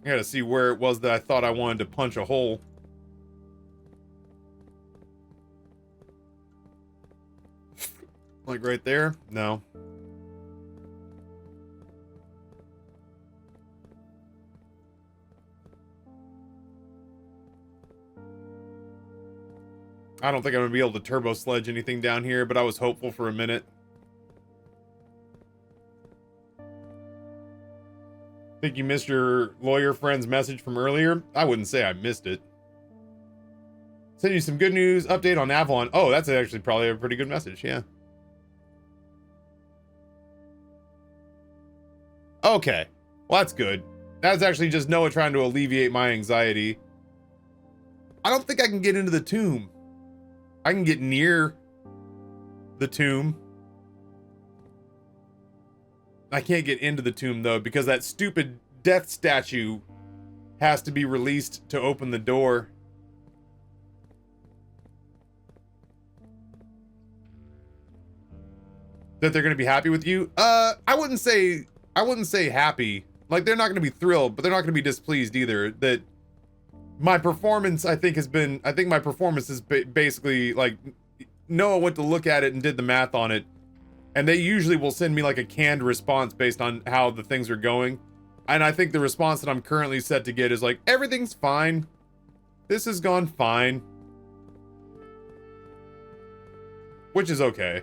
gotta see where it was that I thought I wanted to punch a hole. Like right there? No. I don't think I'm gonna be able to turbo sledge anything down here, but I was hopeful for a minute. Think you missed your lawyer friend's message from earlier? I wouldn't say I missed it. Send you some good news update on Avalon. Oh, that's actually probably a pretty good message, yeah. Okay, well that's good. That's actually just Noah trying to alleviate my anxiety. I don't think I can get into the tomb. I can get near the tomb. I can't get into the tomb though because that stupid death statue has to be released to open the door. That they're gonna be happy with you? I wouldn't say happy. Like, they're not gonna be thrilled, but they're not gonna be displeased either. That my performance, I think my performance is basically like, Noah went to look at it and did the math on it, and they usually will send me like a canned response based on how the things are going. And I think the response that I'm currently set to get is like, everything's fine. This has gone fine. Which is okay.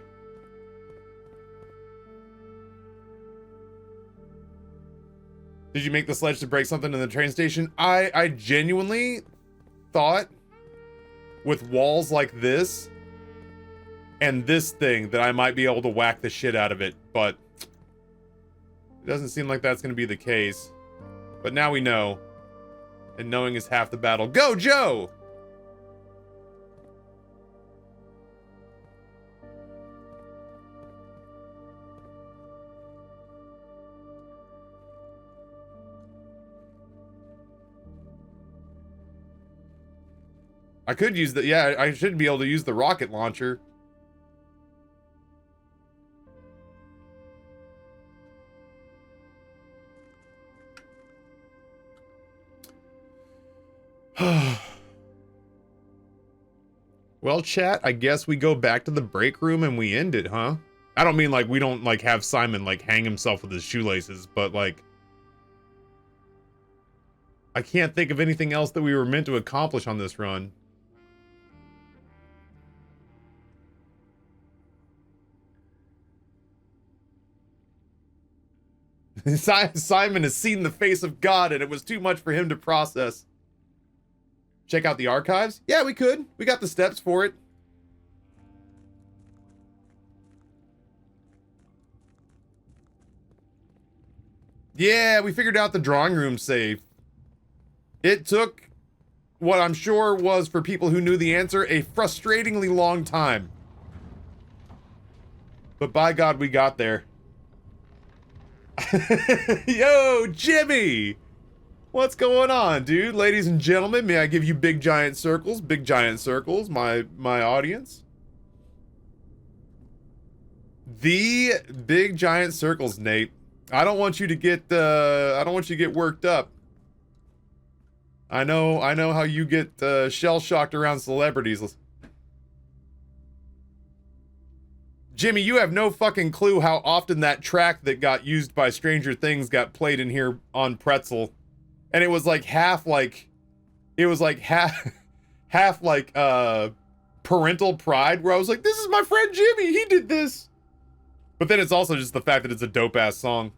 Did you make the sledge to break something in the train station? I genuinely thought with walls like this and this thing that I might be able to whack the shit out of it, but it doesn't seem like that's going to be the case. But now we know. And knowing is half the battle. Go, Joe! I could use the, yeah, I should be able to use the rocket launcher. Well, chat, I guess we go back to the break room and we end it, huh? I don't mean like we don't like have Simon like hang himself with his shoelaces, but like I can't think of anything else that we were meant to accomplish on this run. Simon has seen the face of God and it was too much for him to process. Check out the archives? Yeah, we could. We got the steps for it. Yeah, we figured out the drawing room safe. It took what I'm sure was, for people who knew the answer, a frustratingly long time. But by God, we got there. Yo, Jimmy! What's going on, dude? Ladies and gentlemen, may I give you big giant circles, my audience? The big giant circles, Nate. I don't want you to get worked up. I know how you get shell-shocked around celebrities. Jimmy, you have no fucking clue how often that track that got used by Stranger Things got played in here on Pretzel. And it was like half parental pride, where I was like, this is my friend Jimmy, he did this. But then it's also just the fact that it's a dope ass song.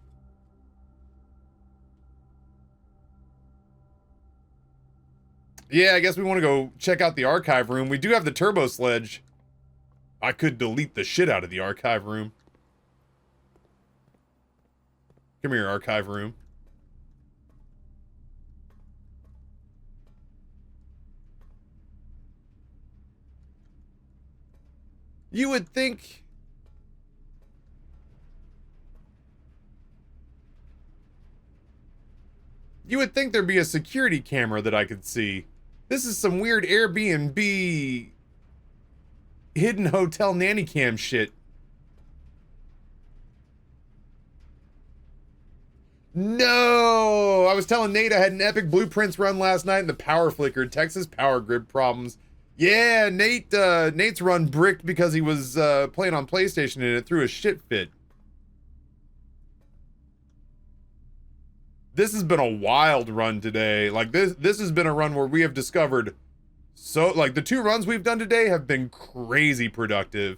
Yeah, I guess we want to go check out the archive room. We do have the turbo sledge. I could delete the shit out of the archive room. Come here, archive room. You would think... You would think there'd be a security camera that I could see. This is some weird Airbnb... hidden hotel nanny cam shit. No! I was telling Nate I had an epic blueprints run last night and the power flickered. Texas power grid problems. Yeah, Nate's run bricked because he was playing on PlayStation and it threw a shit fit. This has been a wild run today. Like this has been a run where we have discovered so, like, the 2 runs we've done today have been crazy productive.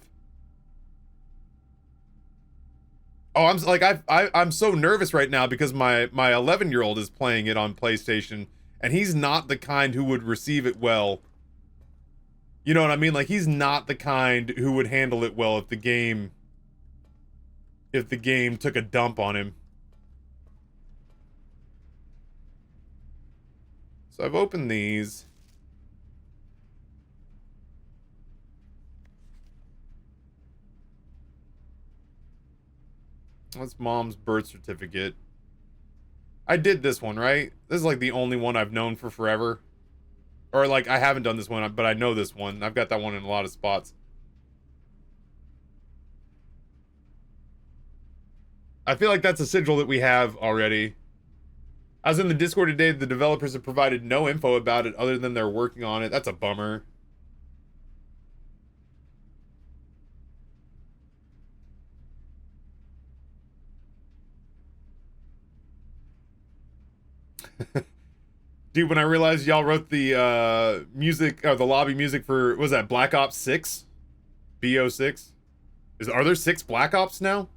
Oh, I'm so nervous right now because my 11-year-old is playing it on PlayStation and he's not the kind who would receive it well. You know what I mean? Like, he's not the kind who would handle it well if the game took a dump on him. So I've opened these. That's mom's birth certificate. I did this one, right? This is like the only one I've known for forever. Or like, I haven't done this one, but I know this one. I've got that one in a lot of spots. I feel like that's a sigil that we have already. I was in the Discord today. The developers have provided no info about it other than they're working on it. That's a bummer. Dude, when I realized y'all wrote the music, the lobby music for, what was that, Black Ops 6? BO6? Are there 6 Black Ops now?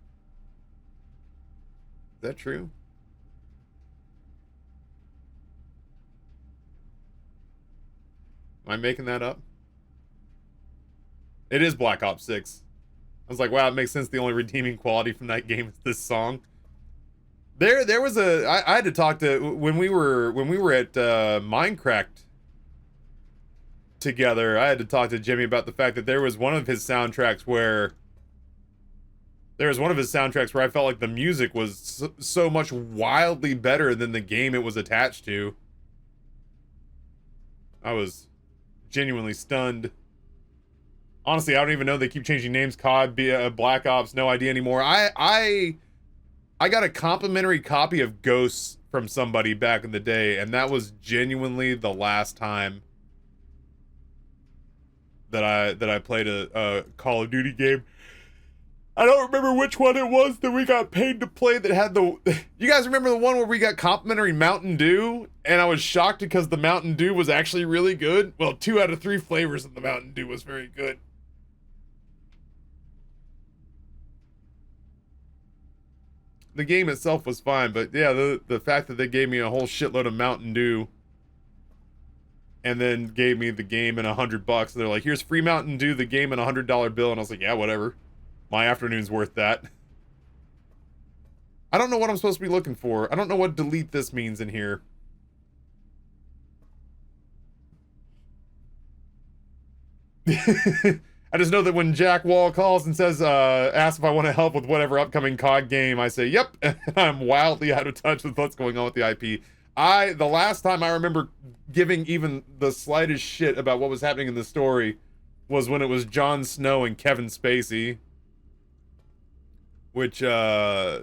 Is that true? Am I making that up? It is Black Ops 6. I was like, wow, it makes sense. The only redeeming quality from that game is this song. There was I had to talk to when we were at Minecraft together. I had to talk to Jimmy about the fact that there was one of his soundtracks where I felt like the music was so much wildly better than the game it was attached to. I was genuinely stunned. Honestly, I don't even know they keep changing names. COD, Black Ops, no idea anymore. I got a complimentary copy of Ghosts from somebody back in the day, and that was genuinely the last time that I played a Call of Duty game. I don't remember which one it was that we got paid to play that had the... You guys remember the one where we got complimentary Mountain Dew? And I was shocked because the Mountain Dew was actually really good. Well, 2 out of 3 flavors of the Mountain Dew was very good. The game itself was fine, but yeah, the fact that they gave me a whole shitload of Mountain Dew and then gave me the game and $100, they're like, here's free Mountain Dew, the game, and $100 bill, and I was like, yeah, whatever. My afternoon's worth that. I don't know what I'm supposed to be looking for. I don't know what delete this means in here. I just know that when Jack Wall calls and says, asks if I want to help with whatever upcoming COD game, I say, yep, and I'm wildly out of touch with what's going on with the IP. The last time I remember giving even the slightest shit about what was happening in the story was when it was Jon Snow and Kevin Spacey. Which, I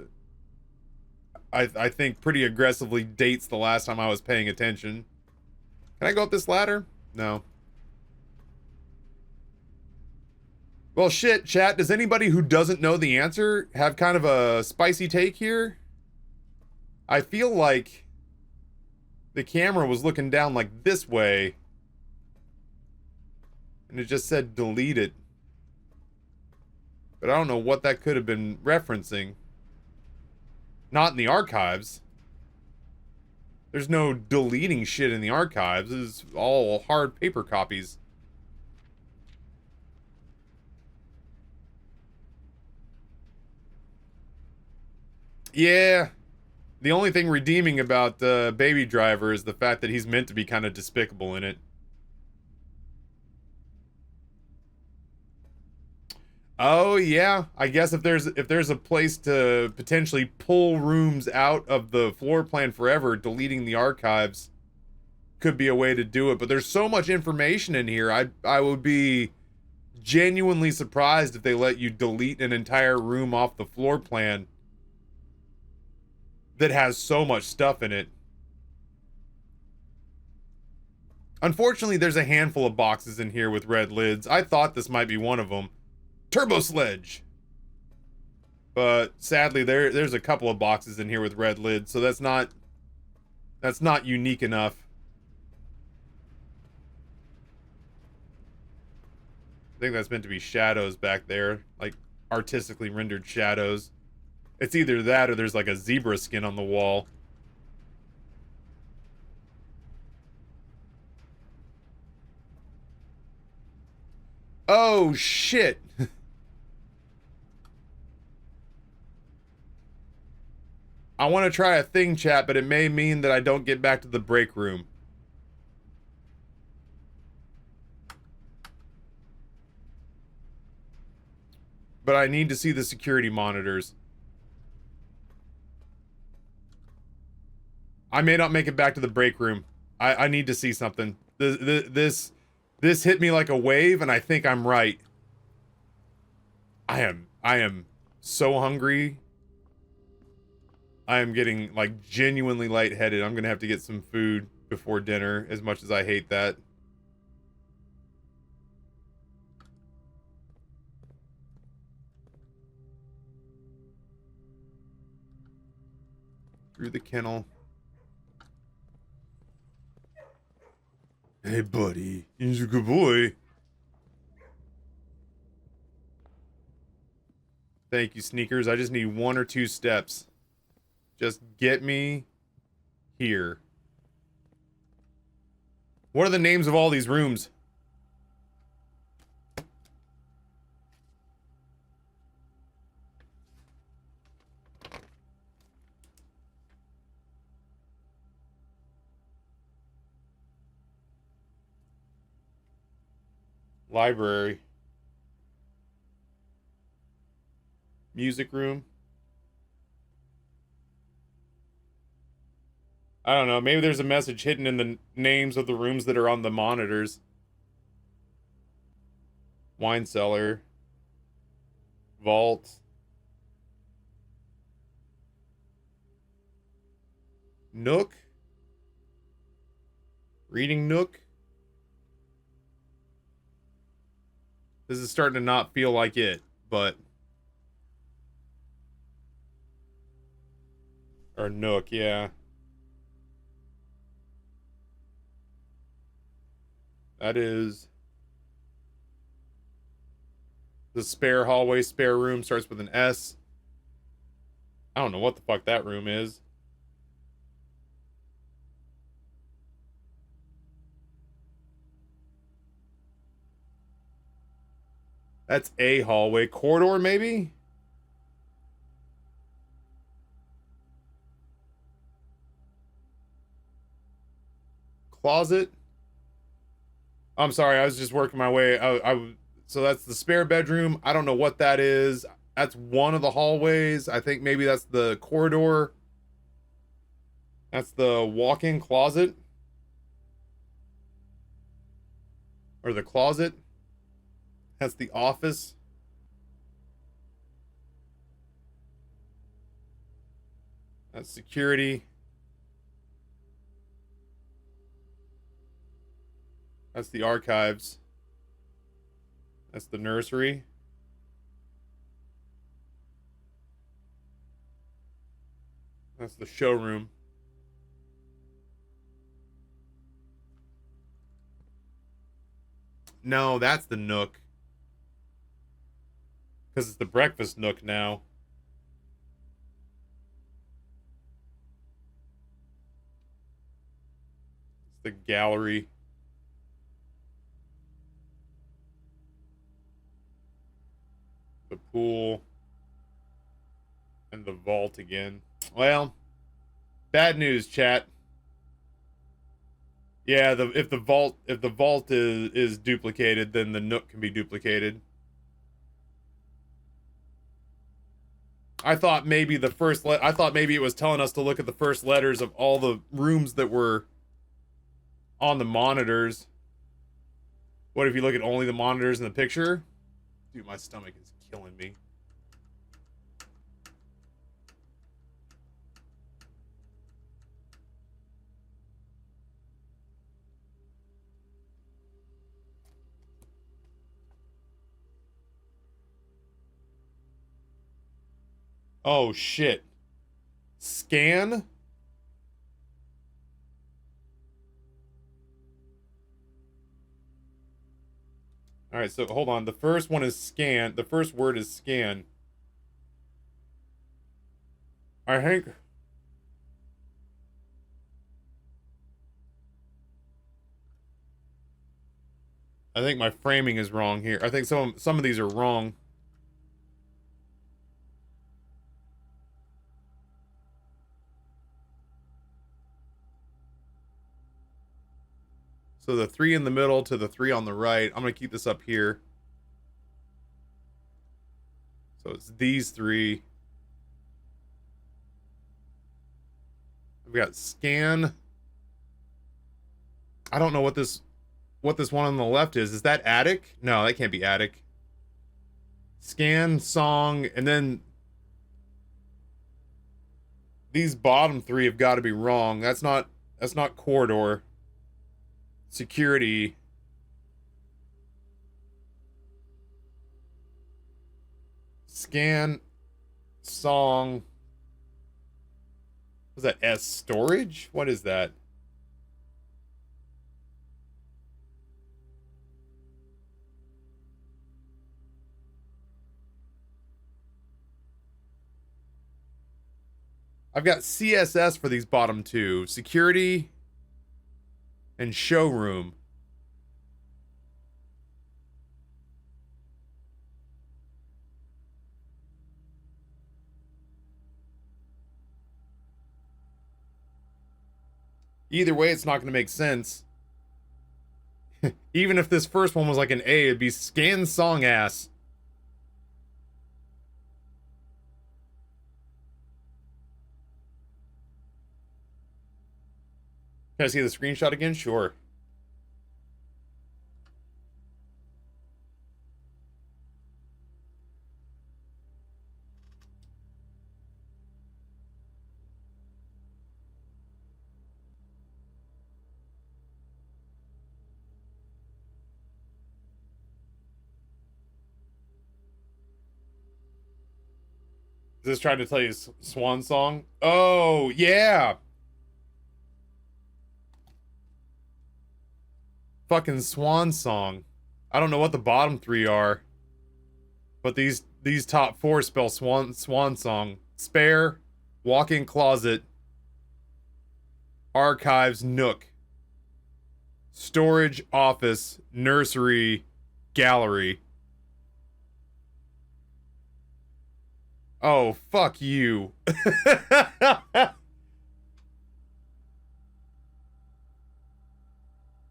think pretty aggressively dates the last time I was paying attention. Can I go up this ladder? No. Well, shit, chat. Does anybody who doesn't know the answer have kind of a spicy take here? I feel like the camera was looking down like this way. And it just said delete it. But I don't know what that could have been referencing. Not in the archives. There's no deleting shit in the archives. This is all hard paper copies. Yeah. The only thing redeeming about Baby Driver is the fact that he's meant to be kind of despicable in it. Oh yeah, I guess if there's a place to potentially pull rooms out of the floor plan forever, deleting the archives could be a way to do it. But there's so much information in here. I would be genuinely surprised if they let you delete an entire room off the floor plan that has so much stuff in it. Unfortunately, there's a handful of boxes in here with red lids. I thought this might be one of them. Turbo Sledge. But sadly, there's a couple of boxes in here with red lids, so that's not unique enough. I think that's meant to be shadows back there, like artistically rendered shadows. It's either that or there's like a zebra skin on the wall. Oh shit. I want to try a thing, chat, but it may mean that I don't get back to the break room. But I need to see the security monitors. I may not make it back to the break room. I need to see something. This hit me like a wave, and I think I'm right. I am so hungry. I am getting like genuinely lightheaded. I'm gonna have to get some food before dinner, as much as I hate that. Through the kennel. Hey, buddy. He's a good boy. Thank you, Sneakers. I just need 1 or 2 steps. Just get me here. What are the names of all these rooms? Library. Music room. I don't know. Maybe there's a message hidden in the names of the rooms that are on the monitors. Wine cellar. Vault. Nook. Reading nook. This is starting to not feel like it, but... Or nook, yeah. That is... The spare hallway, spare room starts with an S. I don't know what the fuck that room is. That's a hallway. Corridor, maybe? Closet? I'm sorry, I was just working my way. So that's the spare bedroom. I don't know what that is. That's one of the hallways. I think maybe that's the corridor. That's the walk-in closet. Or the closet. That's the office. That's security. That's the archives. That's the nursery. That's the showroom. No, that's the nook. Because it's the breakfast nook now. It's the gallery. The pool. And the vault again. Well, bad news, chat. Yeah, if the vault is duplicated, then the nook can be duplicated. I thought maybe I thought maybe it was telling us to look at the first letters of all the rooms that were on the monitors. What if you look at only the monitors in the picture? Dude, my stomach is killing me. Oh, shit. Scan? Alright, so hold on. The first one is scan. The first word is scan. I think... my framing is wrong here. I think some of these are wrong. So the 3 in the middle to the 3 on the right. I'm going to keep this up here. So it's these 3. I've got scan. I don't know what this one on the left is. Is that attic? No, that can't be attic. Scan, song, and then these bottom three have got to be wrong. That's not corridor. Security. Scan, song. Was that S storage? What is that? I've got CSS for these bottom two. Security and showroom. Either way, it's not going to make sense. Even if this first one was like an A, it'd be scan song ass. Can I see the screenshot again? Sure. Is this trying to tell you Swan Song? Oh, yeah. Fucking Swan Song. I don't know what the bottom three are, but these top four spell Swan Song. Spare, walk-in closet, archives, nook, storage, office, nursery, gallery. Oh, fuck you.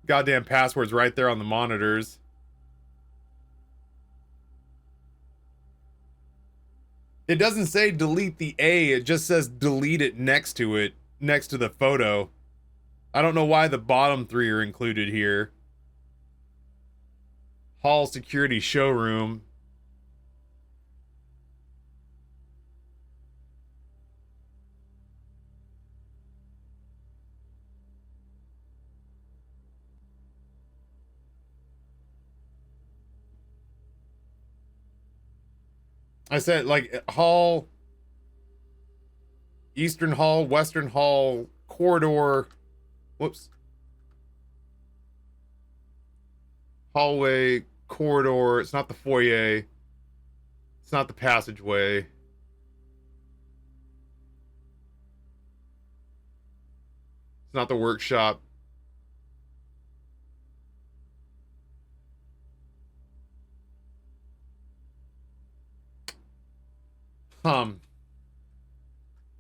Goddamn passwords right there on the monitors. It doesn't say delete the A, it just says delete it next to it, next to the photo. I don't know why the bottom three are included here. Hall security showroom. I said, like, hall, eastern hall, western hall, corridor, whoops. Hallway, corridor, it's not the foyer. It's not the passageway. It's not the workshop.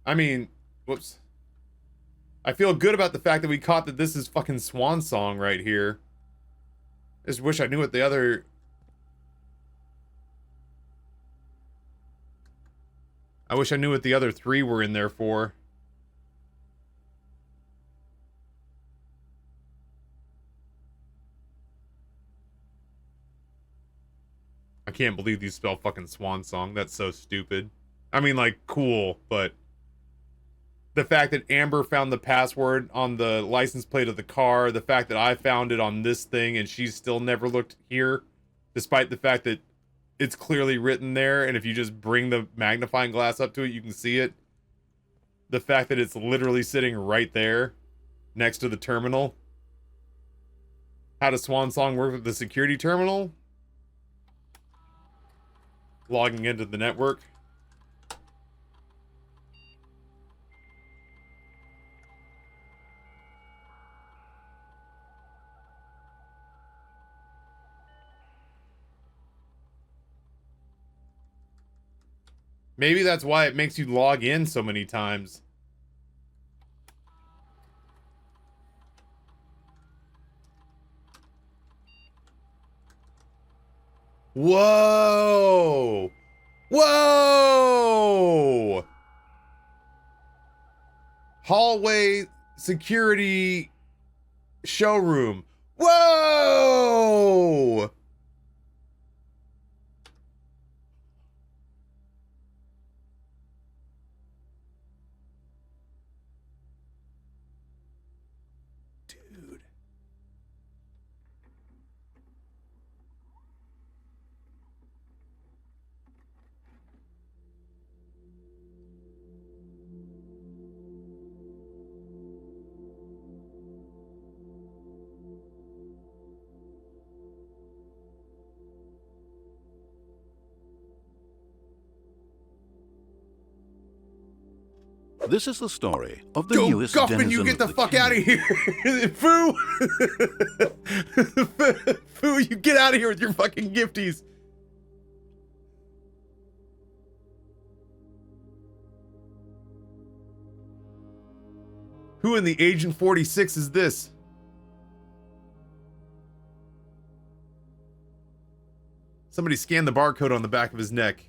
I mean, whoops. I feel good about the fact that we caught that this is fucking Swan Song right here. I just wish I knew what the other... I wish I knew what the other three were in there for. I can't believe these spell fucking Swan Song. That's so stupid. I mean, like, cool, but... The fact that Amber found the password on the license plate of the car, the fact that I found it on this thing and she's still never looked here, despite the fact that it's clearly written there, and if you just bring the magnifying glass up to it, you can see it. The fact that it's literally sitting right there, next to the terminal. How does Swan Song work with the security terminal? Logging into the network. Maybe that's why it makes you log in so many times. Whoa! Whoa! Hallway security showroom. Whoa! Dude. This is the story of the Go, newest Guffman, denizen you get the of fuck cave. out of here. Foo. Foo, you get out of here with your fucking gifties. Who in the Agent 46 is this? Somebody scanned the barcode on the back of his neck.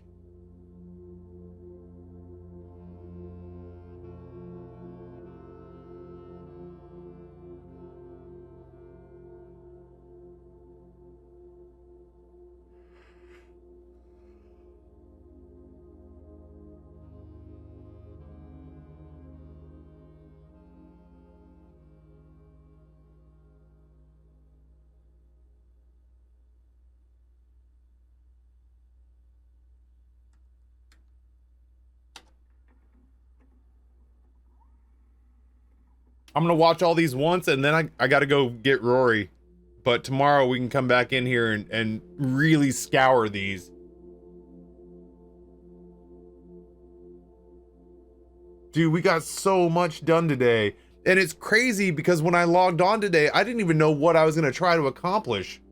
I'm gonna watch all these once and then I gotta go get Rory. But tomorrow we can come back in here and really scour these. Dude, we got so much done today. And it's crazy because when I logged on today, I didn't even know what I was gonna try to accomplish.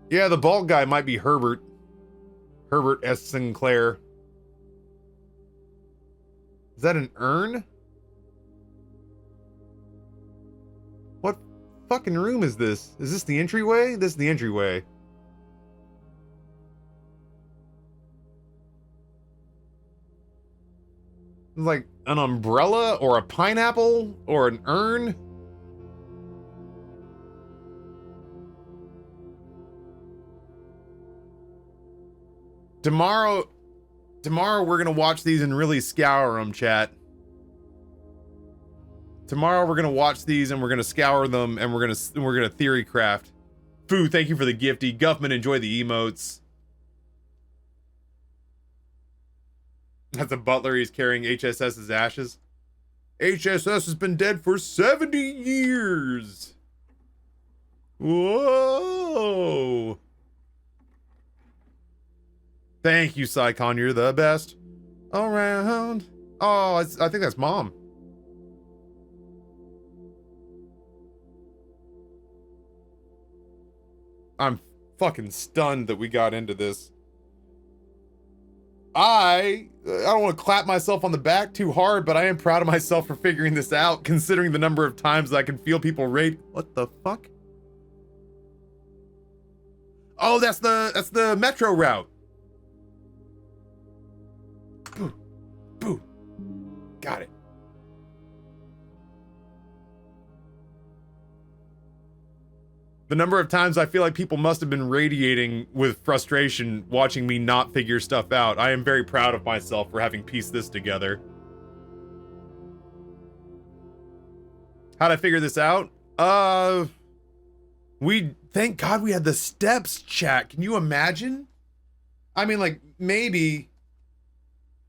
Yeah, the bald guy might be Herbert. Herbert S. Sinclair. Is that an urn? What fucking room is this? Is this the entryway? This is the entryway. Like an umbrella or a pineapple or an urn? Tomorrow we're gonna watch these and really scour them, chat. Tomorrow we're gonna watch these and we're gonna scour them and we're gonna theory craft. Foo, thank you for the gifty. Guffman, enjoy the emotes. That's a butler. He's carrying HSS's ashes. HSS has been dead for 70 years. Whoa. Thank you, Psycon. You're the best around. Oh, I think that's Mom. I'm fucking stunned that we got into this. I don't want to clap myself on the back too hard, but I am proud of myself for figuring this out, considering the number of times I can feel people rate. What the fuck? Oh, that's the metro route. Boo. Boo. Got it. The number of times I feel like people must have been radiating with frustration watching me not figure stuff out. I am very proud of myself for having pieced this together. How'd I figure this out? Thank God we had the steps, chat. Can you imagine? I mean, like, maybe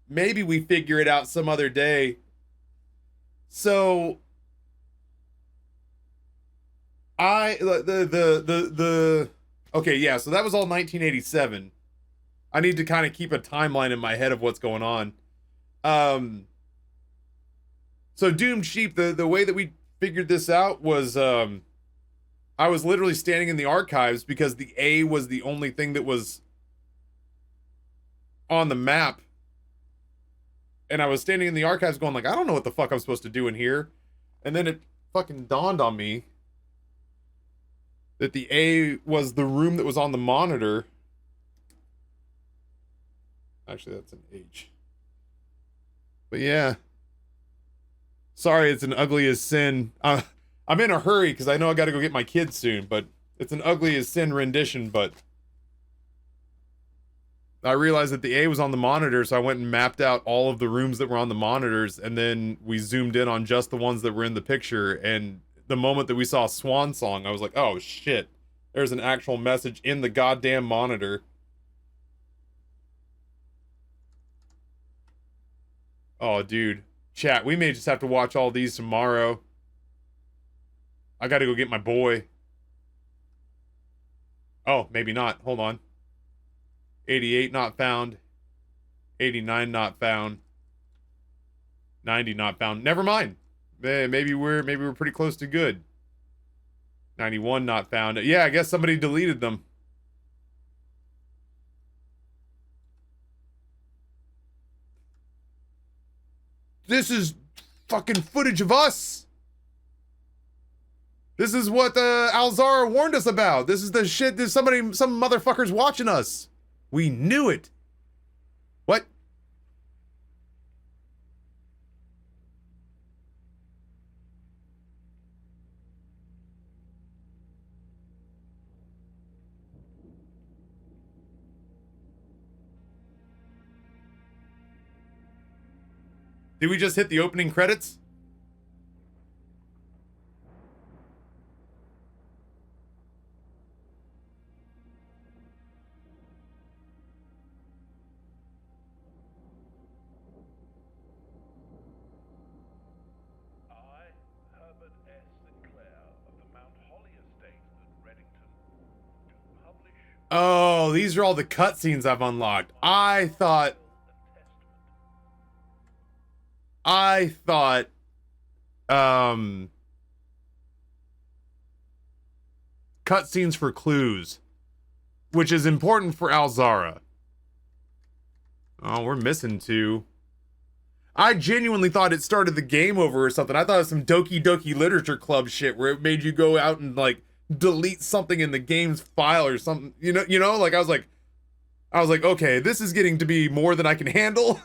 we figure it out some other day. So okay, yeah, so that was all 1987. I need to kind of keep a timeline in my head of what's going on. So Doomed Sheep, the way that we figured this out was, I was literally standing in the archives because the A was the only thing that was on the map. And I was standing in the archives going like, I don't know what the fuck I'm supposed to do in here. And then it fucking dawned on me that the A was the room that was on the monitor. Actually, that's an H. But yeah. Sorry, it's an ugly as sin. I'm in a hurry because I know I got to go get my kids soon, but it's an ugly as sin rendition, but I realized that the A was on the monitor, so I went and mapped out all of the rooms that were on the monitors, and then we zoomed in on just the ones that were in the picture, and the moment that we saw Swan Song, I was like, oh shit, there's an actual message in the goddamn monitor. Oh, dude. Chat, we may just have to watch all these tomorrow. I gotta go get my boy. Oh, maybe not. Hold on. 88 not found. 89 not found. 90 not found. Never mind. Maybe we're pretty close to good. 91 not found. Yeah, I guess somebody deleted them. This is fucking footage of us. This is what Alzara warned us about. This is the shit that some motherfucker's watching us. We knew it. What? Did we just hit the opening credits? Oh, these are all the cutscenes I've unlocked. I thought cutscenes for clues, which is important for Alzara. Oh, we're missing two. I genuinely thought it started the game over or something. I thought it was some Doki Doki Literature Club shit where it made you go out and like delete something in the game's file or something. You know, like I was like, okay, this is getting to be more than I can handle.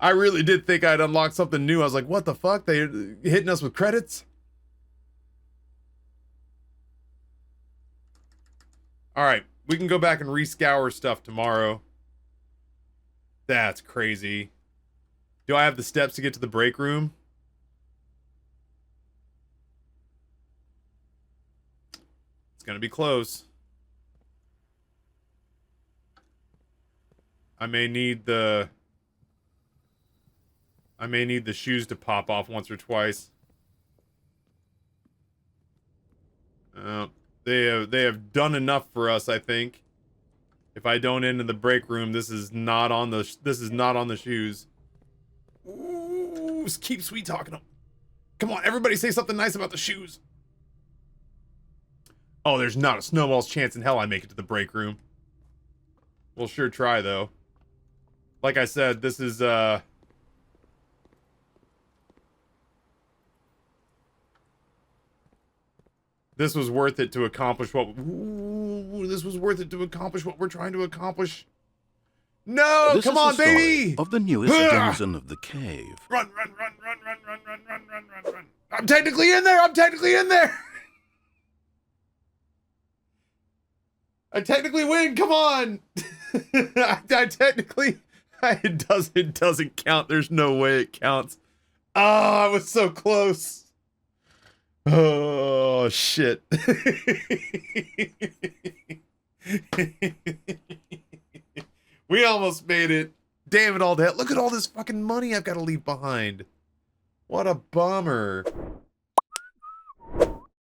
I really did think I'd unlocked something new. I was like, what the fuck? They hitting us with credits? All right, we can go back and rescour stuff tomorrow. That's crazy. Do I have the steps to get to the break room? It's gonna be close. I may need the shoes to pop off once or twice. They have done enough for us, I think. If I don't end in the break room, this is not on the shoes. Ooh, keep sweet talking them. Come on, everybody say something nice about the shoes. Oh, there's not a snowball's chance in hell I make it to the break room. We'll sure try though. Like I said, this is this was worth it to accomplish what... Ooh, this was worth it to accomplish what we're trying to accomplish. No, this come on, baby! Of the newest denizen of the cave. Run. I'm technically in there! I technically win, come on! I technically... It doesn't count. There's no way it counts. Oh, I was so close. Oh, shit. We almost made it. Damn it all to hell. Look at all this fucking money I've got to leave behind. What a bummer.